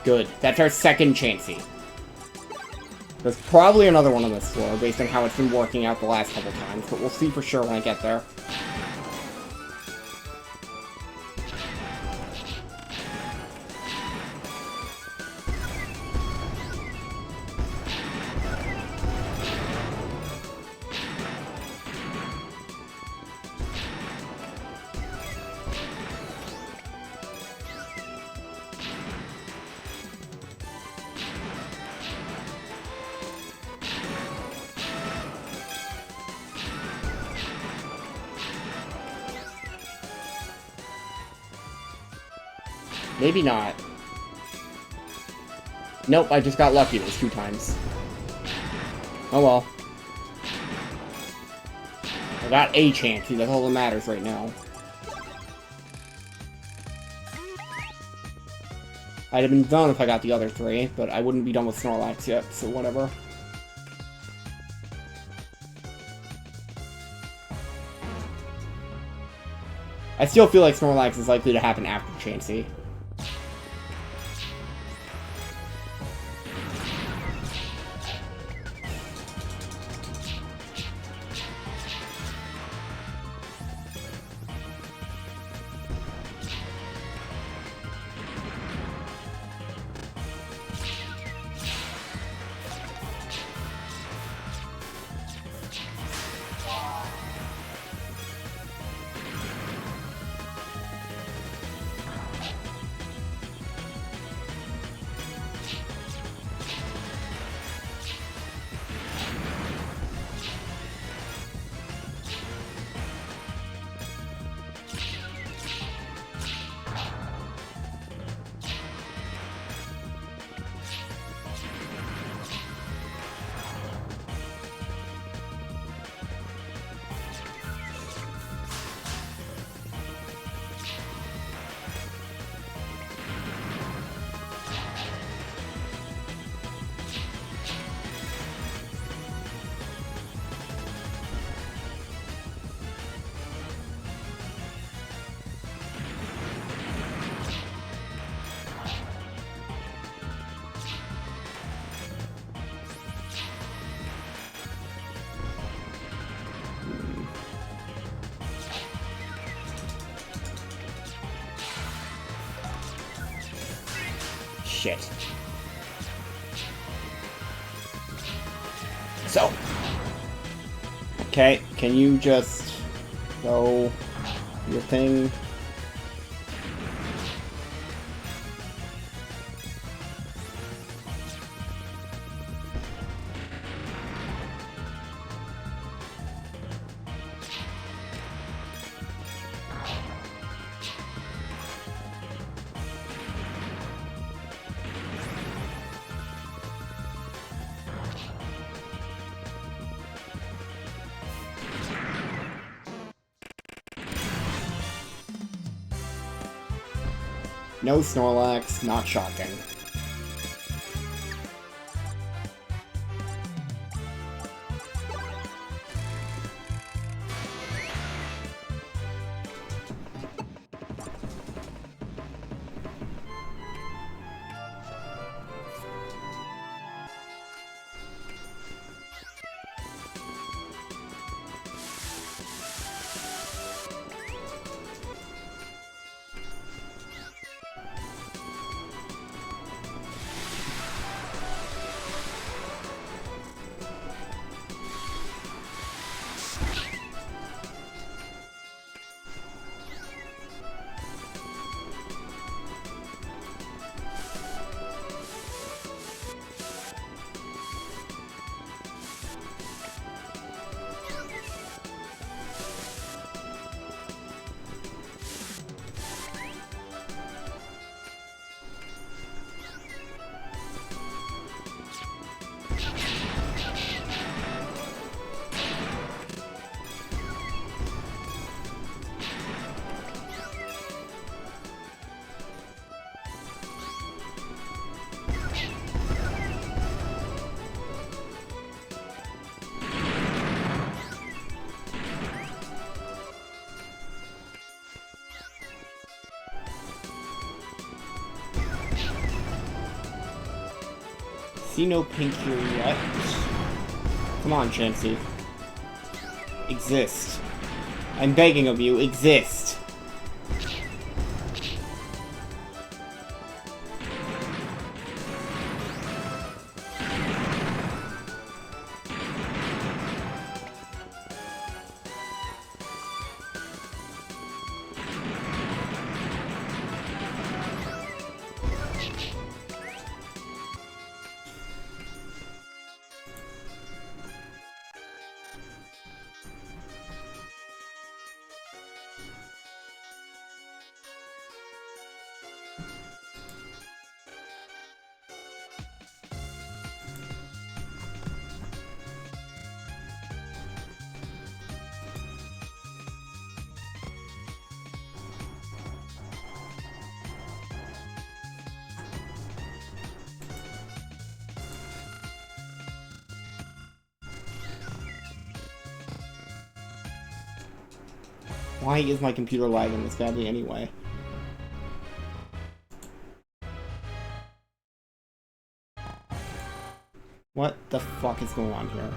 Good. That's our second Chansey. There's probably another one on this floor, based on how it's been working out the last couple times, but we'll see for sure when I get there. Maybe not. Nope, I just got lucky those 2 times. Oh well. I got a Chansey, that's all that matters right now. I'd have been done if I got the other 3, but I wouldn't be done with Snorlax yet, so whatever. I still feel like Snorlax is likely to happen after Chansey. Shit. So. Okay, can you just go Your thing. No Snorlax, not shocking. See no pink here yet. Come on, Chansey. Exist. I'm begging of you, exist. Why is my computer lagging this badly anyway? What the fuck is going on here?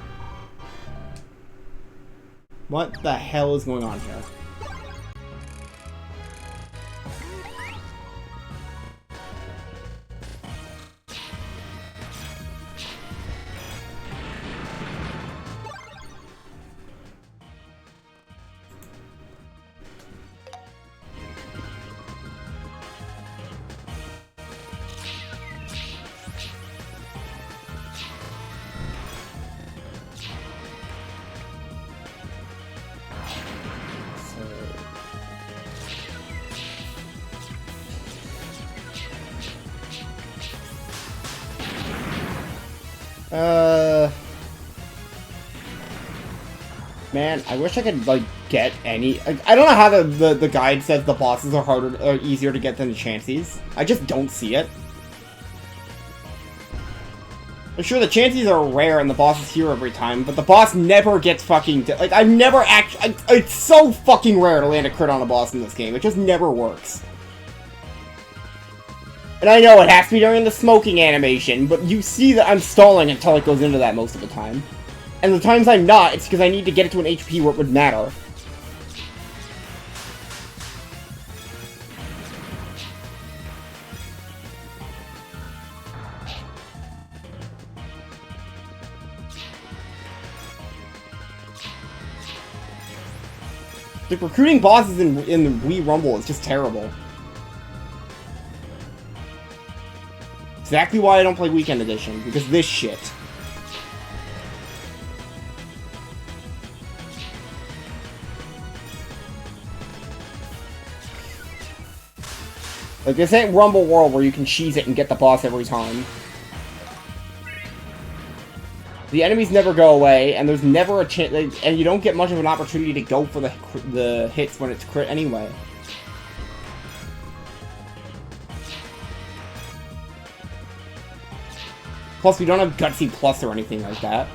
What the hell is going on here? Man, I wish I could, like, get any... I don't know how the guide says the bosses are harder or easier to get than the Chanseys. I just don't see it. I'm sure the Chanseys are rare and the boss is here every time, but the boss never gets fucking... Like, I've never actually... It's so fucking rare to land a crit on a boss in this game. It just never works. And I know it has to be during the smoking animation, but you see that I'm stalling until it goes into that most of the time. And the times I'm not, it's because I need to get it to an HP where it would matter. Like, recruiting bosses in the Wii Rumble is just terrible. Exactly why I don't play Weekend Edition, because of this shit. Like, this ain't Rumble World where you can cheese it and get the boss every time. The enemies never go away, and there's never a chance, and you don't get much of an opportunity to go for the hits when it's crit anyway. Plus, we don't have Gutsy Plus or anything like that.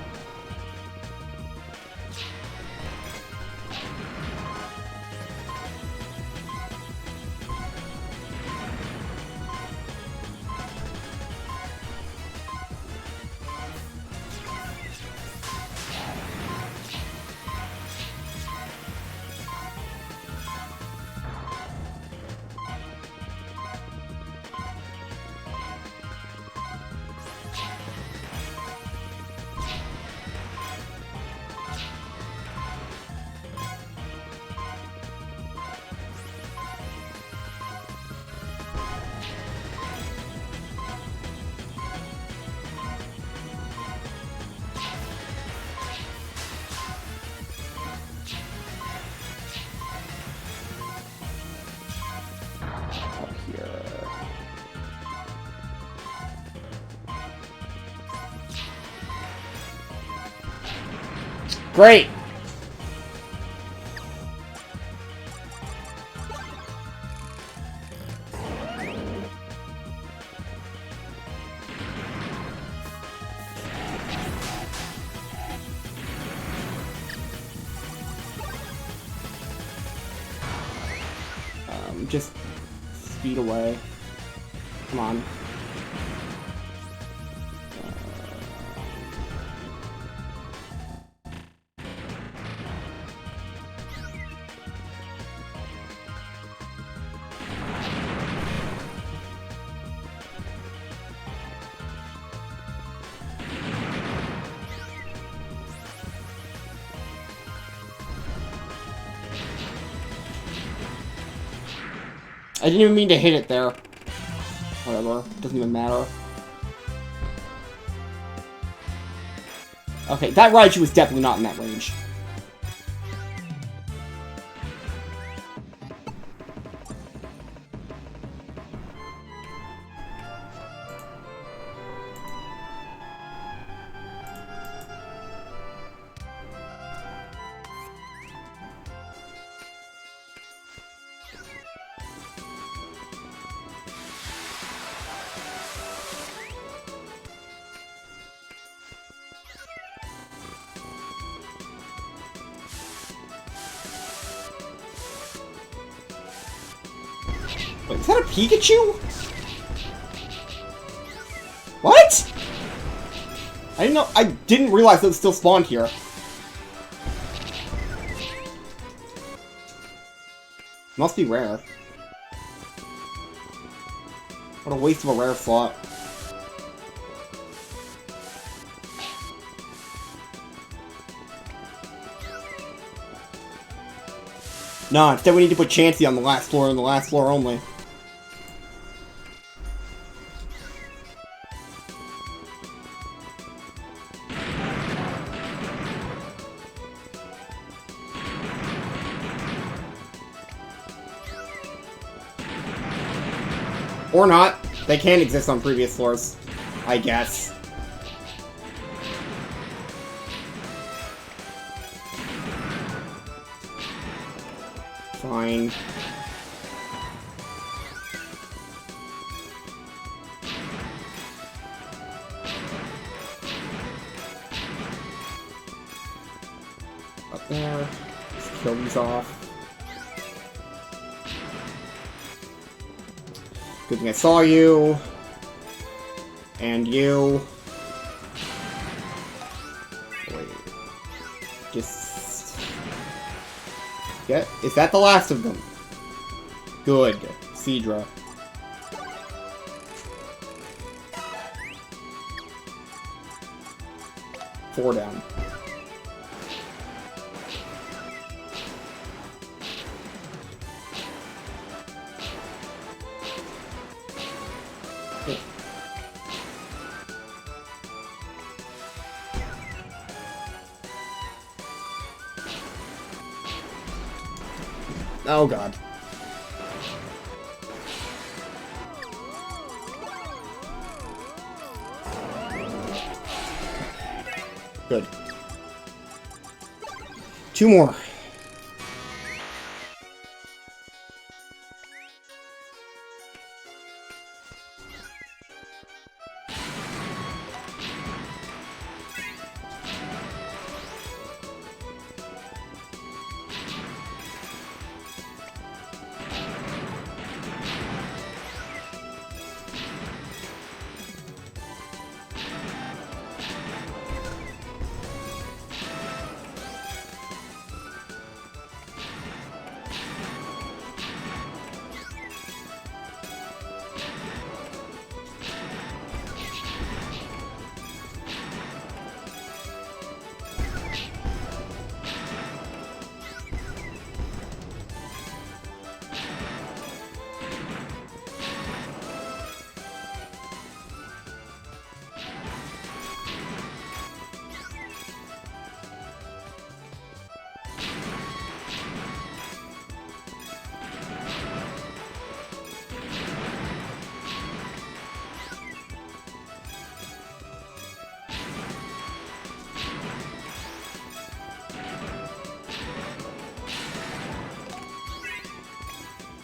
Great! Just speed away. Come on. I didn't even mean to hit it there. Whatever. Doesn't even matter. Okay, that Raichu was definitely not in that range. Wait, is that a Pikachu? What? I didn't realize it was still spawned here. Must be rare. What a waste of a rare slot. Nah, instead we need to put Chansey on the last floor and the last floor only. Or not. They can exist on previous floors, I guess. Fine. Up there. Just kill these off. Good thing I saw you. And you. Wait. Just... Get... Is that the last of them? Good. Seadra. Four down. Oh god. Good. 2 more.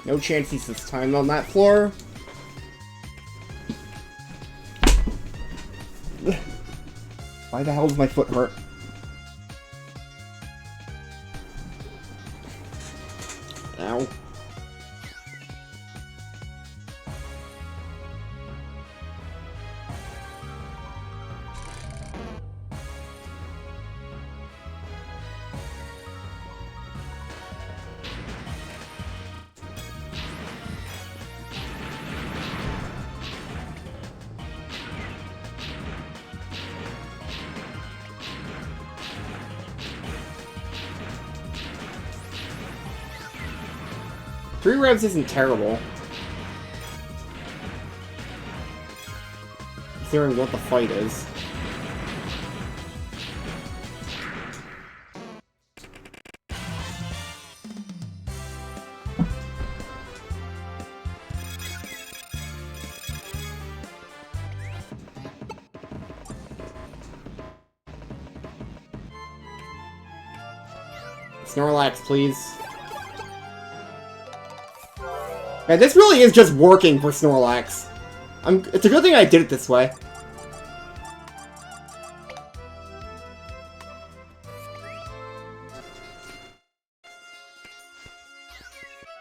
No chances this time on that floor. Why the hell does my foot hurt? Ow. Three revs isn't terrible. Considering what the fight is. Snorlax, please. Yeah, this really is just working for Snorlax. It's a good thing I did it this way.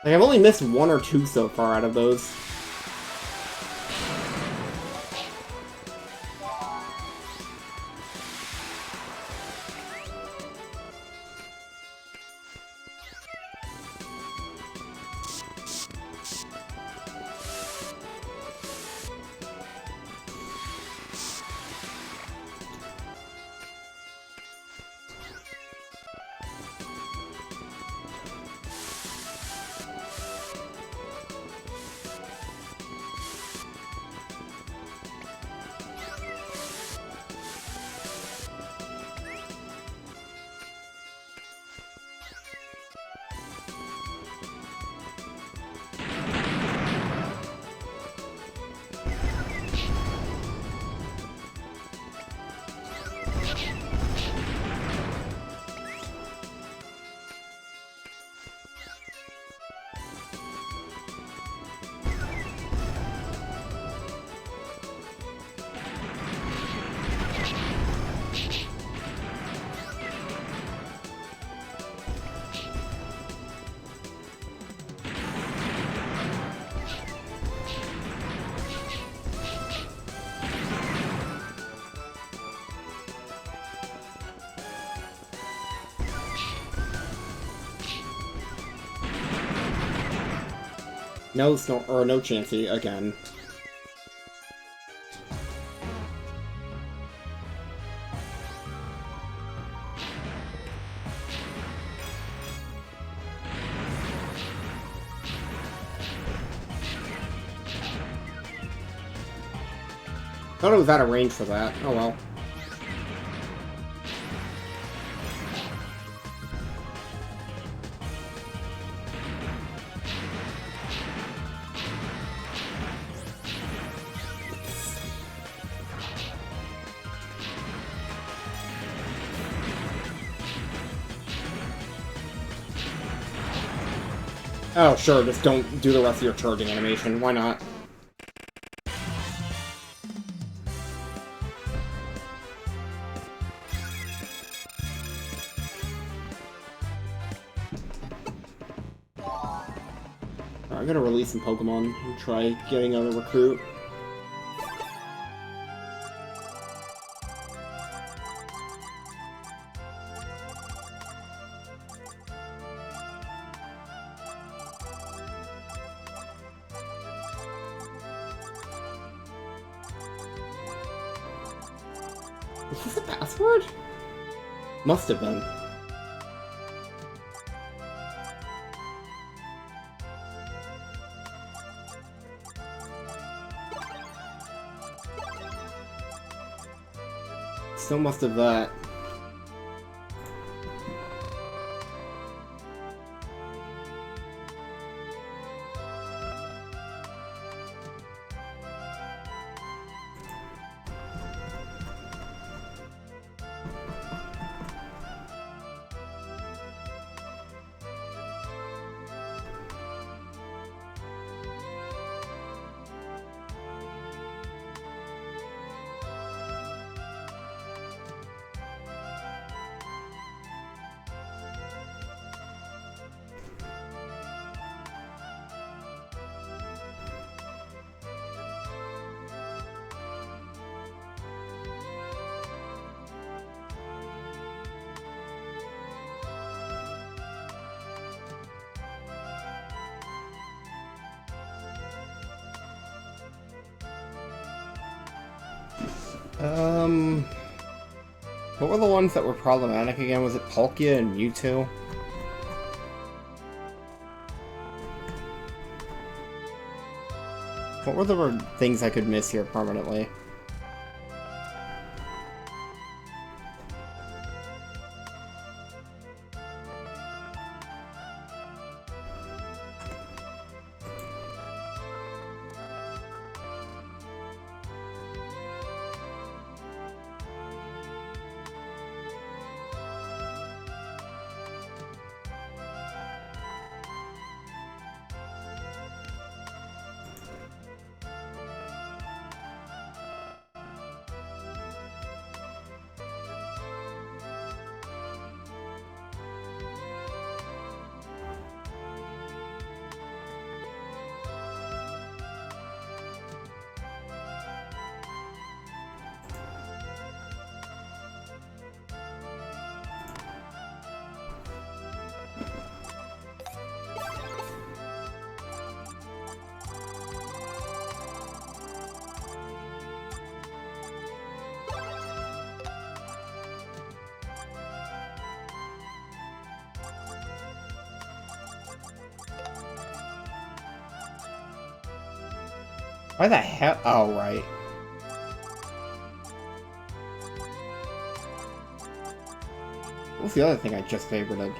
Like, I've only missed 1 or 2 so far out of those. No no Chansey again. Thought it was out of range for that. Oh well. Oh, sure, just don't do the rest of your charging animation. Why not? Alright, I'm gonna release some Pokemon and try getting out a recruit. Is this a password? Must have been. Still must have that. What were the ones that were problematic again? Was it Palkia and Mewtwo? What were the things I could miss here permanently? Why the hell? Oh, right. What's the other thing I just favorited?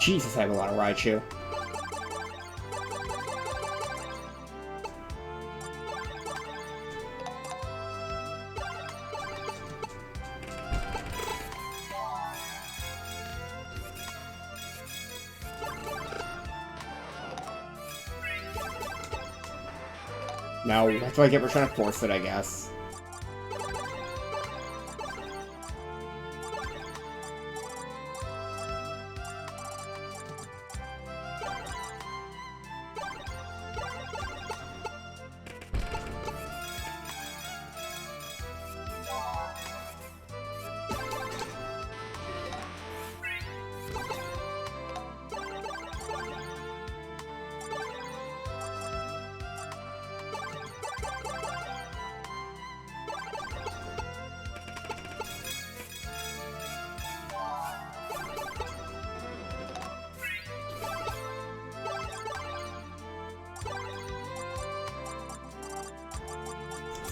Jesus, I have a lot of Raichu. No, that's what I get for trying to force it, I guess.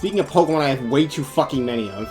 Speaking of Pokemon I have way too fucking many of.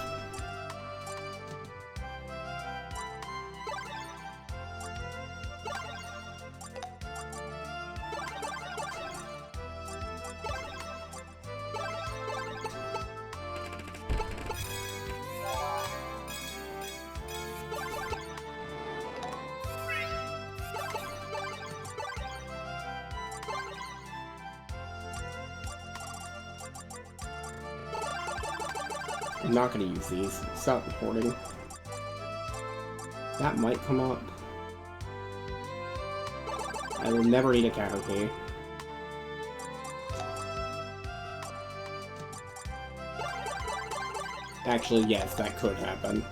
I'm not gonna use these. Stop hoarding. That might come up. I will never need a Caterpie. Actually, yes, that could happen.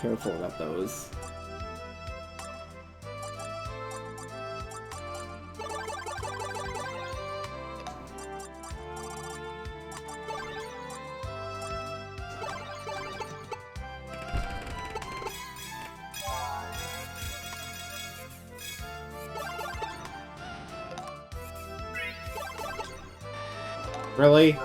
Careful about those. Really?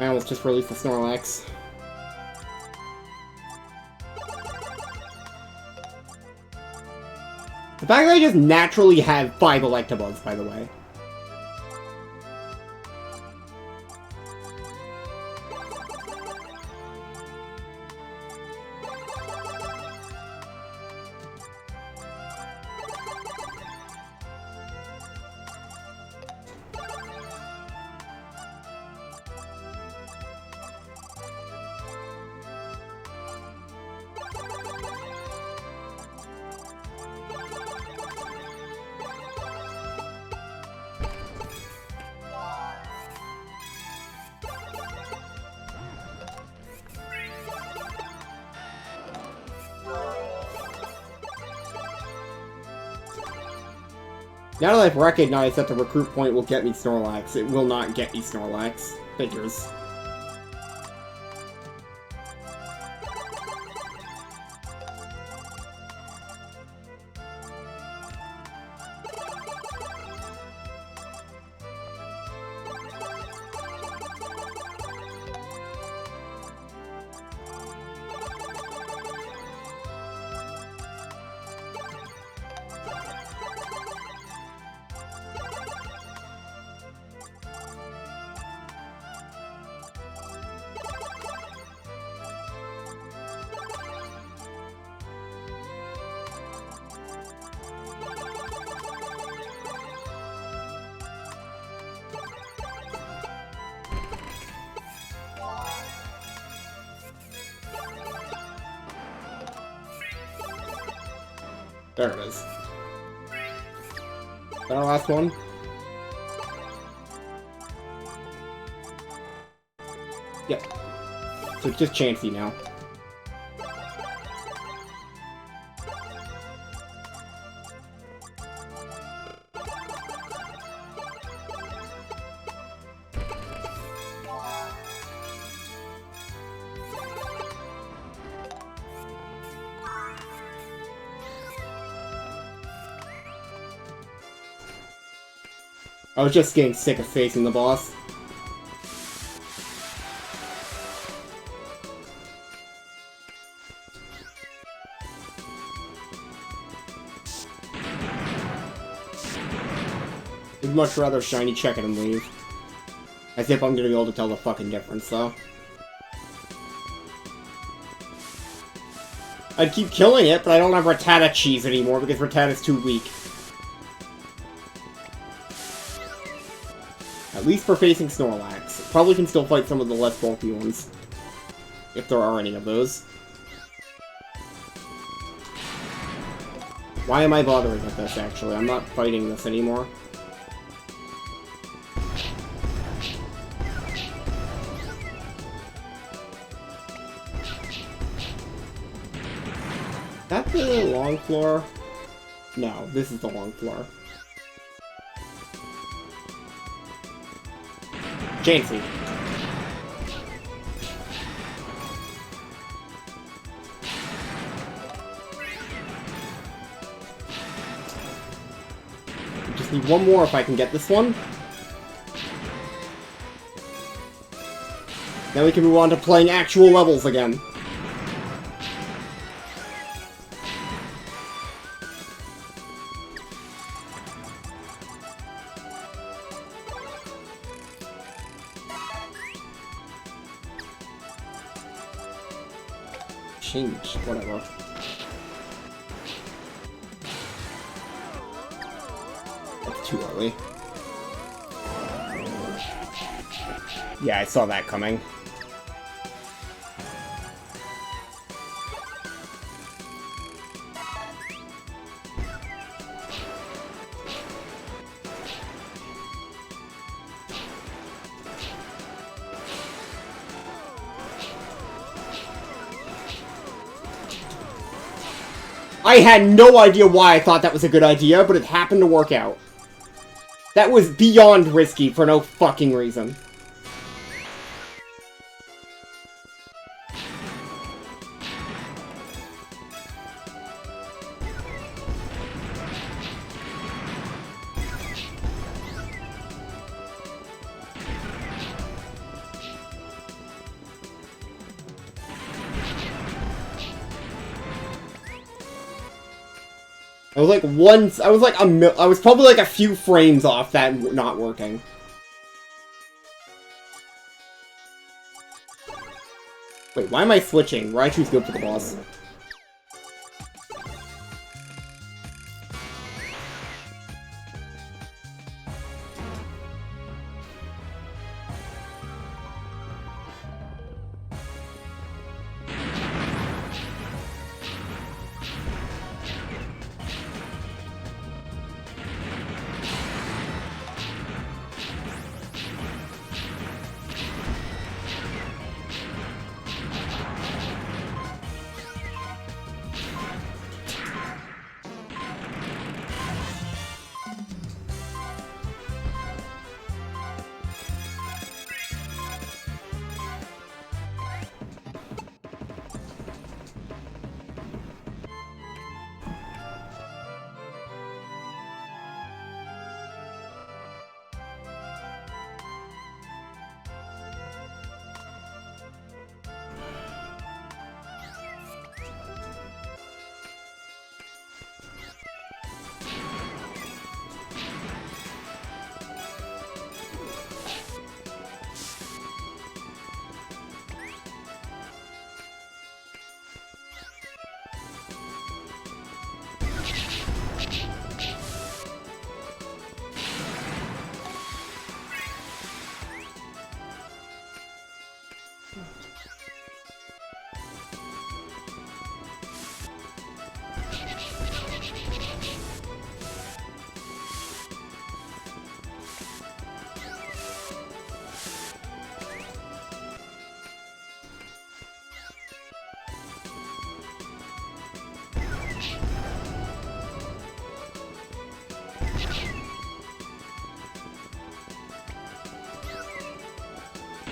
I almost just released the Snorlax. The fact that I just naturally have 5 Electabuzz, by the way. Now that I've recognized that the recruit point will get me Snorlax, it will not get me Snorlax. Figures. There it is. Is that our last one? Yep. So it's just Chansey now. I was just getting sick of facing the boss. I'd much rather shiny check it and leave. As if I'm gonna be able to tell the fucking difference, though. I'd keep killing it, but I don't have Rattata cheese anymore because Rattata's too weak. At least for facing Snorlax. Probably can still fight some of the less bulky ones. If there are any of those. Why am I bothering with this, actually? I'm not fighting this anymore. That the long floor? No, this is the long floor. Jancy. Just need one more if I can get this one. Then we can move on to playing actual levels again. Change, whatever. That's too early. Yeah, I saw that coming. I had no idea why I thought that was a good idea, but it happened to work out. That was beyond risky for no fucking reason. I was probably like a few frames off that not working. Wait, why am I switching? Raichu's good for the boss.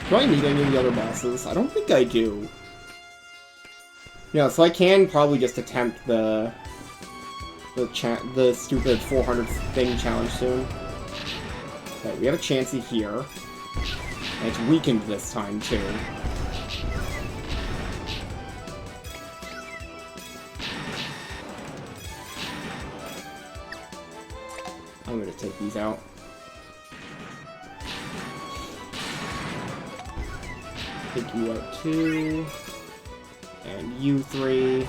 Do I need any of the other bosses? I don't think I do. Yeah, so I can probably just attempt the stupid 400 thing challenge soon. Okay, we have a Chansey here. And it's weakened this time, too. I'm gonna take these out. Take you out 2. And you 3.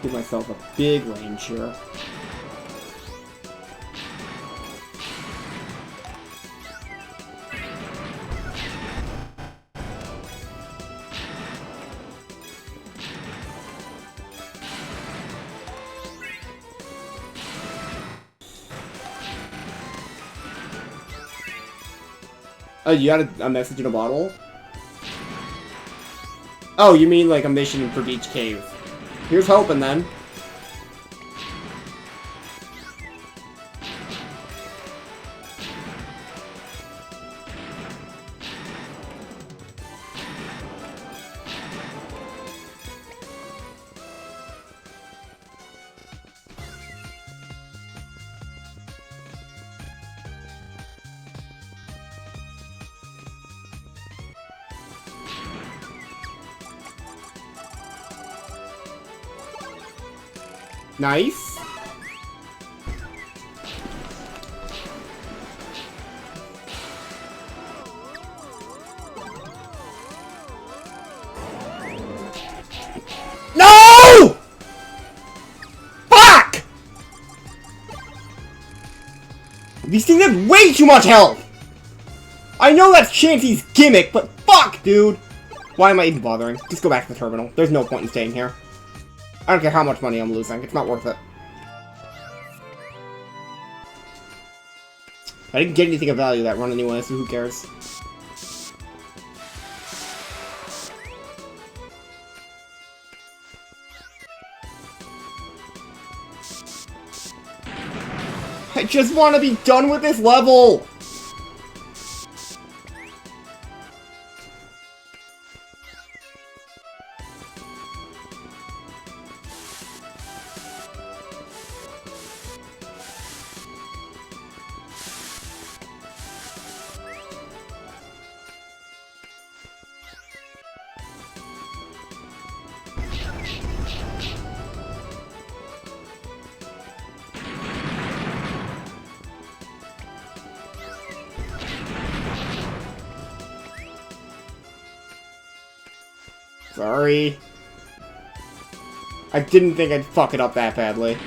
Give myself a big range here. Oh, you got a message in a bottle? Oh, you mean like a mission for Beach Cave. Here's hoping, then. Nice. No! Fuck! These things have way too much health! I know that's Chansey's gimmick, but fuck, dude! Why am I even bothering? Just go back to the terminal. There's no point in staying here. I don't care how much money I'm losing. It's not worth it. I didn't get anything of value that run anyway, so who cares? I just want to be done with this level! Sorry. I didn't think I'd fuck it up that badly.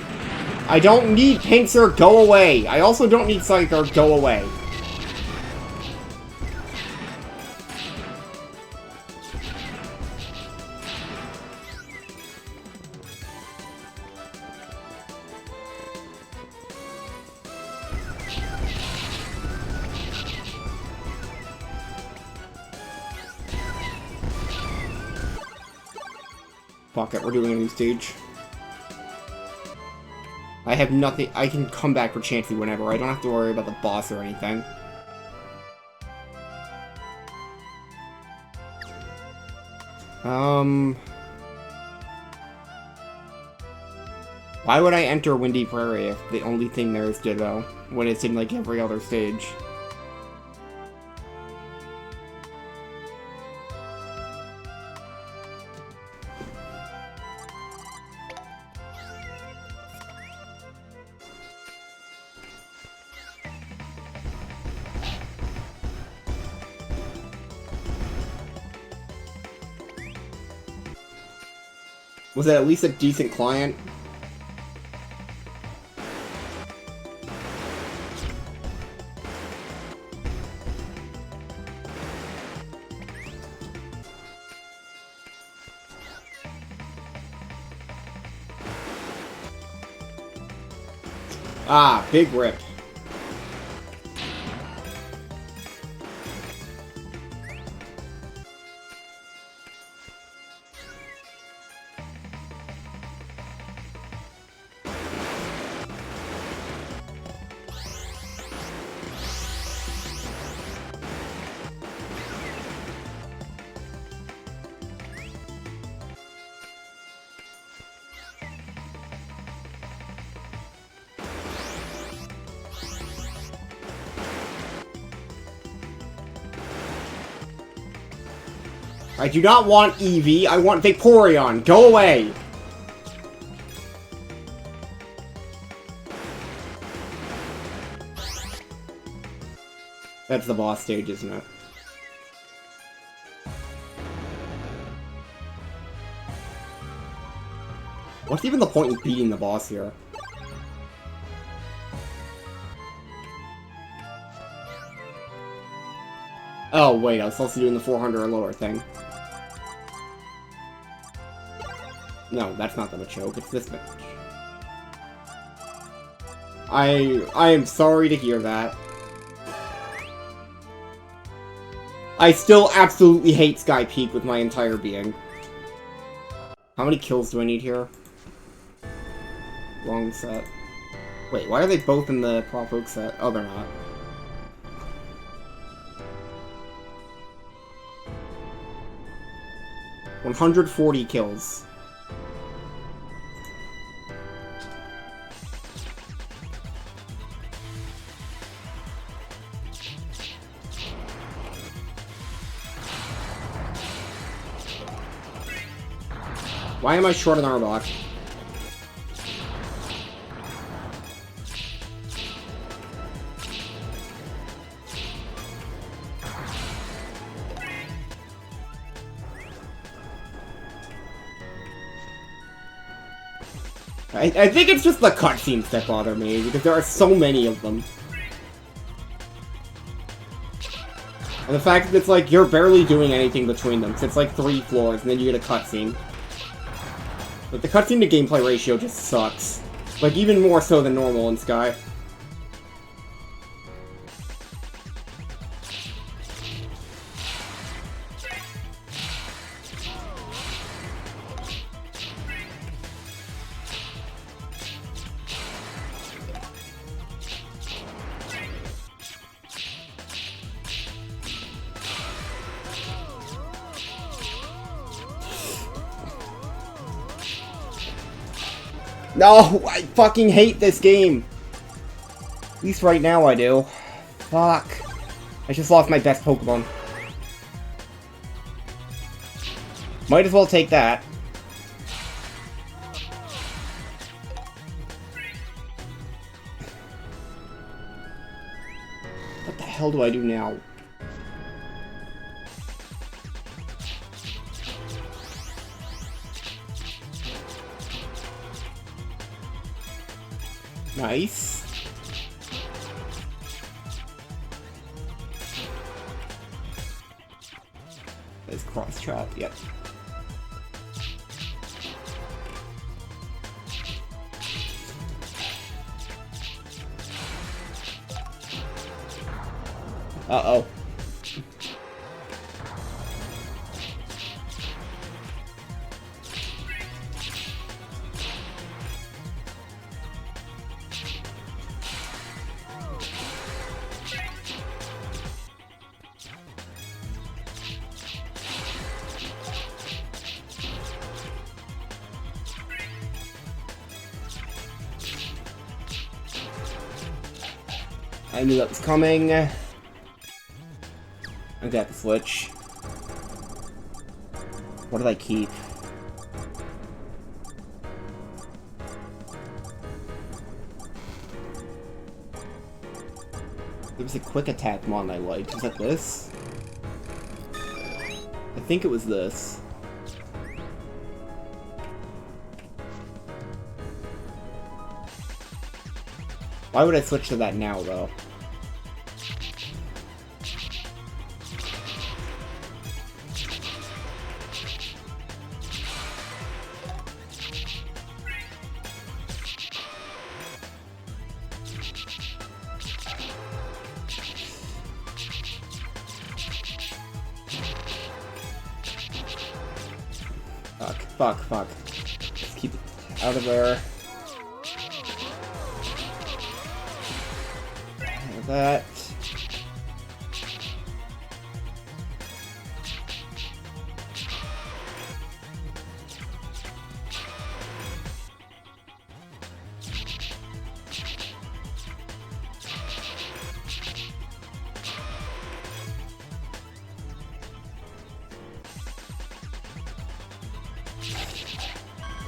I don't need Pinsir, go away! I also don't need Scyther, go away. Fuck it, we're doing a new stage. I have nothing. I can come back for Chansey whenever. I don't have to worry about the boss or anything. Why would I enter Windy Prairie if the only thing there is Ditto, when it's in, like, every other stage? Was it at least a decent client? Ah, big rip. I do not want Eevee, I want Vaporeon. Go away! That's the boss stage, isn't it? What's even the point in beating the boss here? Oh, wait, I was supposed to do in the 400 or lower thing. No, that's not the Machoke, it's this match. I am sorry to hear that. I still absolutely hate Sky Peak with my entire being. How many kills do I need here? Wrong set. Wait, why are they both in the Prop Oak set? Oh, they're not. $140 kills. Why am I short on Arbok? I think it's just the cutscenes that bother me, because there are so many of them. And the fact that it's like, you're barely doing anything between them, so it's like 3 floors, and then you get a cutscene. But the cutscene to gameplay ratio just sucks. Like, even more so than normal in Sky. No, I fucking hate this game. At least right now I do. Fuck. I just lost my best Pokemon. Might as well take that. What the hell do I do now? Nice. There's cross trap, yep. Uh-oh. I knew that was coming. I got the switch. What did I keep? There was a quick attack mon I liked. Was that this? I think it was this. Why would I switch to that now, though? Fuck. Let's keep it out of there. Like that.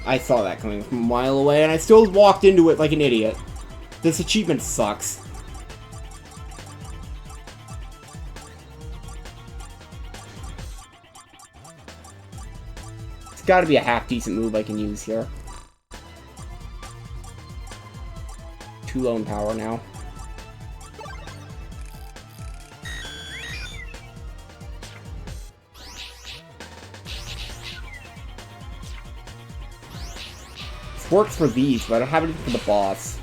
I saw that coming from a mile away, and I still walked into it like an idiot. This achievement sucks. It's gotta be a half-decent move I can use here. 2 low in power now. Works for these, but I don't have anything for the boss.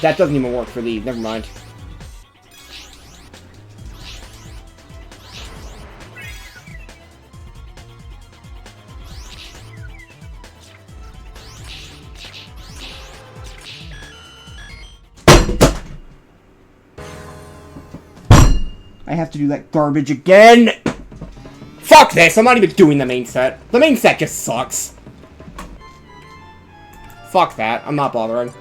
That doesn't even work for these, never mind. I have to do that garbage again! Fuck this! I'm not even doing the main set. The main set just sucks. Fuck that. I'm not bothering.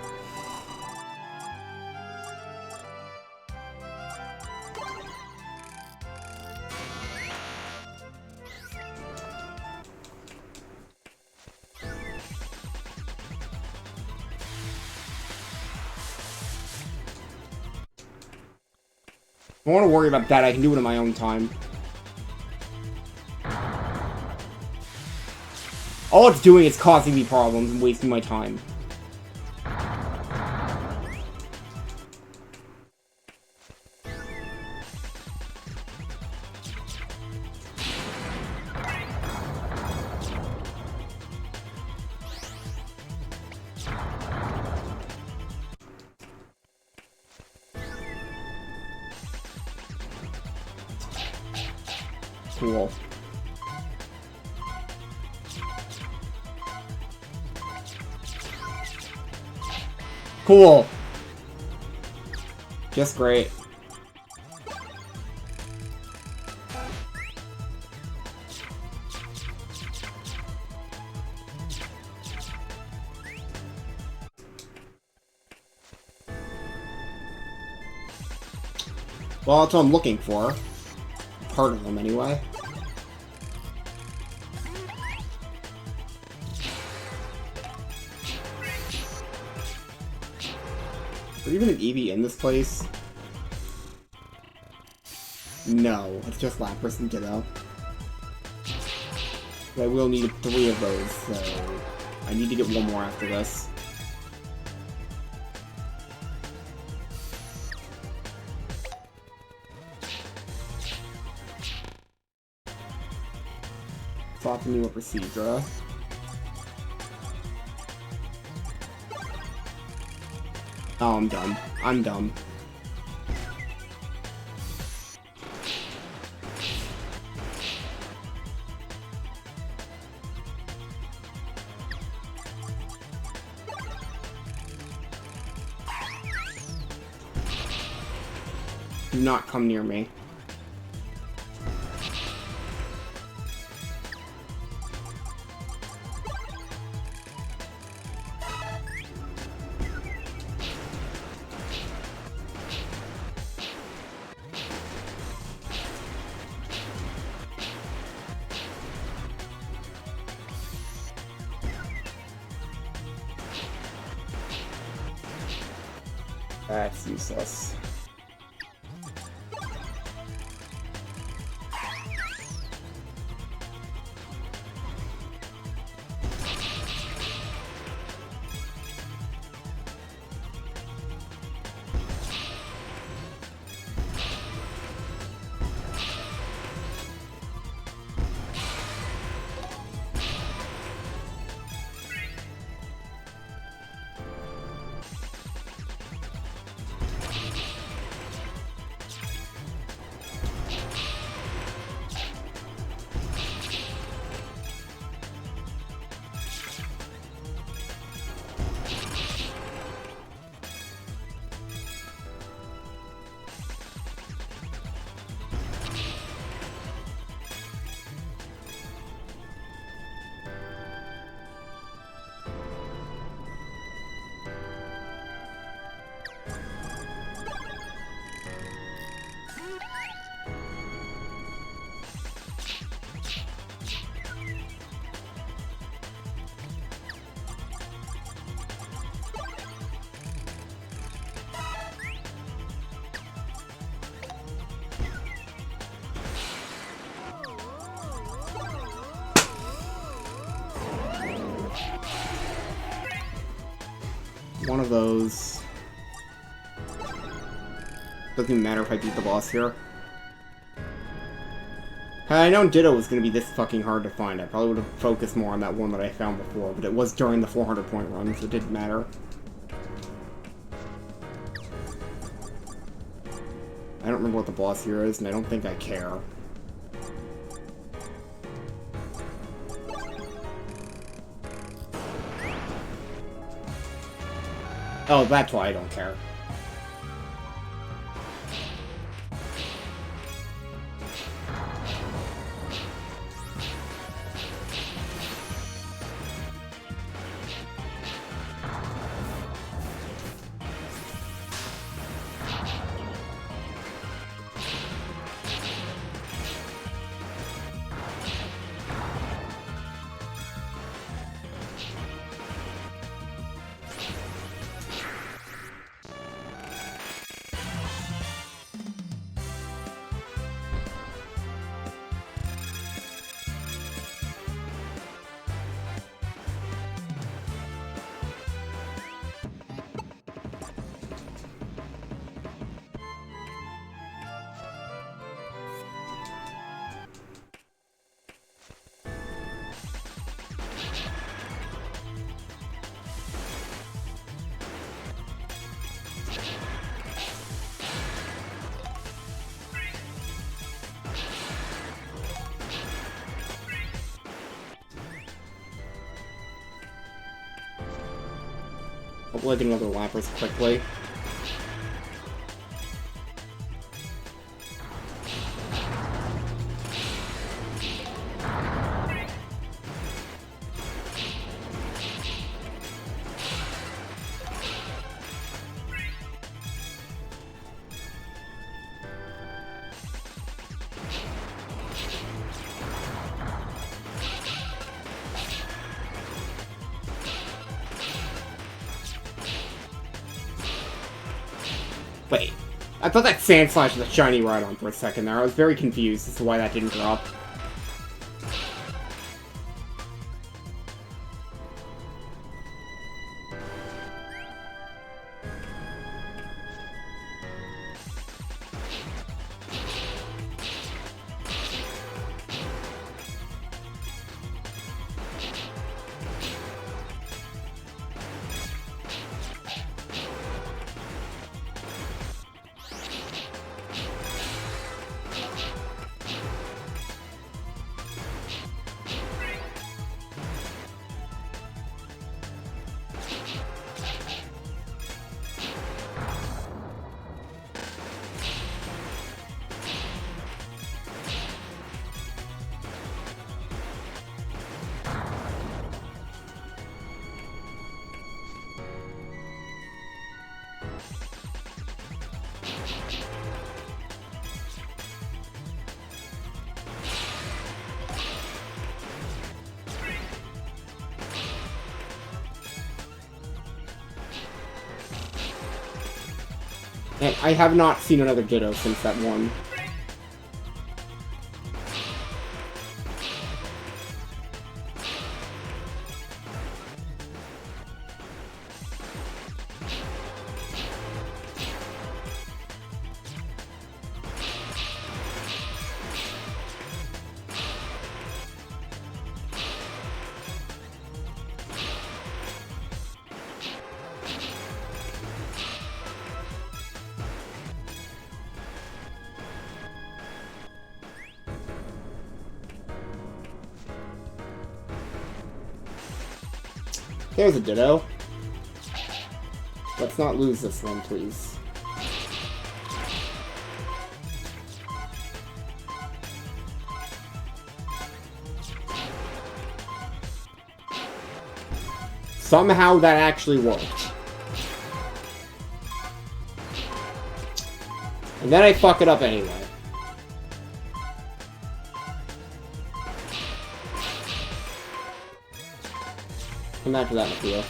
I don't want to worry about that. I can do it in my own time. All it's doing is causing me problems and wasting my time. Cool. Cool. Just great. Well, that's what I'm looking for. Part of them, anyway. Is there even an Eevee in this place? No, it's just Lapras and Ditto. But I will need 3 of those, so I need to get 1 more after this. Swap the new Procedure. Oh, I'm dumb. I'm dumb. Do not come near me. That's useless. One of those. Doesn't even matter if I beat the boss here. Had I known Ditto was going to be this fucking hard to find, I probably would have focused more on that one that I found before, but it was during the 400 point run, so it didn't matter. I don't remember what the boss here is, and I don't think I care. Oh, that's why I don't care. Hopefully I get another Lapras quickly. Wait, I thought that Sand Slash was a shiny Rhydon for a second there. I was very confused as to why that didn't drop. And I have not seen another Ditto since that one. There's a Ditto. Let's not lose this one, please. Somehow that actually worked. And then I fuck it up anyway. Come back to that video.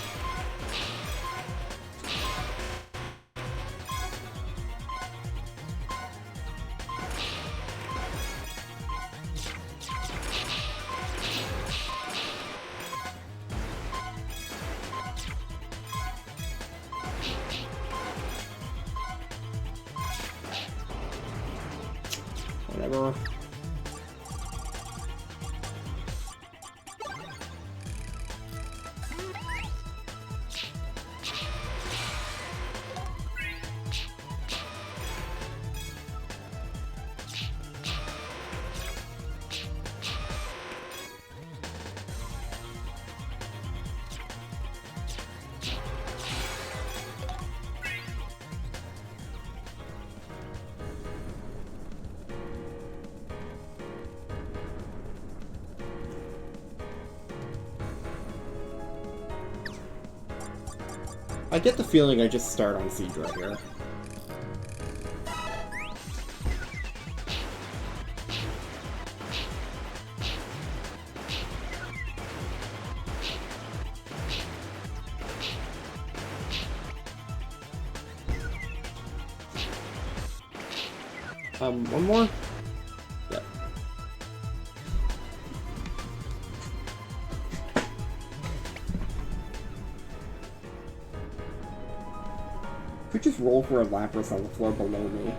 Whatever. I get the feeling I just start on Siege right here. One more? Yep. Could just roll for a Lapras on the floor below me.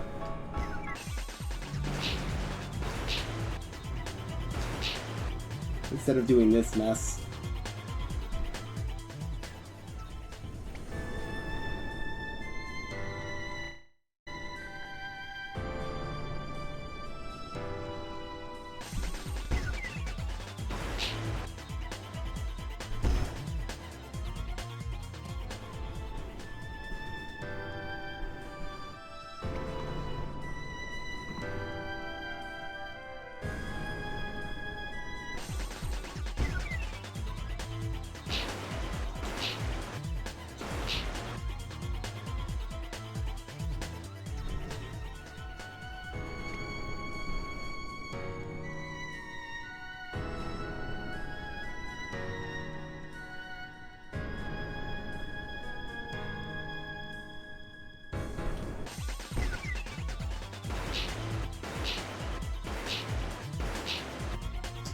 Instead of doing this mess.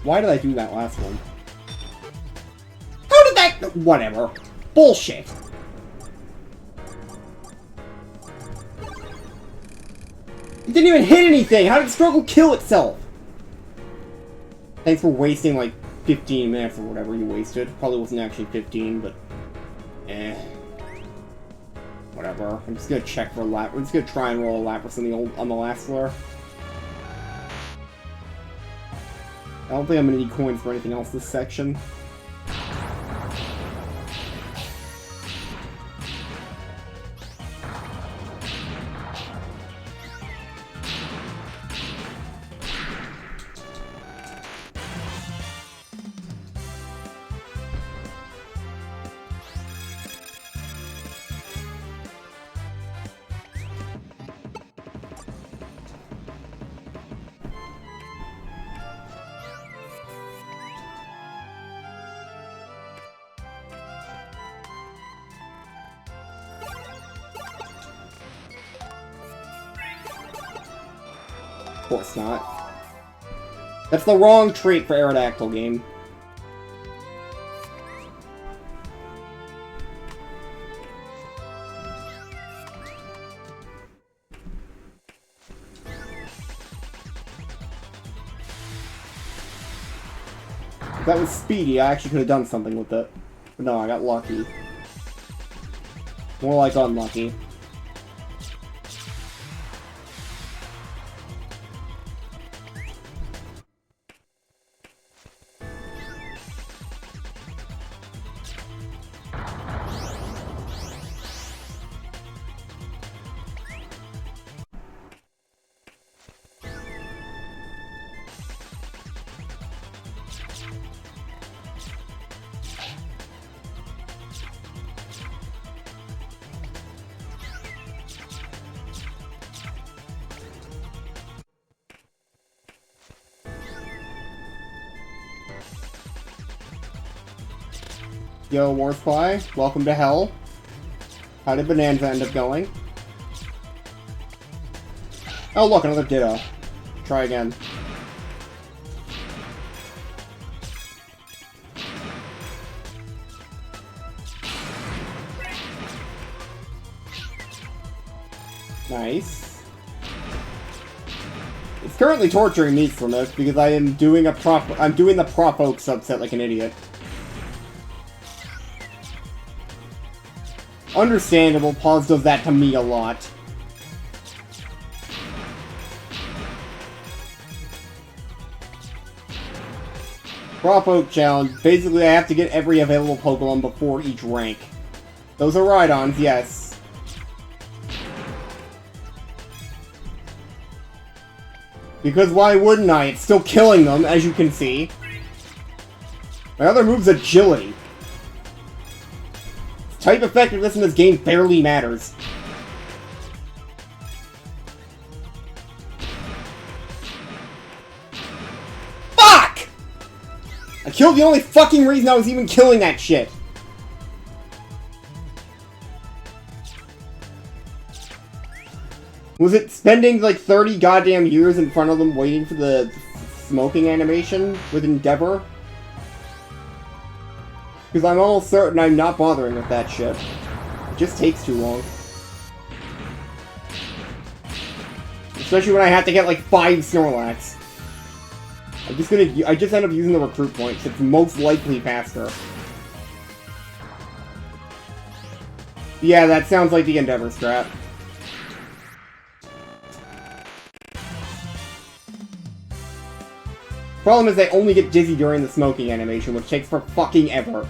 Why did I do that last one? How did that... Whatever. Bullshit. It didn't even hit anything! How did Struggle kill itself? Thanks for wasting, like, 15 minutes or whatever you wasted. Probably wasn't actually 15, but... Eh. Whatever. I'm just gonna check for a lap. We're just gonna try and roll a Lapras on the last floor. I don't think I'm gonna need coins for anything else this section. Of course not. That's the wrong trait for Aerodactyl game. If that was speedy, I actually could have done something with it. But no, I got lucky. More like unlucky. Yo, Warspy, welcome to hell. How did Bonanza end up going? Oh look, another Ditto. Try again. Nice. It's currently torturing me from this because I am doing the Prop Oak subset like an idiot. Understandable, Pause does that to me a lot. Prop Oak challenge. Basically, I have to get every available Pokemon before each rank. Those are Rhydons, yes. Because why wouldn't I? It's still killing them, as you can see. My other move's Agility. Type effectiveness in this game barely matters. Fuck! I killed the only fucking reason I was even killing that shit. Was it spending like 30 goddamn years in front of them waiting for the smoking animation with Endeavor? Because I'm almost certain I'm not bothering with that shit. It just takes too long. Especially when I have to get like 5 Snorlax. I just end up using the recruit points. It's most likely faster. Yeah, that sounds like the Endeavor strat. Problem is, I only get dizzy during the smoking animation, which takes for fucking ever.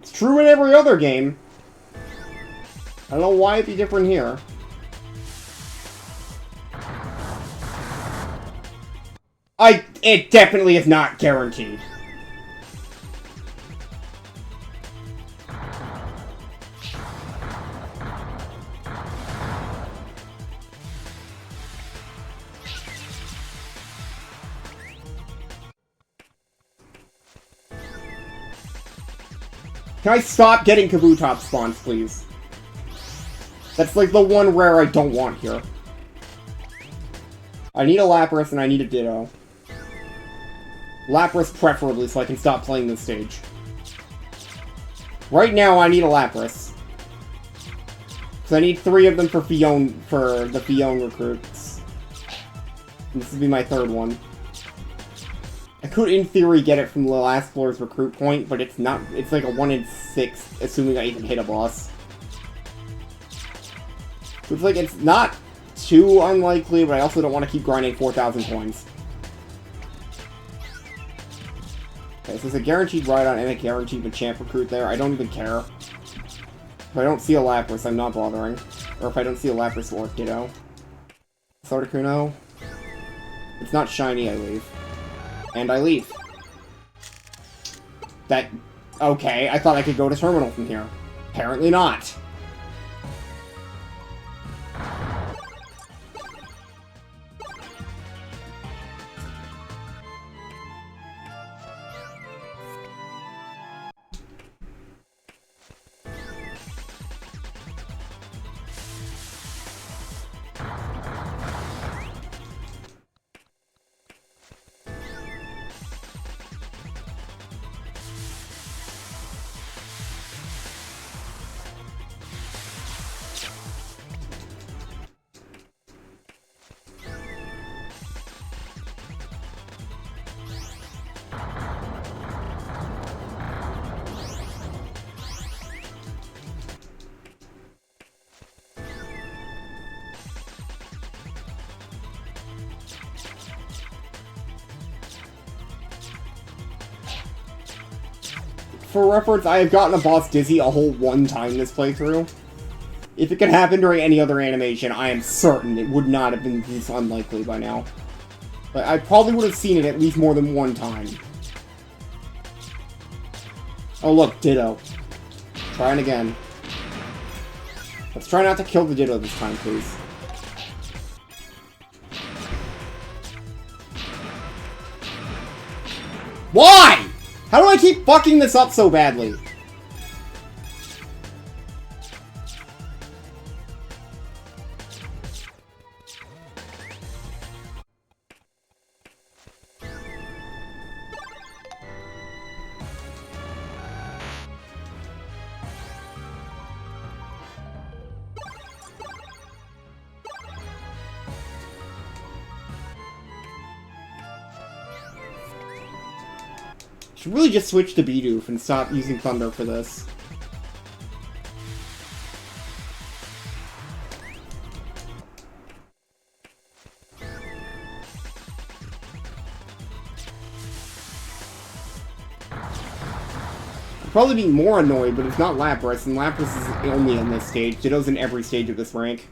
It's true in every other game. I don't know why it'd be different here. It definitely is not guaranteed. Can I stop getting Kabutops spawns, please? That's like the one rare I don't want here. I need a Lapras and I need a Ditto. Lapras preferably, so I can stop playing this stage. Right now, I need a Lapras. Because I need 3 of them for the Fion recruits. And this would be my 3rd one. I could, in theory, get it from the last floor's recruit point, but it's not. It's like a 1 in 6, assuming I even hit a boss. So it's like, it's not too unlikely, but I also don't want to keep grinding 4,000 coins. Okay, so there's a guaranteed Rhydon and a guaranteed Machamp recruit there. I don't even care. If I don't see a Lapras, I'm not bothering. Or if I don't see a Lapras or Ditto. Articuno. It's not shiny, I leave. And I leave. That... Okay, I thought I could go to Terminal from here. Apparently not. For reference, I have gotten a boss dizzy a whole 1 time this playthrough. If it could happen during any other animation, I am certain it would not have been this unlikely by now. But I probably would have seen it at least more than 1 time. Oh look, Ditto. Trying again. Let's try not to kill the Ditto this time, please. Why?! How do I keep fucking this up so badly? Should really just switch to Bidoof and stop using Thunder for this. I'd probably be more annoyed, but it's not Lapras, and Lapras is only in this stage. Ditto's in every stage of this rank.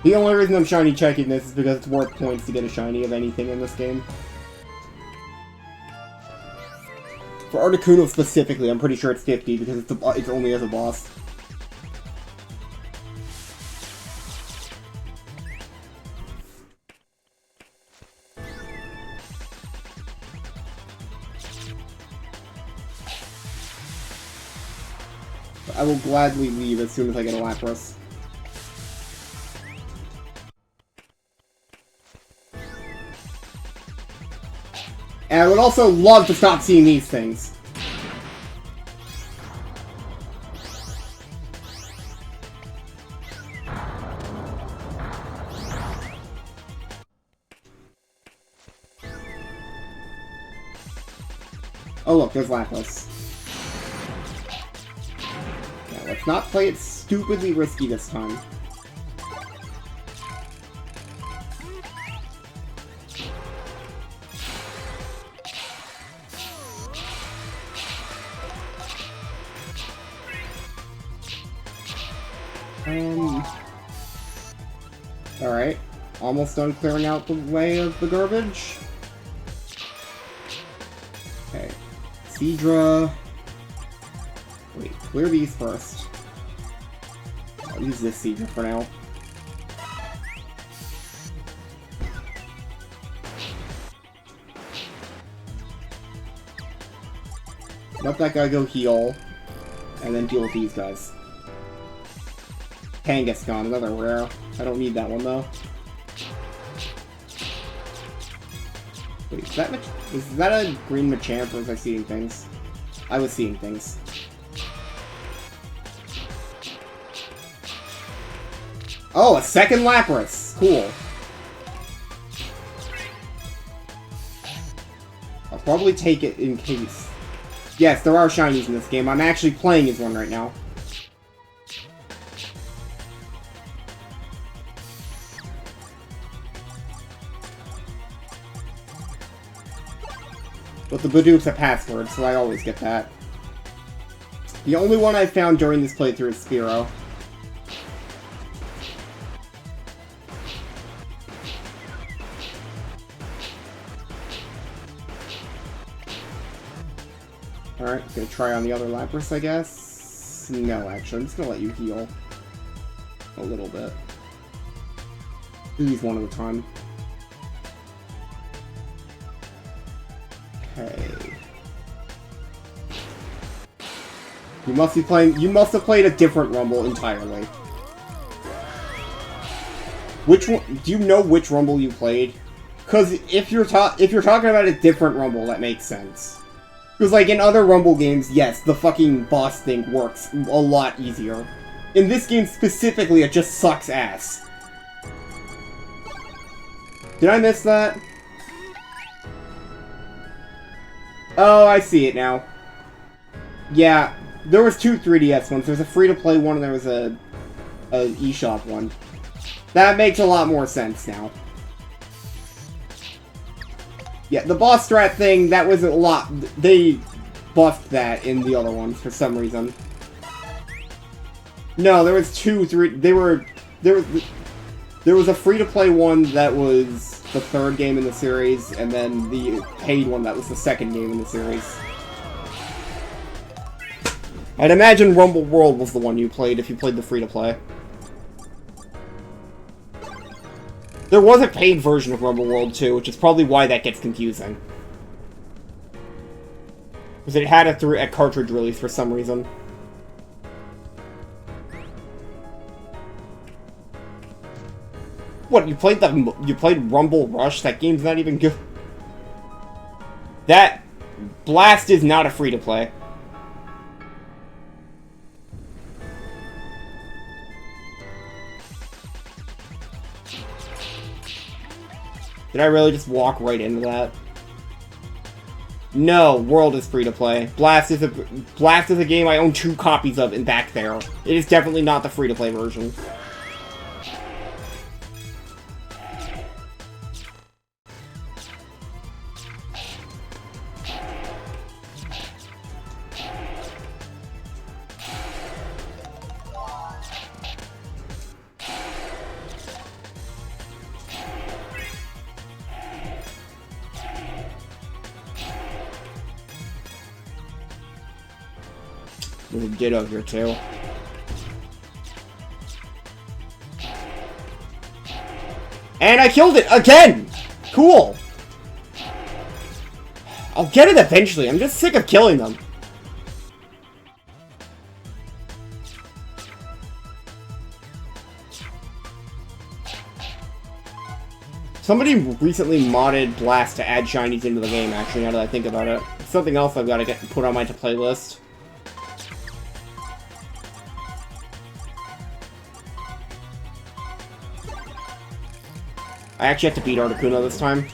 The only reason I'm shiny checking this is because it's worth points to get a shiny of anything in this game. For Articuno specifically, I'm pretty sure it's 50 because it's only as a boss. I will gladly leave as soon as I get a Lapras. And I would also love to stop seeing these things. Oh look, there's Lapras. Yeah, let's not play it stupidly risky this time. Alright. Almost done clearing out the way of the garbage. Okay. Seadra. Wait, clear these first. I'll use this Seadra for now. Let that guy go heal. And then deal with these guys. Kangaskhan, another rare. I don't need that one though. Wait, is that a green Machamp or was I seeing things? I was seeing things. Oh, a second Lapras! Cool. I'll probably take it in case. Yes, there are shinies in this game. I'm actually playing as one right now. But the Bidoof's a password, so I always get that. The only one I've found during this playthrough is Spearow. Alright, gonna try on the other Lapras, I guess? No, actually, I'm just gonna let you heal. A little bit. Use one at a time. Okay. You must have played a different Rumble entirely. Which one, do you know which Rumble you played? Cause if you're talking about a different Rumble, that makes sense. Because, like, in other Rumble games, yes, the fucking boss thing works a lot easier. In this game specifically, it just sucks ass. Did I miss that? Oh, I see it now. Yeah, there was two 3DS ones. There's a free-to-play one and there was a eShop one. That makes a lot more sense now. Yeah, the boss strat thing, that was a lot. They buffed that in the other ones for some reason. No, there was there was a free-to-play one that was the third game in the series, and then the paid one that was the second game in the series. I'd imagine Rumble World was the one you played if you played the free-to-play. There was a paid version of Rumble World too, which is probably why that gets confusing. Because it had a cartridge release for some reason. What, you played Rumble Rush? That game's not even good. That Blast is not a free-to-play. Did I really just walk right into that? No, World is free-to-play. Blast is a game I own 2 copies of and back there. It is definitely not the free-to-play version. There's a Ditto here too. And I killed it again! Cool! I'll get it eventually, I'm just sick of killing them. Somebody recently modded Blast to add shinies into the game, actually, now that I think about it. It's something else I've got to get put on my to-play list. I actually have to beat Articuno this time.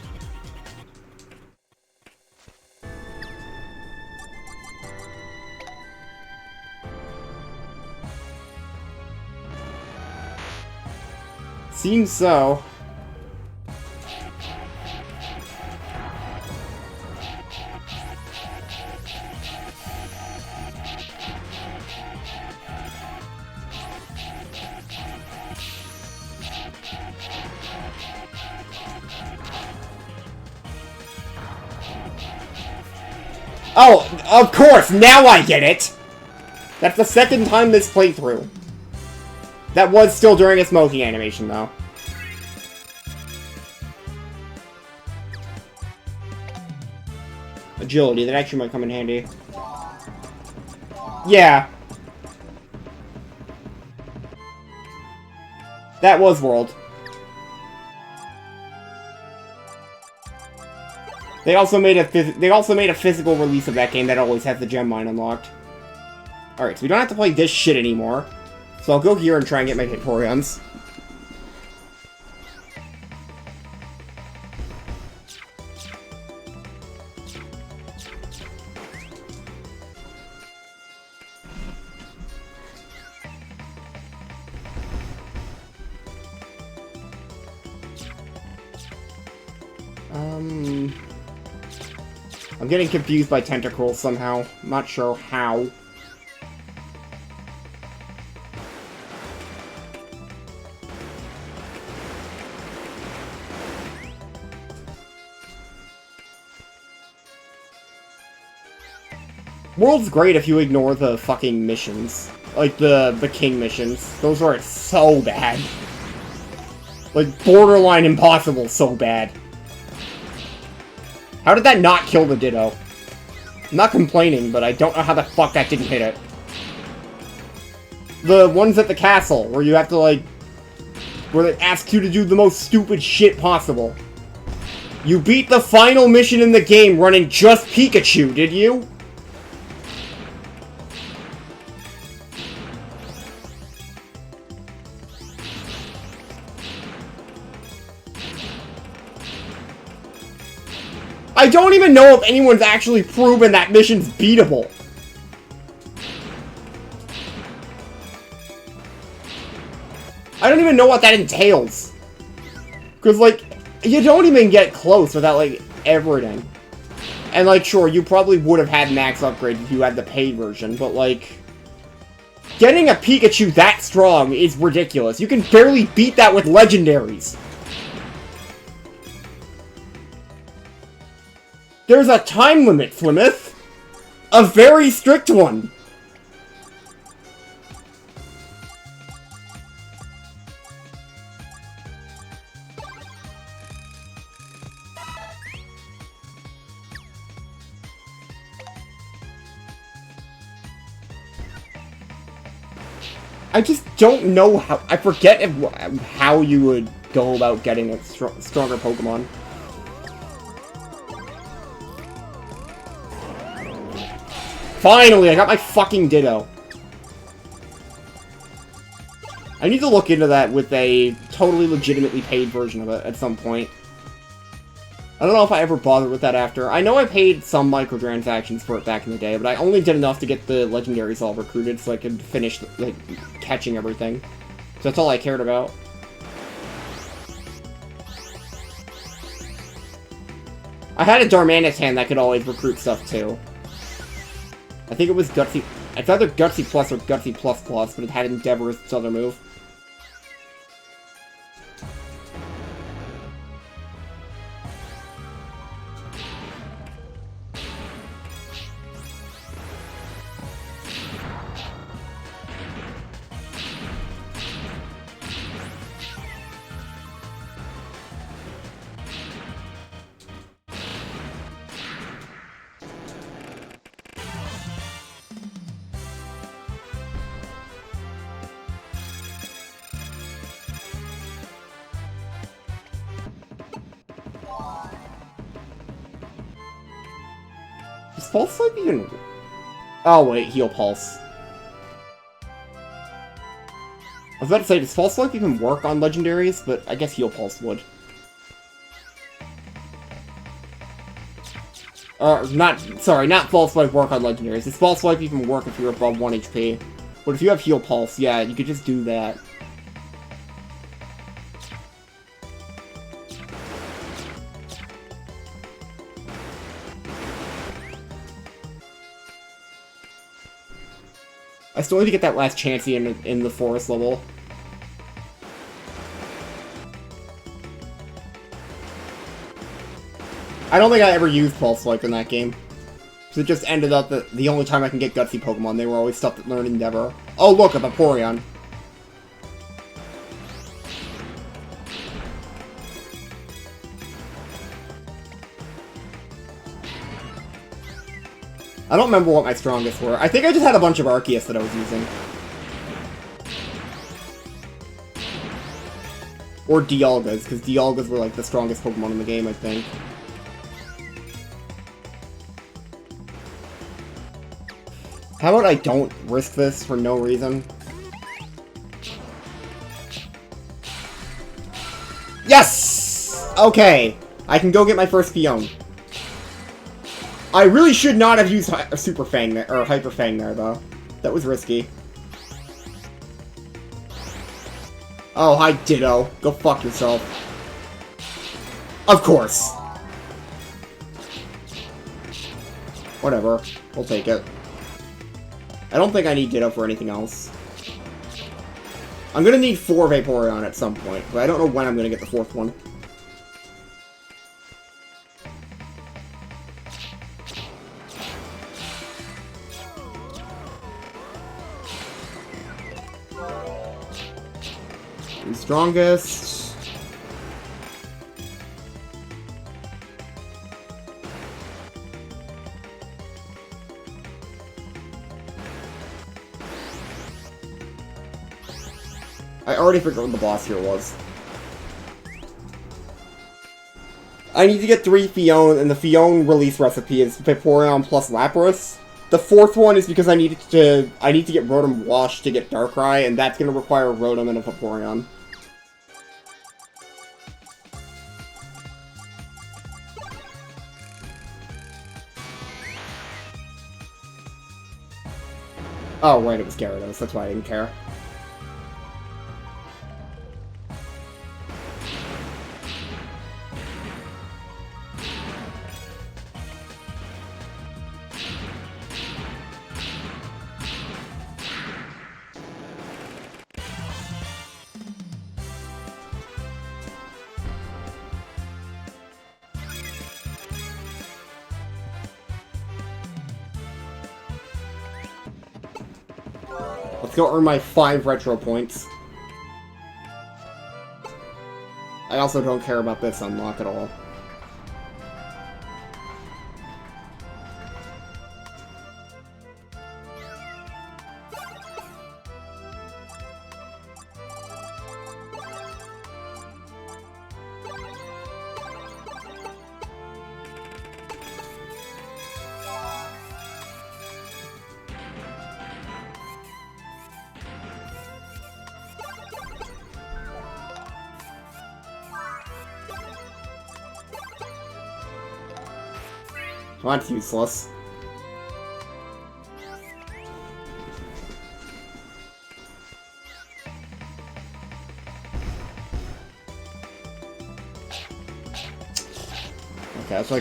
Seems so. Oh, of course, now I get it! That's the second time this playthrough. That was still during a smoking animation, though. Agility, that actually might come in handy. Yeah. That was World. They also made a physical release of that game that always has the gem mine unlocked. Alright, so we don't have to play this shit anymore. So I'll go here and try and get my Vaporeons. I'm getting confused by Tentacruel somehow. I'm not sure how. World's great if you ignore the fucking missions. Like, the king missions. Those are so bad. Like, borderline impossible so bad. How did that not kill the Ditto? I'm not complaining, but I don't know how the fuck that didn't hit it. The ones at the castle, where you have to, like... where they ask you to do the most stupid shit possible. You beat the final mission in the game running just Pikachu, did you? I don't even know if anyone's actually proven that mission's beatable. I don't even know what that entails. Because, like, you don't even get close without, like, everything. And, like, sure, you probably would have had max upgrade if you had the paid version, but, like... getting a Pikachu that strong is ridiculous. You can barely beat that with legendaries. There's a time limit, Flimith. A very strict one. I just don't know how... I forget how you would go about getting a stronger Pokemon. Finally, I got my fucking Ditto. I need to look into that with a totally legitimately paid version of it at some point. I don't know if I ever bothered with that after. I know I paid some microtransactions for it back in the day, but I only did enough to get the legendaries all recruited so I could finish, like, catching everything. So that's all I cared about. I had a Darmanitan that could always recruit stuff, too. I think it was Gutsy... It's either Gutsy Plus or Gutsy Plus Plus, but it had Endeavor as its other move. Does Pulse Swipe even... Oh wait, Heal Pulse. I was about to say, does False Swipe even work on legendaries? But I guess Heal Pulse would. Not False Swipe work on legendaries. Does False Swipe even work if you're above 1 HP? But if you have Heal Pulse, yeah, you could just do that. I still need to get that last Chansey in the forest level. I don't think I ever used Pulse Swipe in that game. So it just ended up that the only time I can get Gutsy Pokemon, they were always stuff that learned Endeavor. Oh look, a Vaporeon. I don't remember what my strongest were. I think I just had a bunch of Arceus that I was using. Or Dialgas, because Dialgas were like the strongest Pokemon in the game, I think. How about I don't risk this for no reason? Yes! Okay, I can go get my first Fion. I really should not have used Super Fang there, or Hyper Fang there, though. That was risky. Oh, hi, Ditto. Go fuck yourself. Of course. Whatever. We'll take it. I don't think I need Ditto for anything else. I'm gonna need 4 Vaporeon at some point, but I don't know when I'm gonna get the 4th one. Strongest. I already figured what the boss here was. I need to get 3 Fion, and the Fion release recipe is Vaporeon plus Lapras. The 4th one is because I need to get Rotom Wash to get Darkrai, and that's going to require Rotom and a Vaporeon. Oh, right, it was Gyarados. That's why I didn't care. Let's go earn my 5 retro points. I also don't care about this unlock at all. Well, that's useless. Okay, that's what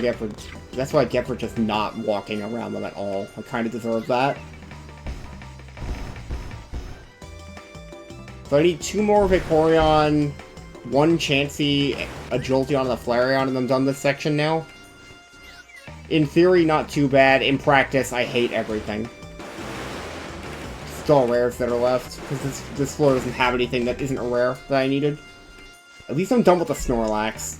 I get for just not walking around them at all. I kind of deserve that. So I need 2 more Vaporeon, 1 Chansey, a Jolteon, and a Flareon, and I'm done this section now. In theory, not too bad. In practice, I hate everything. Just all rares that are left, because this floor doesn't have anything that isn't a rare that I needed. At least I'm done with the Snorlax.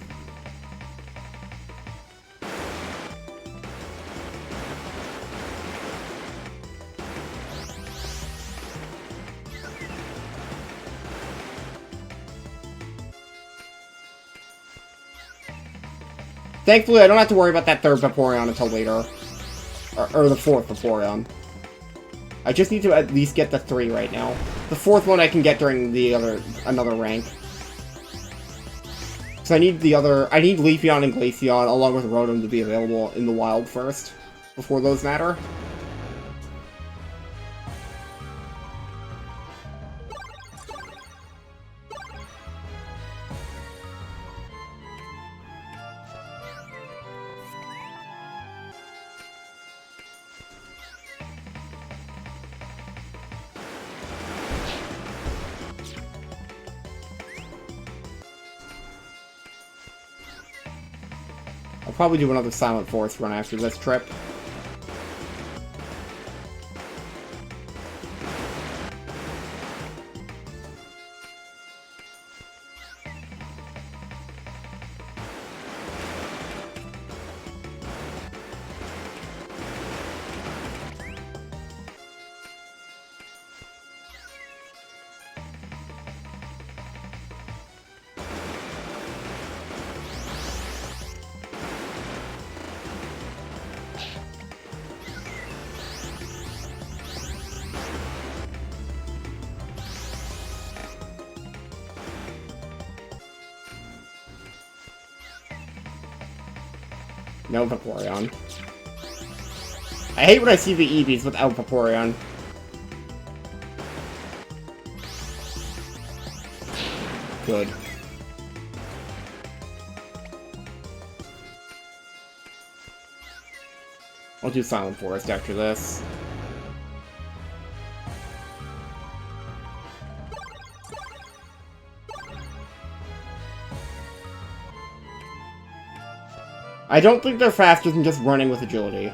Thankfully, I don't have to worry about that 3rd Vaporeon until later. Or the 4th Vaporeon. I just need to at least get the 3 right now. The 4th one I can get during another rank. So I need Leafeon and Glaceon along with Rotom to be available in the wild first, before those matter. I'll probably do another Silent Forest run after this trip. No Vaporeon. I hate when I see the Eevees without Vaporeon. Good. I'll do Silent Forest after this. I don't think they're faster than just running with agility.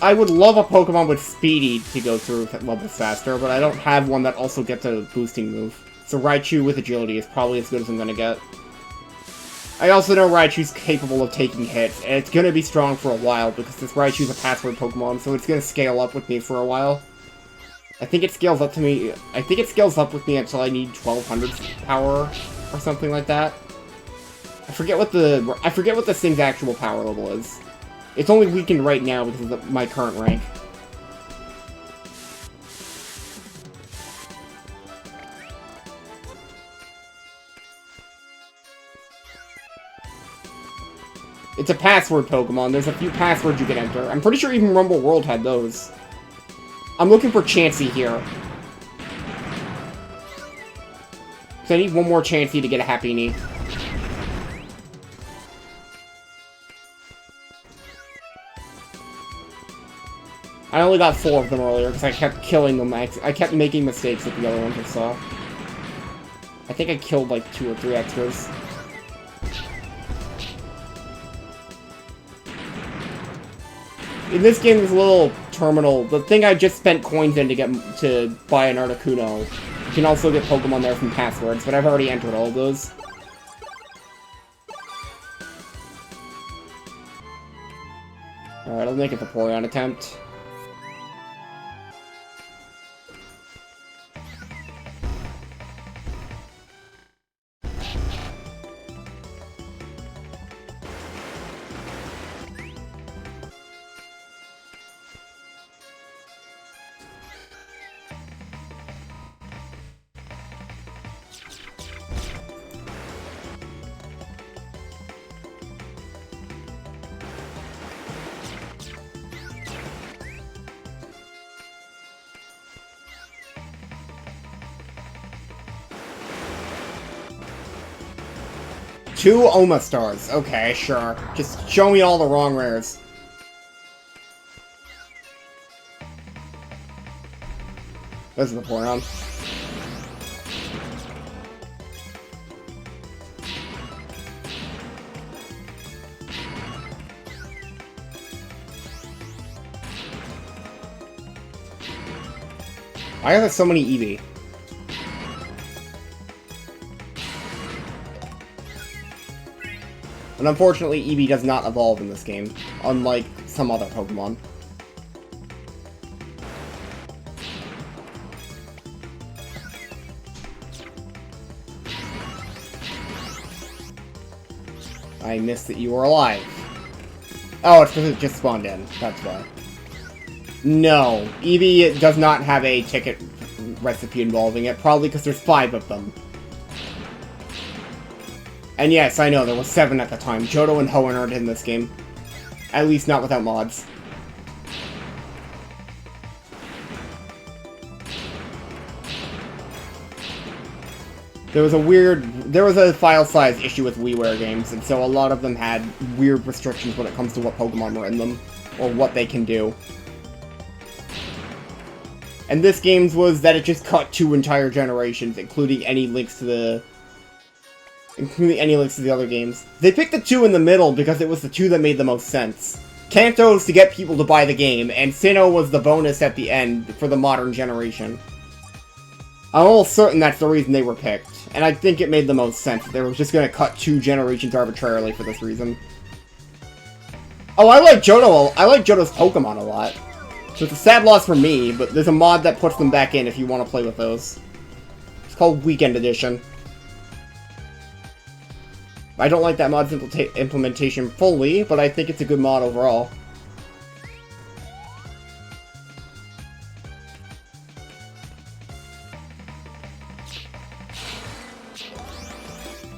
I would love a Pokemon with Speedy to go through levels faster, but I don't have one that also gets a boosting move. So Raichu with agility is probably as good as I'm gonna get. I also know Raichu's capable of taking hits, and it's gonna be strong for a while, because this Raichu's a password Pokemon, so it's gonna scale up with me for a while. I think it scales up with me until I need 1200 power, or something like that. I forget what this thing's actual power level is. It's only weakened right now because of my current rank. It's a password Pokemon. There's a few passwords you can enter. I'm pretty sure even Rumble World had those. I'm looking for Chansey here. So I need one more Chansey to get a Happy Knee. I only got 4 of them earlier because I kept killing them. I kept making mistakes with the other ones I saw. I think I killed like 2 or 3 extras. In this game, there's a little terminal. The thing I just spent coins in to buy an Articuno. You can also get Pokemon there from passwords, but I've already entered all of those. Alright, I'll make a Vaporeon attempt. Two Oma Stars. Okay, sure. Just show me all the wrong rares. This is the Vaporeon. Why are there so many Eevee? And unfortunately, Eevee does not evolve in this game, unlike some other Pokemon. I missed that you were alive. Oh, it's because it just spawned in. That's why. No, Eevee does not have a ticket recipe involving it, probably because there's 5 of them. And yes, I know, there were 7 at the time. Johto and Hoenn aren't in this game. At least not without mods. There was a file size issue with WiiWare games, and so a lot of them had weird restrictions when it comes to what Pokemon were in them, or what they can do. And this game's was that it just cut 2 entire generations, including any links to the other games. They picked the 2 in the middle because it was the 2 that made the most sense. Kanto's to get people to buy the game, and Sinnoh was the bonus at the end for the modern generation. I'm almost certain that's the reason they were picked, and I think it made the most sense. They were just gonna cut 2 generations arbitrarily for this reason. Oh, I like Johto. I like Johto's Pokemon a lot. So it's a sad loss for me, but there's a mod that puts them back in if you want to play with those. It's called Weekend Edition. I don't like that mod's implementation fully, but I think it's a good mod overall.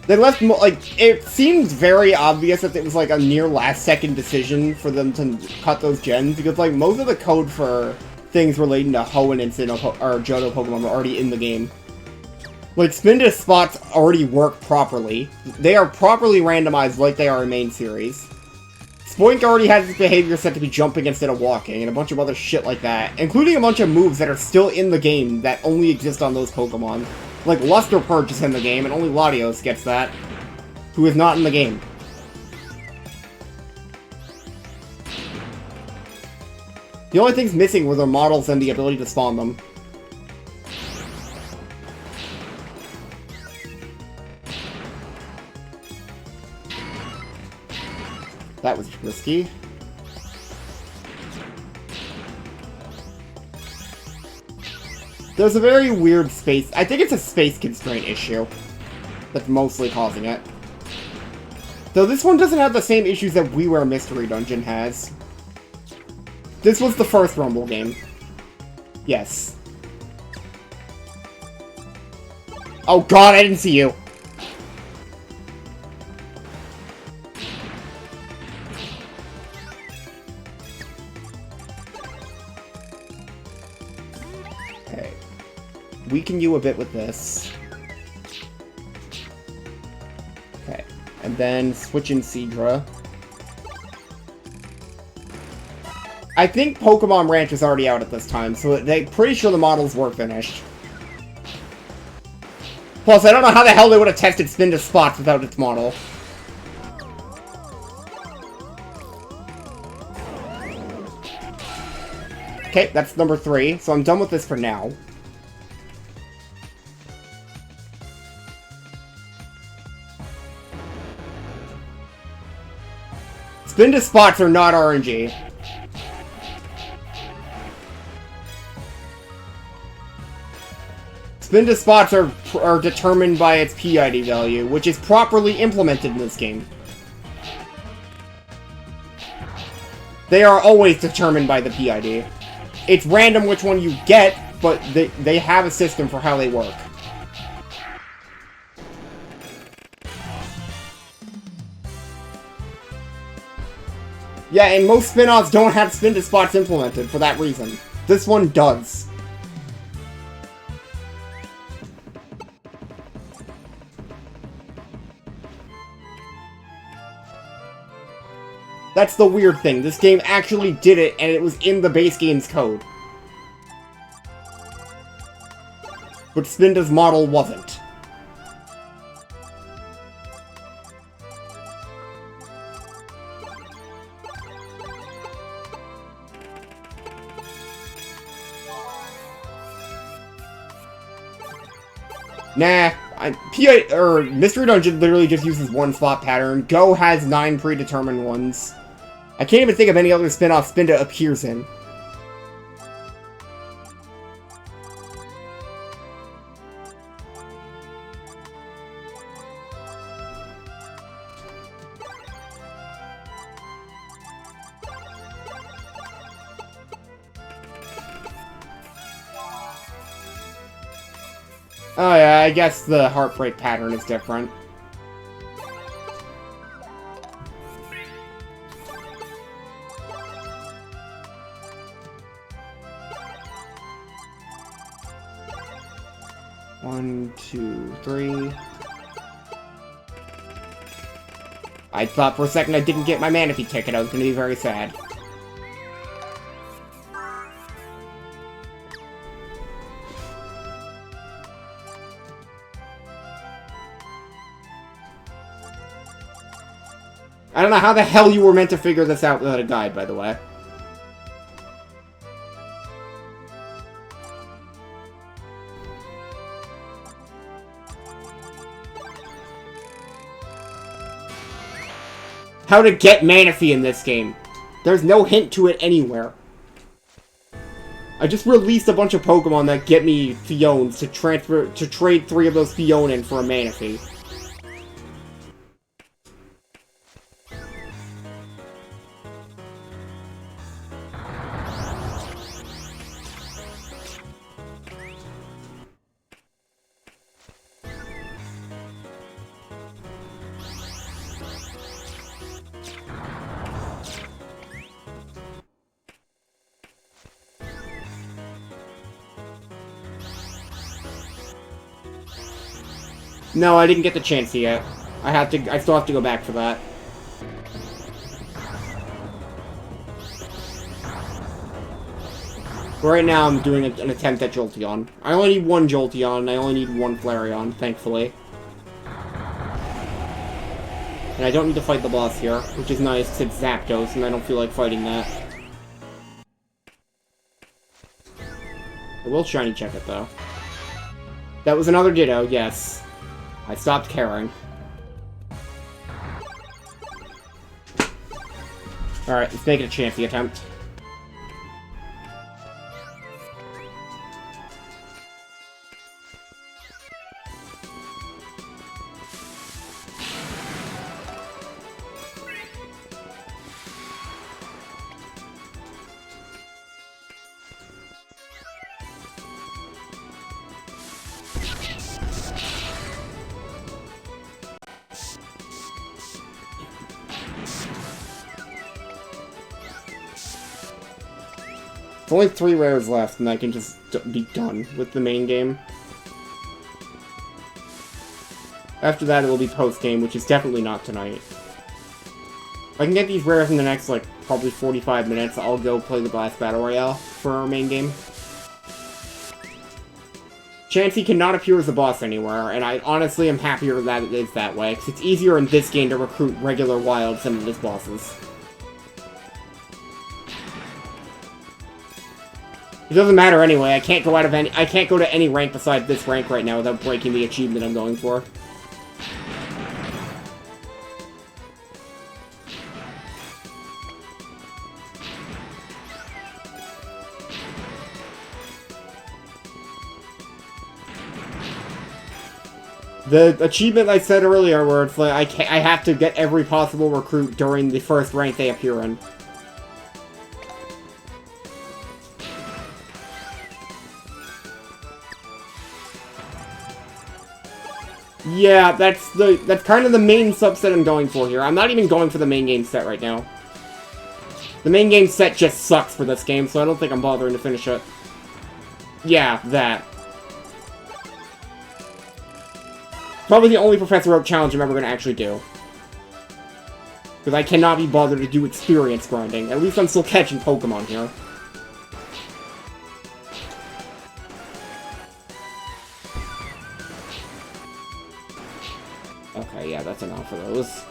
They left, like, it seems very obvious that it was, like, a near last-second decision for them to cut those gens, because, like, most of the code for things relating to Hoenn and Sinnoh, or Johto Pokemon are already in the game. Like, spin to spots already work properly. They are properly randomized like they are in main series. Spoink already has its behavior set to be jumping instead of walking, and a bunch of other shit like that, including a bunch of moves that are still in the game that only exist on those Pokemon. Like, Luster Purge is in the game, and only Latios gets that, who is not in the game. The only things missing were their models and the ability to spawn them. That was risky. There's a very weird space... I think it's a space constraint issue that's mostly causing it. Though this one doesn't have the same issues that WiiWare Mystery Dungeon has. This was the first Rumble game. Yes. Oh god, I didn't see you! Weaken you a bit with this. Okay. And then switch in Seadra. I think Pokemon Ranch is already out at this time, so they're pretty sure the models were finished. Plus, I don't know how the hell they would have tested Spin to Spots without its model. Okay, that's number 3, so I'm done with this for now. Spin to Spots are not RNG. Spin to Spots are determined by its PID value, which is properly implemented in this game. They are always determined by the PID. It's random which one you get, but they have a system for how they work. Yeah, and most spin-offs don't have spin to spots implemented for that reason. This one does. That's the weird thing. This game actually did it, and it was in the base game's code. But Spinda's model wasn't. Nah, Mystery Dungeon literally just uses one spot pattern. Go has 9 predetermined ones. I can't even think of any other spin-off Spinda appears in. Oh yeah, I guess the Heartbreak pattern is different. One, two, three. I thought for a second I didn't get my Manaphy ticket. I was gonna be very sad. I don't know how the hell you were meant to figure this out without a guide, by the way. How to get Manaphy in this game. There's no hint to it anywhere. I just released a bunch of Pokemon that get me Fiones to trade 3 of those Fion in for a Manaphy. No, I didn't get the chance yet. I still have to go back for that. Right now, I'm doing an attempt at Jolteon. I only need 1 Jolteon, and I only need 1 Flareon, thankfully. And I don't need to fight the boss here, which is nice, because it's Zapdos, and I don't feel like fighting that. I will shiny check it, though. That was another Ditto, yes. I stopped caring. Alright, let's make it a Chansey attempt. There's only 3 rares left, and I can just be done with the main game. After that, it will be post-game, which is definitely not tonight. If I can get these rares in the next, like, probably 45 minutes, I'll go play the Blast Battle Royale for our main game. Chansey cannot appear as a boss anywhere, and I honestly am happier that it is that way, because it's easier in this game to recruit regular wilds than it is bosses. It doesn't matter anyway, I can't go to any rank besides this rank right now without breaking the achievement I'm going for. The achievement I said earlier where it's like I have to get every possible recruit during the first rank they appear in. Yeah, that's kind of the main subset I'm going for here. I'm not even going for the main game set right now. The main game set just sucks for this game, so I don't think I'm bothering to finish it. Yeah, that. Probably the only Professor Oak challenge I'm ever going to actually do. Because I cannot be bothered to do experience grinding. At least I'm still catching Pokemon here. Okay, yeah, that's enough of those.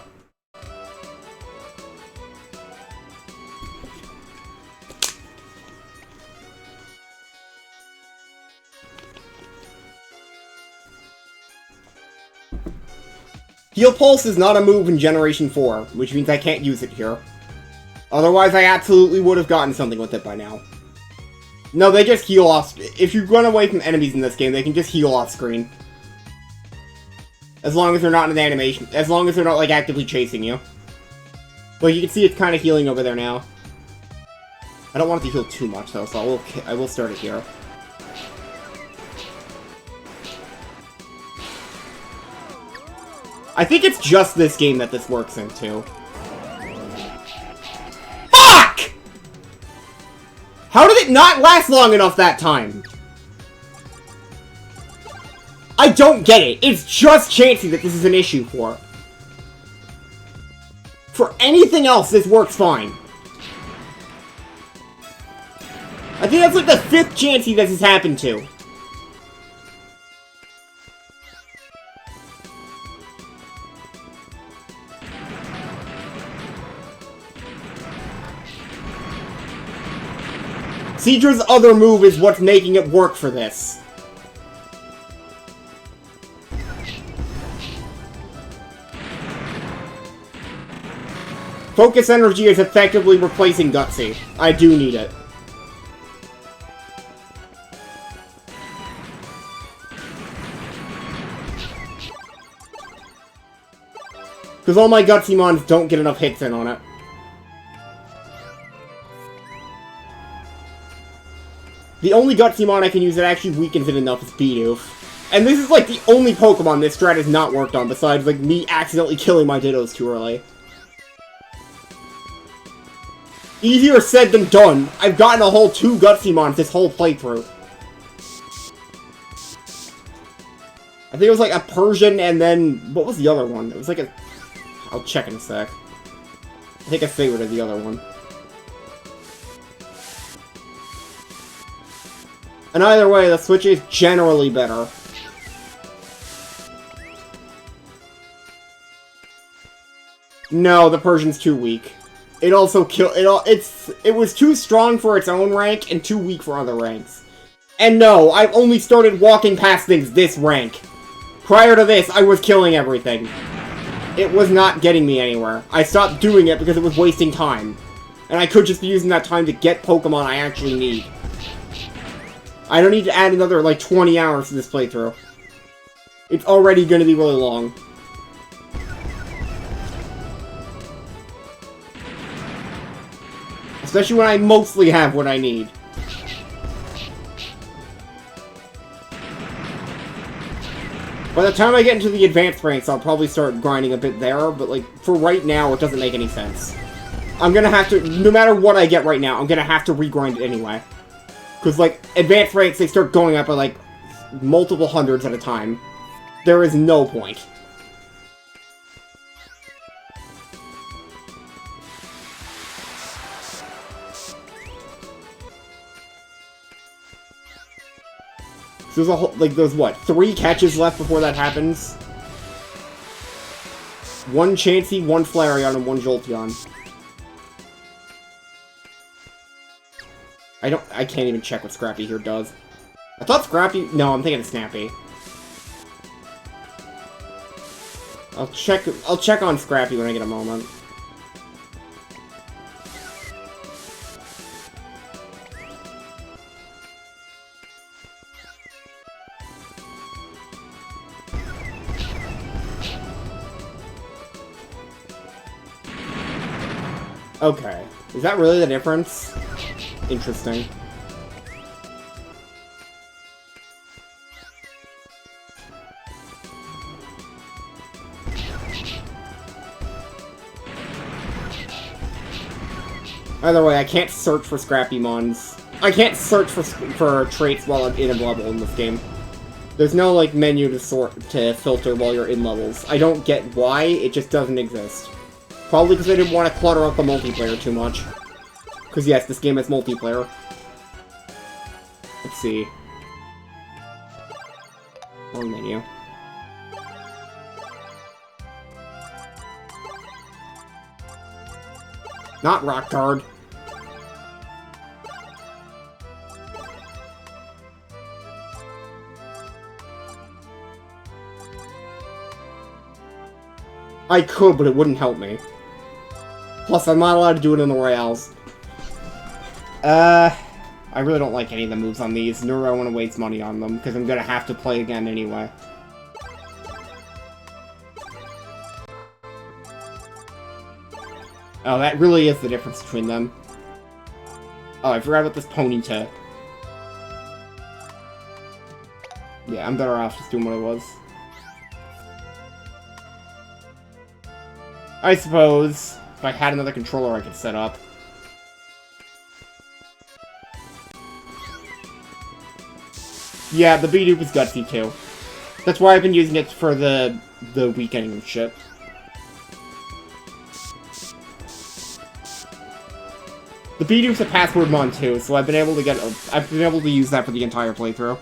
Heal Pulse is not a move in Generation 4, which means I can't use it here. Otherwise, I absolutely would have gotten something with it by now. No, they just heal off... If you run away from enemies in this game, they can just heal off screen. As long as they're not in an animation. As long as they're not, like, actively chasing you. But you can see it's kind of healing over there now. I don't want it to heal too much, though, so I will start it here. I think it's just this game that this works into. Fuck! How did it not last long enough that time? I don't get it. It's just Chansey that this is an issue for. For anything else, this works fine. I think that's like the 5th Chansey this has happened to. Cedra's other move is what's making it work for this. Focus Energy is effectively replacing Gutsy. I do need it. Because all my Gutsy mons don't get enough hits in on it. The only Gutsy mon I can use that actually weakens it enough is Bidoof. And this is like the only Pokemon this strat has not worked on, besides like me accidentally killing my Dittos too early. Easier said than done. I've gotten a whole 2 Gutsy mons this whole playthrough. I think it was like a Persian and then... What was the other one? It was like a... I'll check in a sec. I think I favorited the other one. And either way, the Switch is generally better. No, the Persian's too weak. It also killed... It was too strong for its own rank and too weak for other ranks. And no, I've only started walking past things this rank. Prior to this, I was killing everything. It was not getting me anywhere. I stopped doing it because it was wasting time. And I could just be using that time to get Pokemon I actually need. I don't need to add another, like, 20 hours to this playthrough. It's already going to be really long. Especially when I mostly have what I need. By the time I get into the advanced ranks, I'll probably start grinding a bit there, but, like, for right now, it doesn't make any sense. I'm gonna have to, no matter what I get right now, I'm gonna have to regrind it anyway. Because, like, advanced ranks, they start going up by, like, multiple hundreds at a time. There is no point. So there's a whole, like, there's what, 3 catches left before that happens? 1 Chansey, 1 Flareon, and 1 Jolteon. I can't even check what Scrappy here does. I thought Scrappy, no, I'm thinking of Snappy. I'll check on Scrappy when I get a moment. Okay. Is that really the difference? Interesting. Either way, I can't search for Scrappy Mons. I can't search for traits while I'm in a level in this game. There's no, like, menu to filter while you're in levels. I don't get why, it just doesn't exist. Probably because I didn't want to clutter up the multiplayer too much. Because yes, this game has multiplayer. Let's see. Wrong menu. Not Rock Guard. I could, but it wouldn't help me. Plus, I'm not allowed to do it in the Royales. I really don't like any of the moves on these, nor do I want to waste money on them, because I'm gonna have to play again anyway. Oh, that really is the difference between them. Oh, I forgot about this Ponyta. Yeah, I'm better off just doing what I was. I suppose, if I had another controller I could set up. Yeah, the Bidoof is gutsy too. That's why I've been using it for the weekending and shit. The Bidoof's a password mon too, so I've been able to use that for the entire playthrough.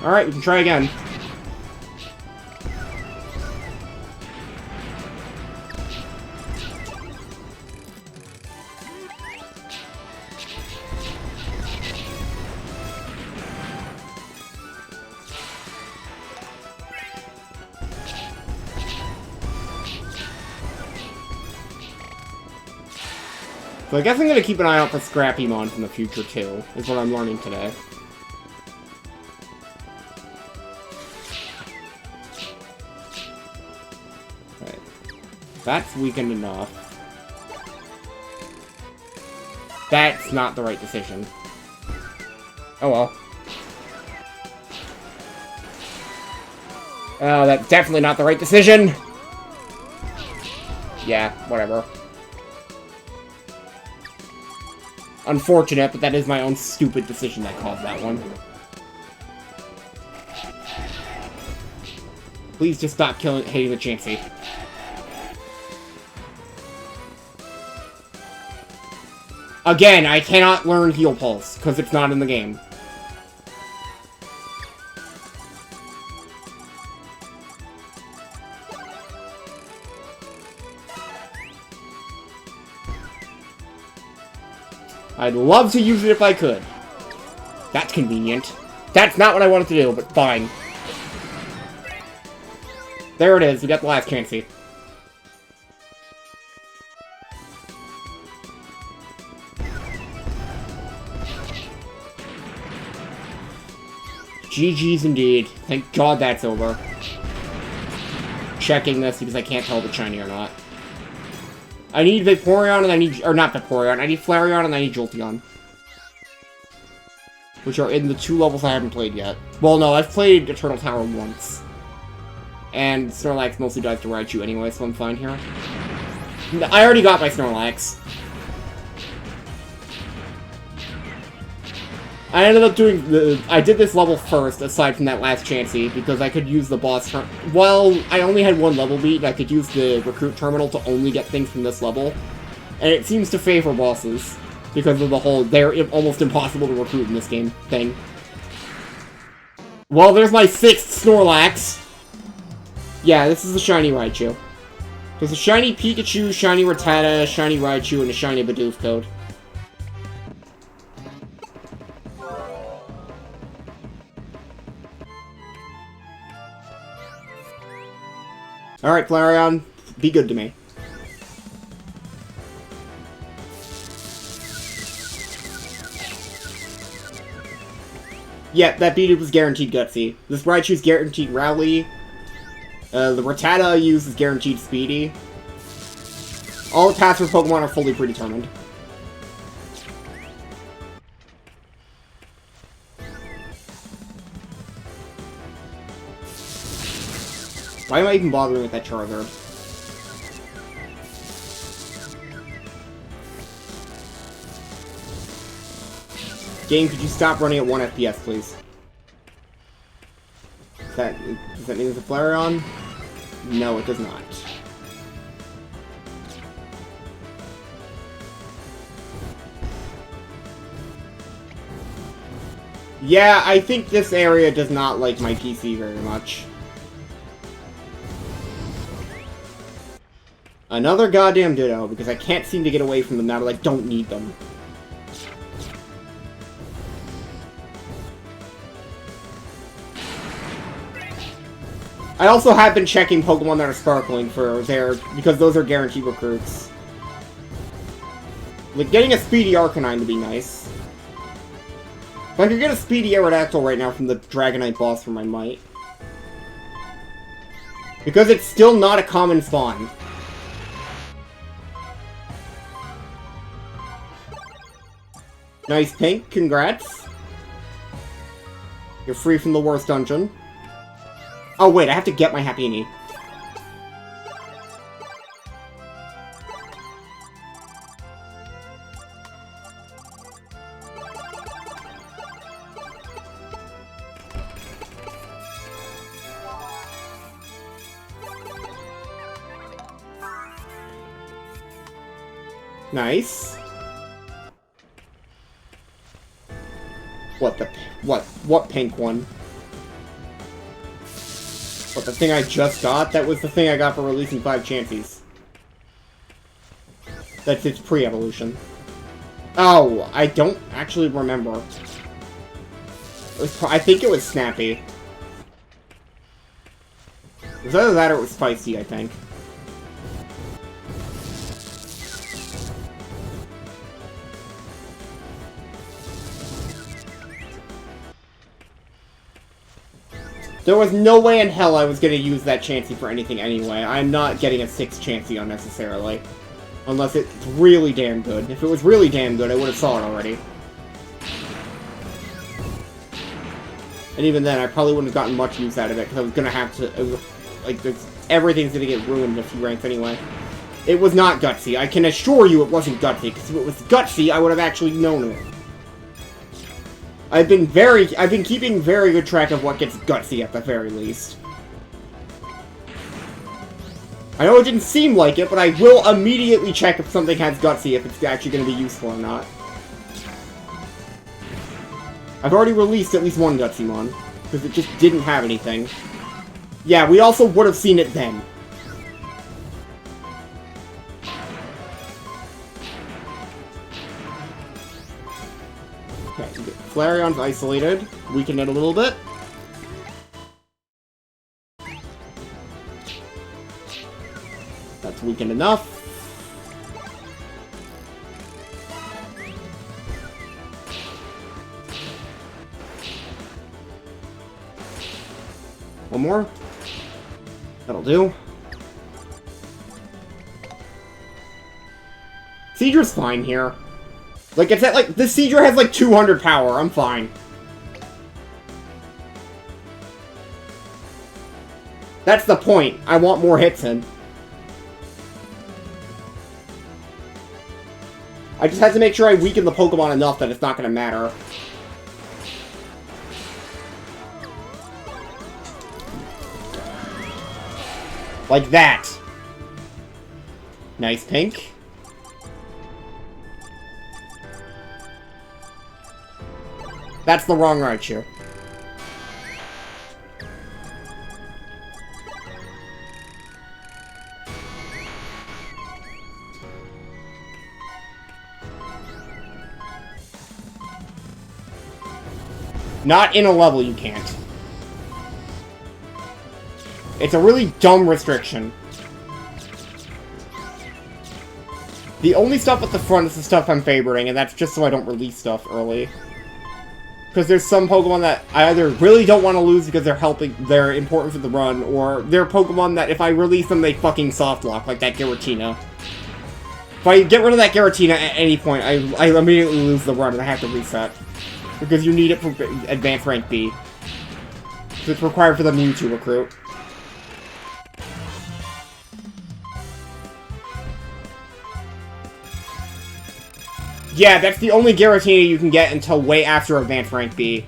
Alright, we can try again. So I guess I'm gonna keep an eye out for Scrappy Mons in the future too, is what I'm learning today. Right. That's weakened enough. That's not the right decision. Oh well. Oh, that's definitely not the right decision! Yeah, whatever. Unfortunate, but that is my own stupid decision that caused that one. Please just stop hating the Chansey. Again, I cannot learn Heal Pulse, because it's not in the game. I'd love to use it if I could. That's convenient. That's not what I wanted to do, but fine. There it is, we got the last Chansey. GG's indeed. Thank God that's over. Checking this because I can't tell if it's shiny or not. I need Vaporeon and I need... Or not Vaporeon. I need Flareon and I need Jolteon. Which are in the 2 levels I haven't played yet. Well, no, I've played Eternal Tower once. And Snorlax mostly dies to Raichu anyway, so I'm fine here. I already got my Snorlax. I ended up doing the... I did this level first, aside from that last Chansey, because I could use the boss... Well, I only had 1 level beat, I could use the recruit terminal to only get things from this level. And it seems to favor bosses, because of the whole, they're almost impossible to recruit in this game thing. Well, there's my 6th Snorlax! Yeah, this is a shiny Raichu. There's a shiny Pikachu, shiny Rattata, shiny Raichu, and a shiny Bidoof code. Alright, Flareon, be good to me. Yeah, that Bidoof was guaranteed Gutsy. This Raichu's guaranteed Rowly. The Rattata I use is guaranteed Speedy. All the paths for Pokemon are fully predetermined. Why am I even bothering with that Charizard? Game, could you stop running at 1 FPS, please? Does that mean there's a Flareon? No, it does not. Yeah, I think this area does not like my PC very much. Another goddamn Ditto, because I can't seem to get away from them now that I don't need them. I also have been checking Pokemon that are sparkling for because those are guaranteed recruits. Like, getting a Speedy Arcanine would be nice. If I could get a Speedy Aerodactyl right now from the Dragonite boss for my might. Because it's still not a common spawn. Nice pink, congrats. You're free from the worst dungeon. Oh wait, I have to get my Happiny. Nice. What pink one? But the thing I just got, that was the thing I got for releasing 5 Chanseys. That's its pre-evolution. Oh, I don't actually remember. I think it was Snappy. It was either that or it was Feisty, I think. There was no way in hell I was going to use that Chansey for anything anyway. I'm not getting a 6 Chansey unnecessarily. Unless it's really damn good. If it was really damn good, I would have saw it already. And even then, I probably wouldn't have gotten much use out of it, because I was going to have to... like, everything's going to get ruined in a few ranks anyway. It was not Gutsy. I can assure you it wasn't Gutsy, because if it was Gutsy, I would have actually known it. I've been keeping very good track of what gets Gutsy at the very least. I know it didn't seem like it, but I will immediately check if something has Gutsy, if it's actually going to be useful or not. I've already released at least one Gutsymon, because it just didn't have anything. Yeah, we also would have seen it then. Okay, Flareon's isolated. Weaken it a little bit. That's weakened enough. One more. That'll do. Seidra's fine here. Like, it's at, like, the Seidra has, like, 200 power. I'm fine. That's the point. I want more hits in. I just have to make sure I weaken the Pokemon enough that it's not going to matter. Like that. Nice pink. That's the wrong Raichu. Not in a level you can't. It's a really dumb restriction. The only stuff at the front is the stuff I'm favoriting, and that's just so I don't release stuff early. Because there's some Pokemon that I either really don't want to lose because they're important for the run, or they're Pokemon that if I release them, they fucking soft lock, like that Giratina. If I get rid of that Giratina at any point, I immediately lose the run and I have to reset. Because you need it for Advanced Rank B. So it's required for the Mewtwo recruit. Yeah, that's the only Giratina you can get until way after Advanced Rank B.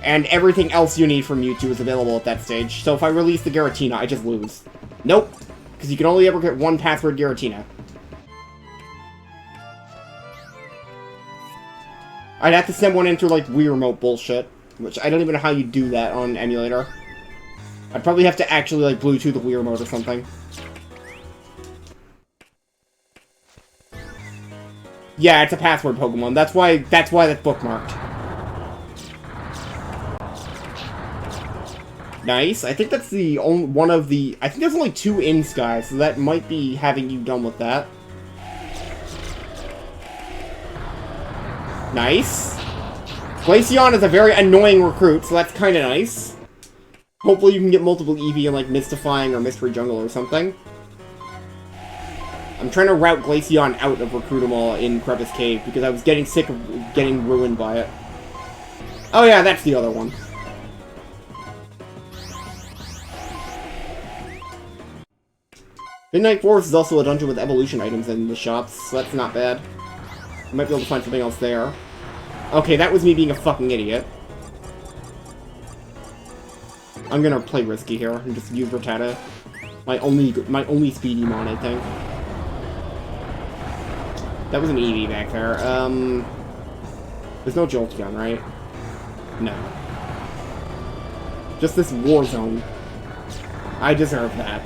And everything else you need from Mewtwo is available at that stage. So if I release the Giratina, I just lose. Nope. Because you can only ever get one password Giratina. I'd have to send one in through, like, Wii Remote bullshit. Which I don't even know how you do that on emulator. I'd probably have to actually, like, Bluetooth the Wii Remote or something. Yeah, it's a password Pokemon. That's why that's bookmarked. Nice. I think that's the only one of the... I think there's only 2 in Sky, so that might be having you done with that. Nice. Glaceon is a very annoying recruit, so that's kind of nice. Hopefully you can get multiple Eevee in, like, Mystifying or Mystery Jungle or something. I'm trying to route Glaceon out of Recruit 'em All in Crevice Cave, because I was getting sick of getting ruined by it. Oh yeah, that's the other one. Midnight Forest is also a dungeon with evolution items in the shops, so that's not bad. I might be able to find something else there. Okay, that was me being a fucking idiot. I'm gonna play risky here and just use Rattata. My only speedy mon, I think. That was an Eevee back there. There's no Jolteon, right? No. Just this war zone. I deserve that.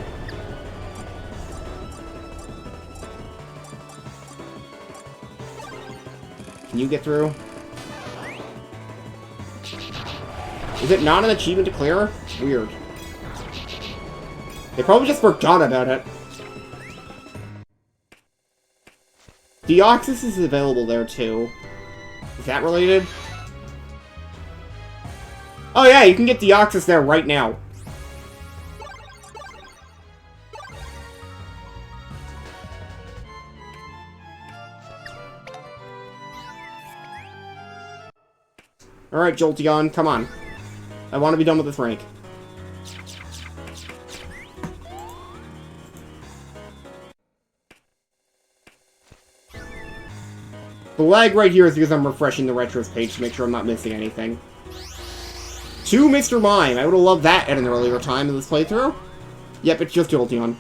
Can you get through? Is it not an achievement to clear? Weird. They probably just forgot about it. Deoxys is available there, too. Is that related? Oh yeah, you can get Deoxys there right now. Alright, Jolteon, come on. I want to be done with this rank. The lag right here is because I'm refreshing the Retros page to make sure I'm not missing anything. To Mr. Mime! I would have loved that at an earlier time in this playthrough. Yep, it's just Jolteon.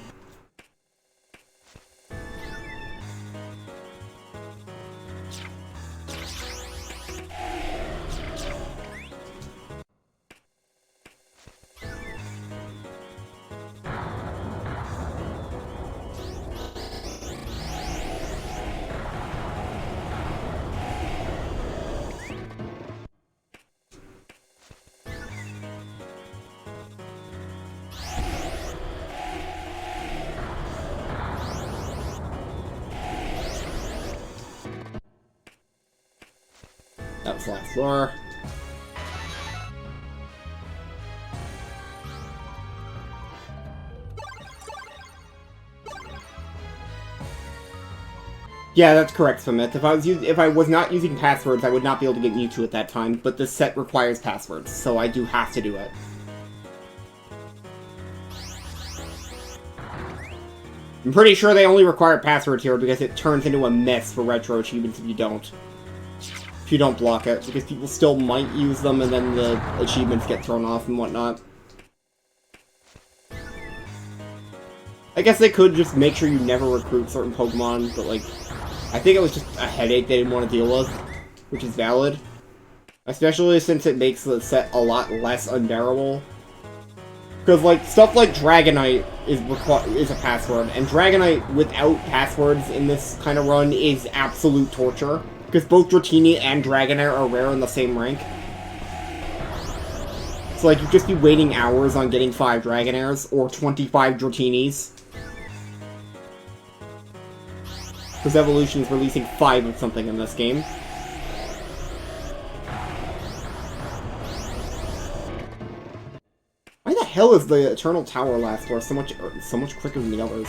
That was last floor. Yeah, that's correct, Smith. If I was not using passwords, I would not be able to get Mewtwo at that time, but this set requires passwords, so I do have to do it. I'm pretty sure they only require passwords here because it turns into a mess for retro achievements if you don't. If you don't block it, because people still might use them and then the achievements get thrown off and whatnot. I guess they could just make sure you never recruit certain Pokemon, but like, I think it was just a headache they didn't want to deal with, which is valid. Especially since it makes the set a lot less unbearable. Because like, stuff like Dragonite is a password, and Dragonite without passwords in this kind of run is absolute torture. Because both Dratini and Dragonair are rare in the same rank. So like, you'd just be waiting hours on getting 5 Dragonairs, or 25 Dratinis. Because Evolution is releasing 5 of something in this game. Why the hell is the Eternal Tower last floor so much quicker than the others?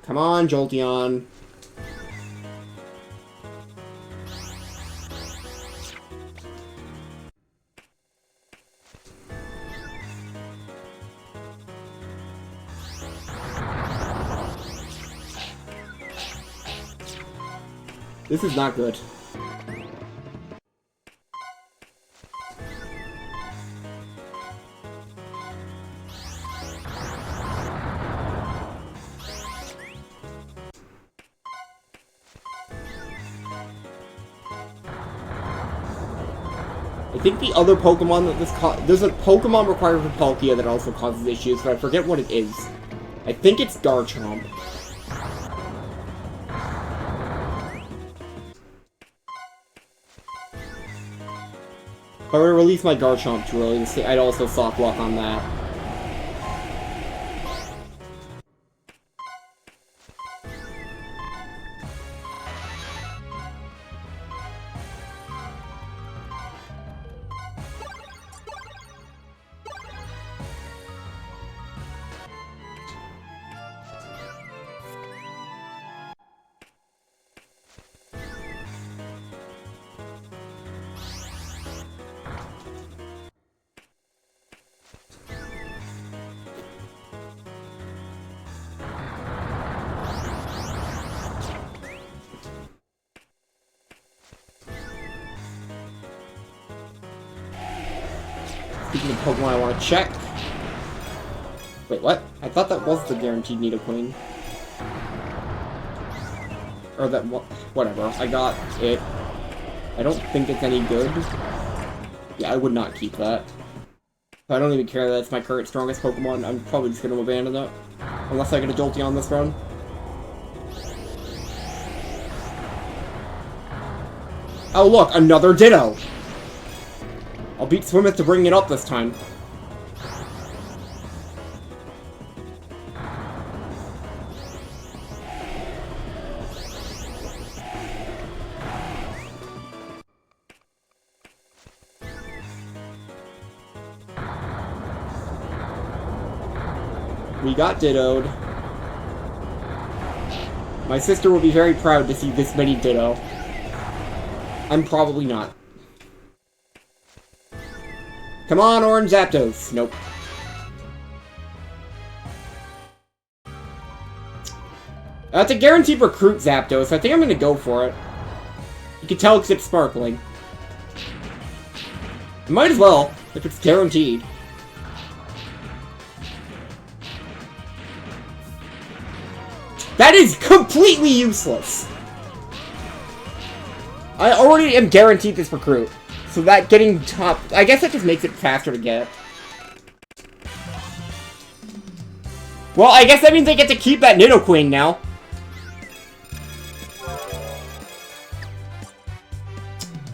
Come on, Jolteon. This is not good. I think the other Pokemon that there's a Pokemon required for Palkia that also causes issues, but I forget what it is. I think it's Garchomp. If I were to release my Garchomp too early, I'd also soft lock on that. Speaking of Pokemon I want to check. Wait, what? I thought that was the guaranteed Nidoqueen. Or that, whatever. I got it. I don't think it's any good. Yeah, I would not keep that. I don't even care that it's my current strongest Pokemon. I'm probably just going to abandon it. Unless I get a Jolteon this run. Oh look, another Ditto! I'll beat Swimeth to bring it up this time. We got Dittoed. My sister will be very proud to see this many Ditto. I'm probably not. Come on, Orange Zapdos. Nope. It's a guaranteed recruit Zapdos. I think I'm gonna go for it. You can tell because it's sparkling. Might as well, if it's guaranteed. That is completely useless! I already am guaranteed this recruit. So that getting top... I guess that just makes it faster to get. Well, I guess that means I get to keep that Nidoqueen now.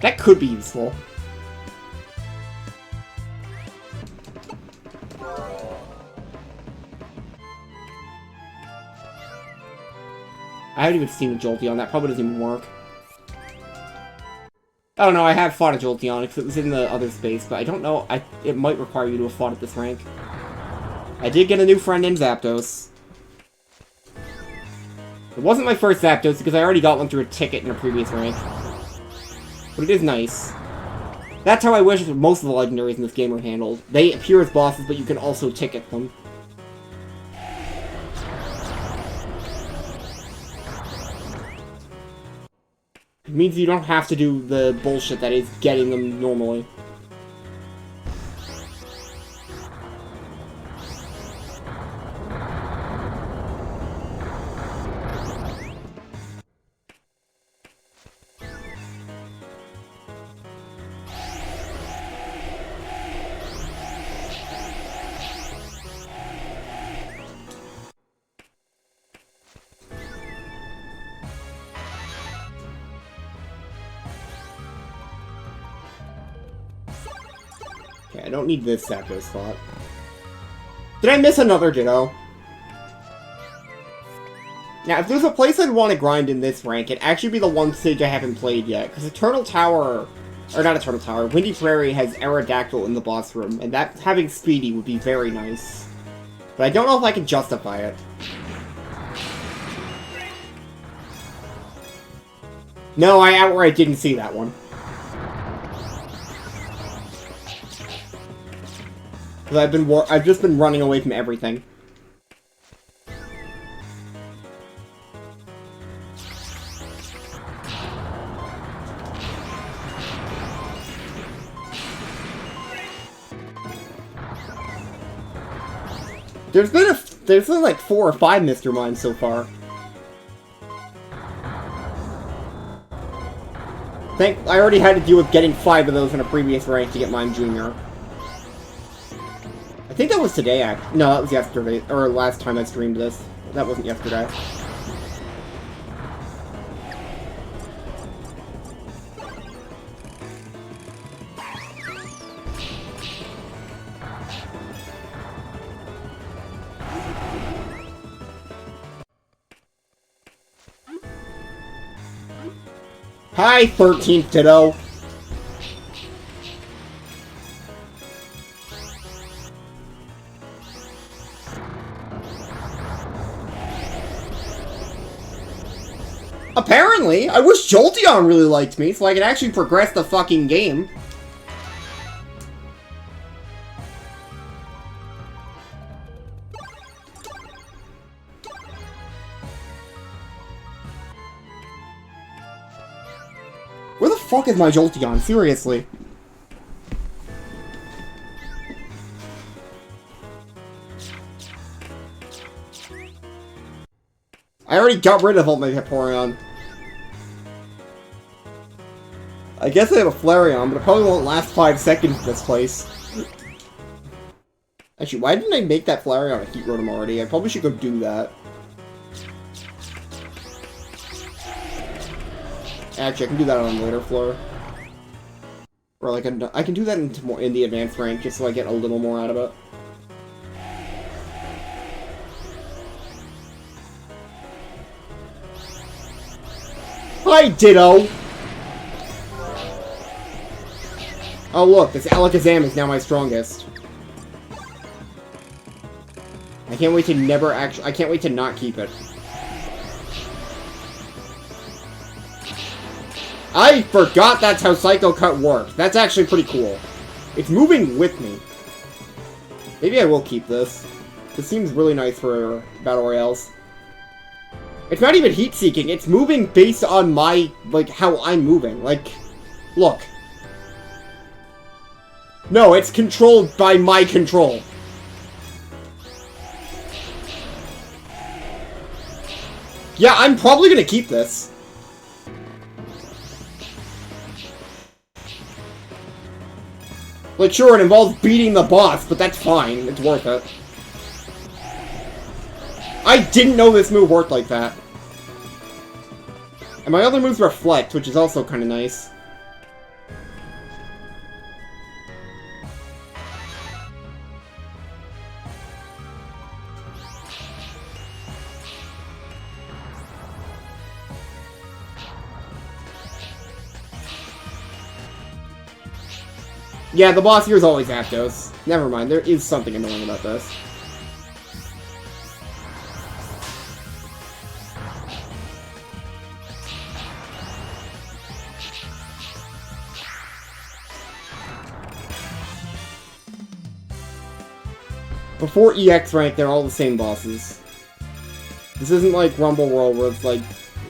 That could be useful. I haven't even seen a Jolteon. That probably doesn't even work. I don't know, I have fought a Jolteon because it was in the other space, but I don't know, it might require you to have fought at this rank. I did get a new friend named Zapdos. It wasn't my first Zapdos because I already got one through a ticket in a previous rank. But it is nice. That's how I wish most of the legendaries in this game are handled. They appear as bosses, but you can also ticket them. It means you don't have to do the bullshit that is getting them normally. Okay, I don't need this Zapdos spot. Did I miss another Ditto? Now, if there's a place I'd want to grind in this rank, it'd actually be the one stage I haven't played yet, because Eternal Tower... Or not Eternal Tower, Windy Prairie has Aerodactyl in the boss room, and that having Speedy would be very nice. But I don't know if I can justify it. No, I outright didn't see that one. Because I've just been running away from everything. There's been like 4 or 5 Mr. Mines so far. I already had to deal with getting 5 of those in a previous rank to get Mime Jr. I think that was today, actually. No, that was yesterday, or last time I streamed this. That wasn't yesterday. Hi, 13th Ditto! Apparently! I wish Jolteon really liked me, so I could actually progress the fucking game. Where the fuck is my Jolteon? Seriously. I already got rid of all my Vaporeon. I guess I have a Flareon, but it probably won't last 5 seconds in this place. Actually, why didn't I make that Flareon a Heat Rotom already? I probably should go do that. Actually, I can do that on a later floor. Or like, I can do that in the advanced rank, just so I get a little more out of it. Hi, Ditto! Oh look, this Alakazam is now my strongest. I can't wait to I can't wait to not keep it. I forgot that's how Psycho Cut worked. That's actually pretty cool. It's moving with me. Maybe I will keep this. This seems really nice for Battle Royales. It's not even heat-seeking, it's moving based on my, like, how I'm moving. Like, look. No, it's controlled by my control. Yeah, I'm probably gonna keep this. Like, sure, it involves beating the boss, but that's fine. It's worth it. I didn't know this move worked like that. And my other moves reflect, which is also kind of nice. Yeah, the boss here is always Aptos. Never mind, there is something annoying about this. Before EX rank, they're all the same bosses. This isn't like Rumble World where it's like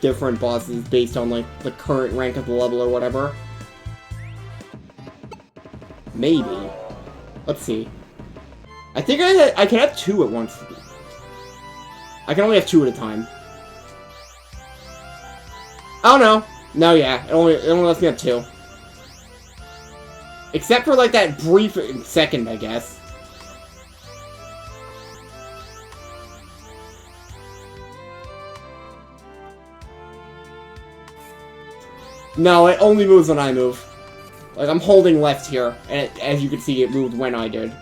different bosses based on like the current rank of the level or whatever. Maybe. Let's see. I think I can have 2 at once. I can only have 2 at a time. Oh no. No, yeah. It only lets me have 2. Except for like that brief second, I guess. No, it only moves when I move. Like, I'm holding left here, and as you can see, it moved when I did.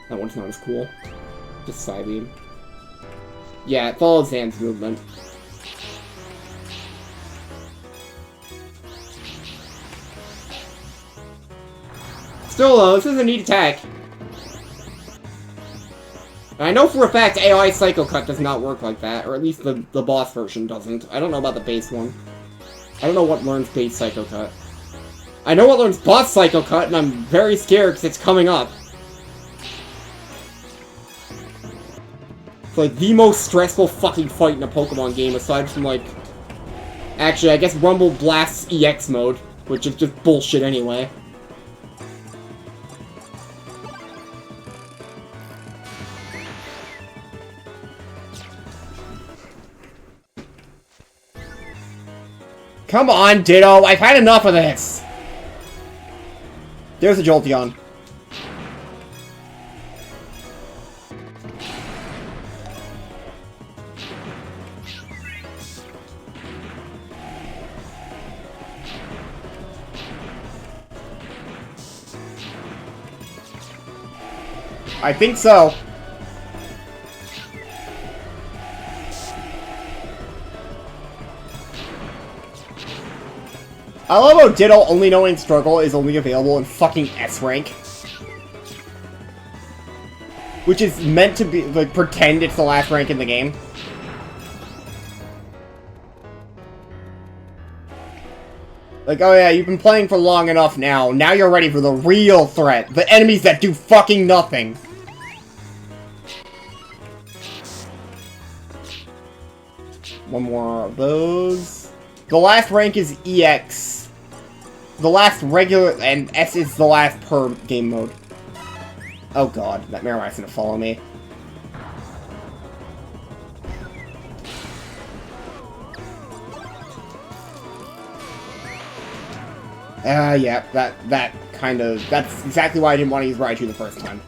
That one's not as cool. Just Psybeam. Yeah, it follows Zan's movement. Still though, this is a neat attack. And I know for a fact AI Psycho Cut does not work like that, or at least the boss version doesn't. I don't know about the base one. I don't know what learns base Psycho Cut. I know what learns boss Psycho Cut, and I'm very scared because it's coming up. It's like the most stressful fucking fight in a Pokemon game, aside from like... Actually, I guess Rumble Blast's EX mode, which is just bullshit anyway. Come on, Ditto! I've had enough of this! There's a Jolteon. I think so. I love how Ditto only knowing Struggle is only available in fucking S rank. Which is meant to be, like, pretend it's the last rank in the game. Like, oh yeah, you've been playing for long enough now. Now you're ready for the real threat. The enemies that do fucking nothing. One more of those. The last rank is EX. the last regular, and S is the last per game mode. Oh god, that Miramite's gonna follow me. Yeah, that's exactly why I didn't want to use Raichu the first time.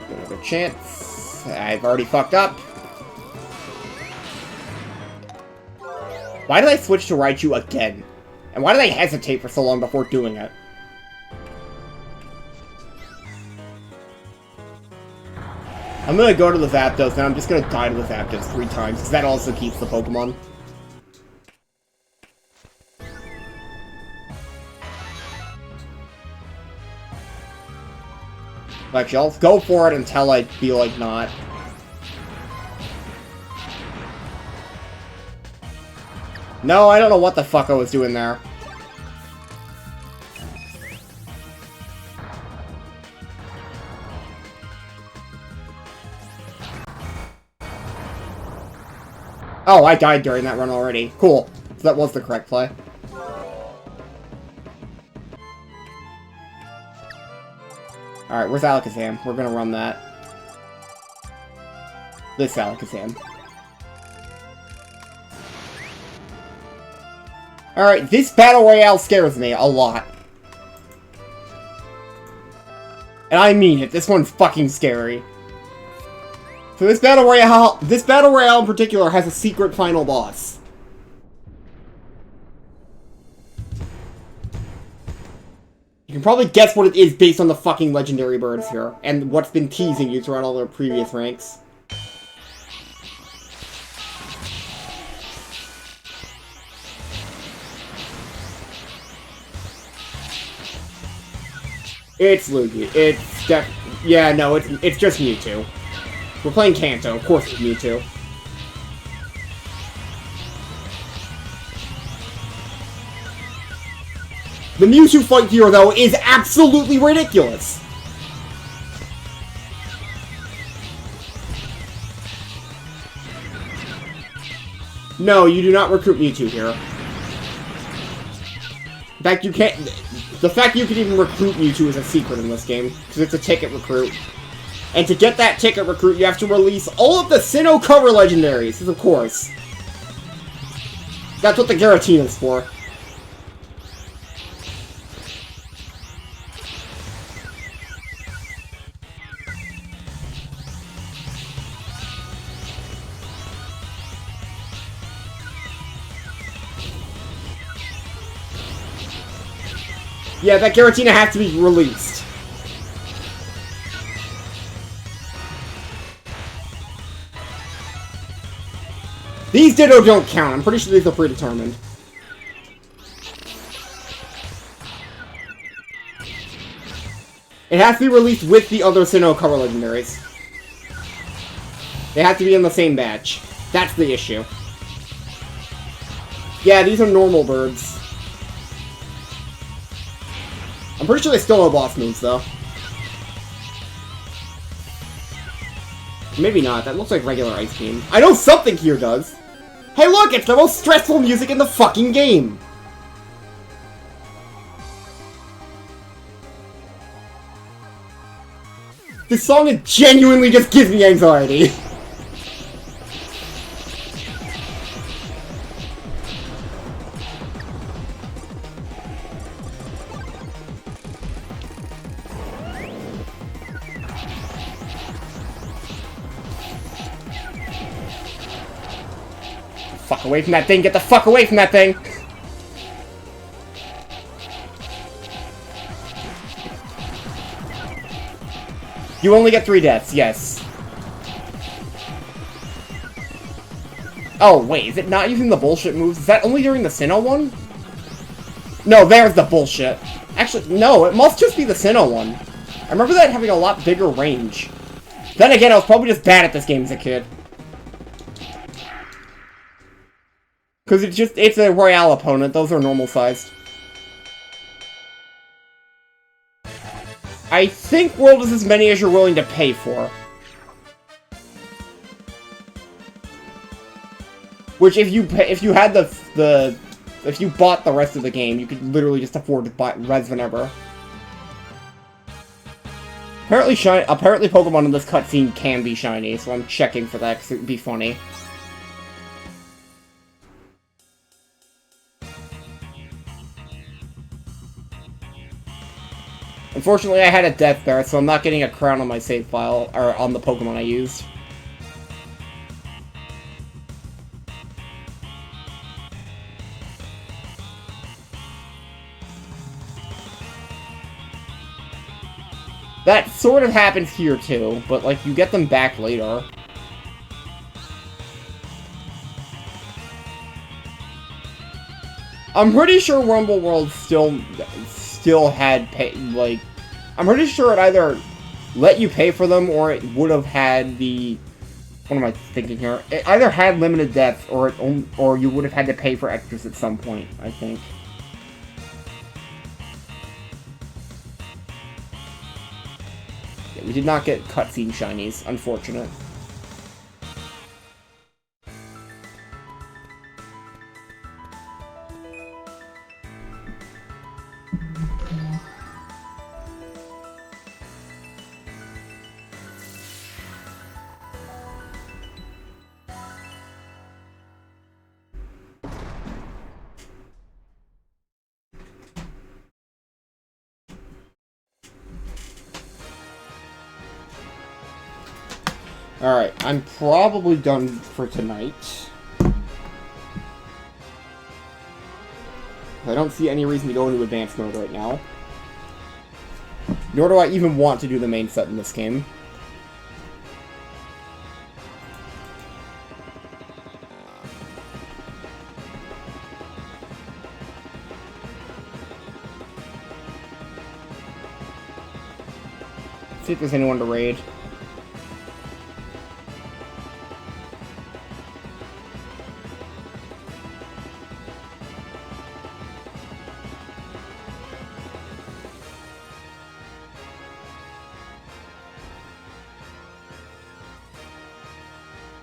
Another chance. I've already fucked up. Why did I switch to Raichu again? And why did I hesitate for so long before doing it? I'm gonna go to the Zapdos, and I'm just gonna die to the Zapdos 3 times, because that also keeps the Pokemon. Actually, I'll go for it until I feel like not. No, I don't know what the fuck I was doing there. Oh, I died during that run already. Cool. So that was the correct play. Alright, where's Alakazam? We're gonna run that. This Alakazam. Alright, this Battle Royale scares me a lot. And I mean it, this one's fucking scary. So this Battle Royale in particular has a secret final boss. You can probably guess what it is based on the fucking legendary birds here, and what's been teasing you throughout all their previous ranks. It's Luigi. Yeah, no, it's just Mewtwo. We're playing Kanto, of course it's Mewtwo. The Mewtwo fight here, though, is absolutely ridiculous! No, you do not recruit Mewtwo here. In fact, you can't... The fact you can even recruit Mewtwo is a secret in this game, because it's a ticket recruit. And to get that ticket recruit, you have to release all of the Sinnoh cover legendaries, of course. That's what the Giratina's for. Yeah, that Giratina has to be released. These Ditto don't count. I'm pretty sure these are predetermined. It has to be released with the other Sinnoh cover legendaries. They have to be in the same batch. That's the issue. Yeah, these are normal birds. I'm pretty sure they still have boss moves, though. Maybe not. That looks like regular Ice Beam. I know something here does! Hey look! It's the most stressful music in the fucking game! This song genuinely just gives me anxiety. Fuck away from that thing! Get the fuck away from that thing! You only get 3 deaths, yes. Oh, wait, is it not using the bullshit moves? Is that only during the Sinnoh one? No, there's the bullshit. Actually, no, it must just be the Sinnoh one. I remember that having a lot bigger range. Then again, I was probably just bad at this game as a kid. Because it's a Royale opponent, those are normal sized. I think World is as many as you're willing to pay for. Which, if you had if you bought the rest of the game, you could literally just afford to buy res whenever. Apparently Pokemon in this cutscene can be shiny, so I'm checking for that because it would be funny. Unfortunately, I had a death there, so I'm not getting a crown on my save file, or on the Pokemon I used. That sort of happens here, too, but, like, you get them back later. I'm pretty sure Rumble World still had like, I'm pretty sure it either let you pay for them, or it would have had the, what am I thinking here? It either had limited deaths, or you would have had to pay for extras at some point, I think. We did not get cutscene shinies, unfortunate. Alright, I'm probably done for tonight. I don't see any reason to go into advanced mode right now. Nor do I even want to do the main set in this game. See if there's anyone to raid.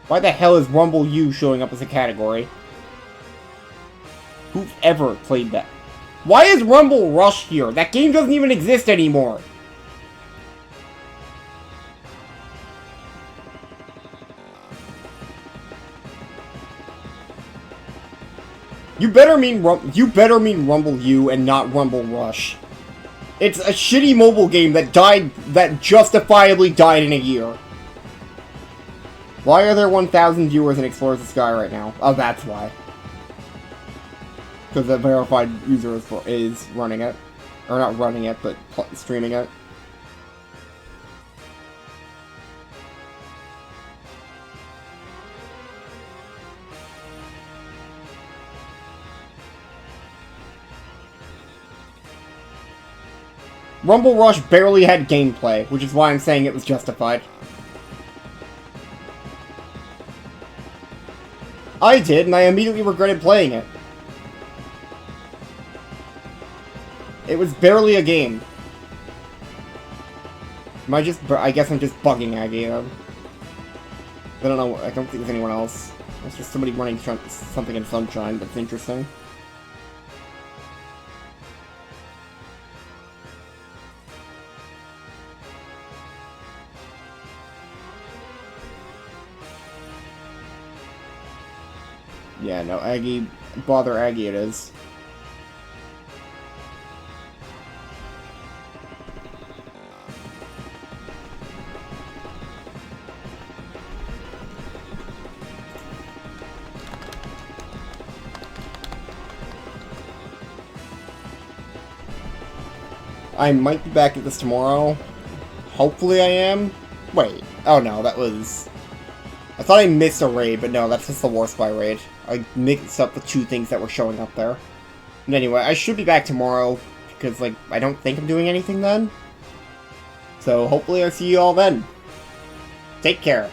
Why the hell is Rumble U showing up as a category? Who's ever played that? Why is Rumble Rush here? That game doesn't even exist anymore! You better mean Rumble U and not Rumble Rush. It's a shitty mobile game that justifiably died in a year. Why are there 1,000 viewers in Explores the Sky right now? Oh, that's why. Because the verified user is running it. Or not running it, but streaming it. Rumble Rush barely had gameplay, which is why I'm saying it was justified. I did, and I immediately regretted playing it. It was barely a game. I guess I'm just bugging Aggie. I don't know, I don't think there's anyone else. It's just somebody running something in Sunshine that's interesting. Yeah, no, Aggie, bother Aggie it is. I might be back at this tomorrow. Hopefully I am. Wait, oh no, that was... I thought I missed a raid, but no, that's just the War Spy raid. I mixed up the two things that were showing up there. And anyway, I should be back tomorrow, because, like, I don't think I'm doing anything then. So, hopefully I'll see you all then. Take care.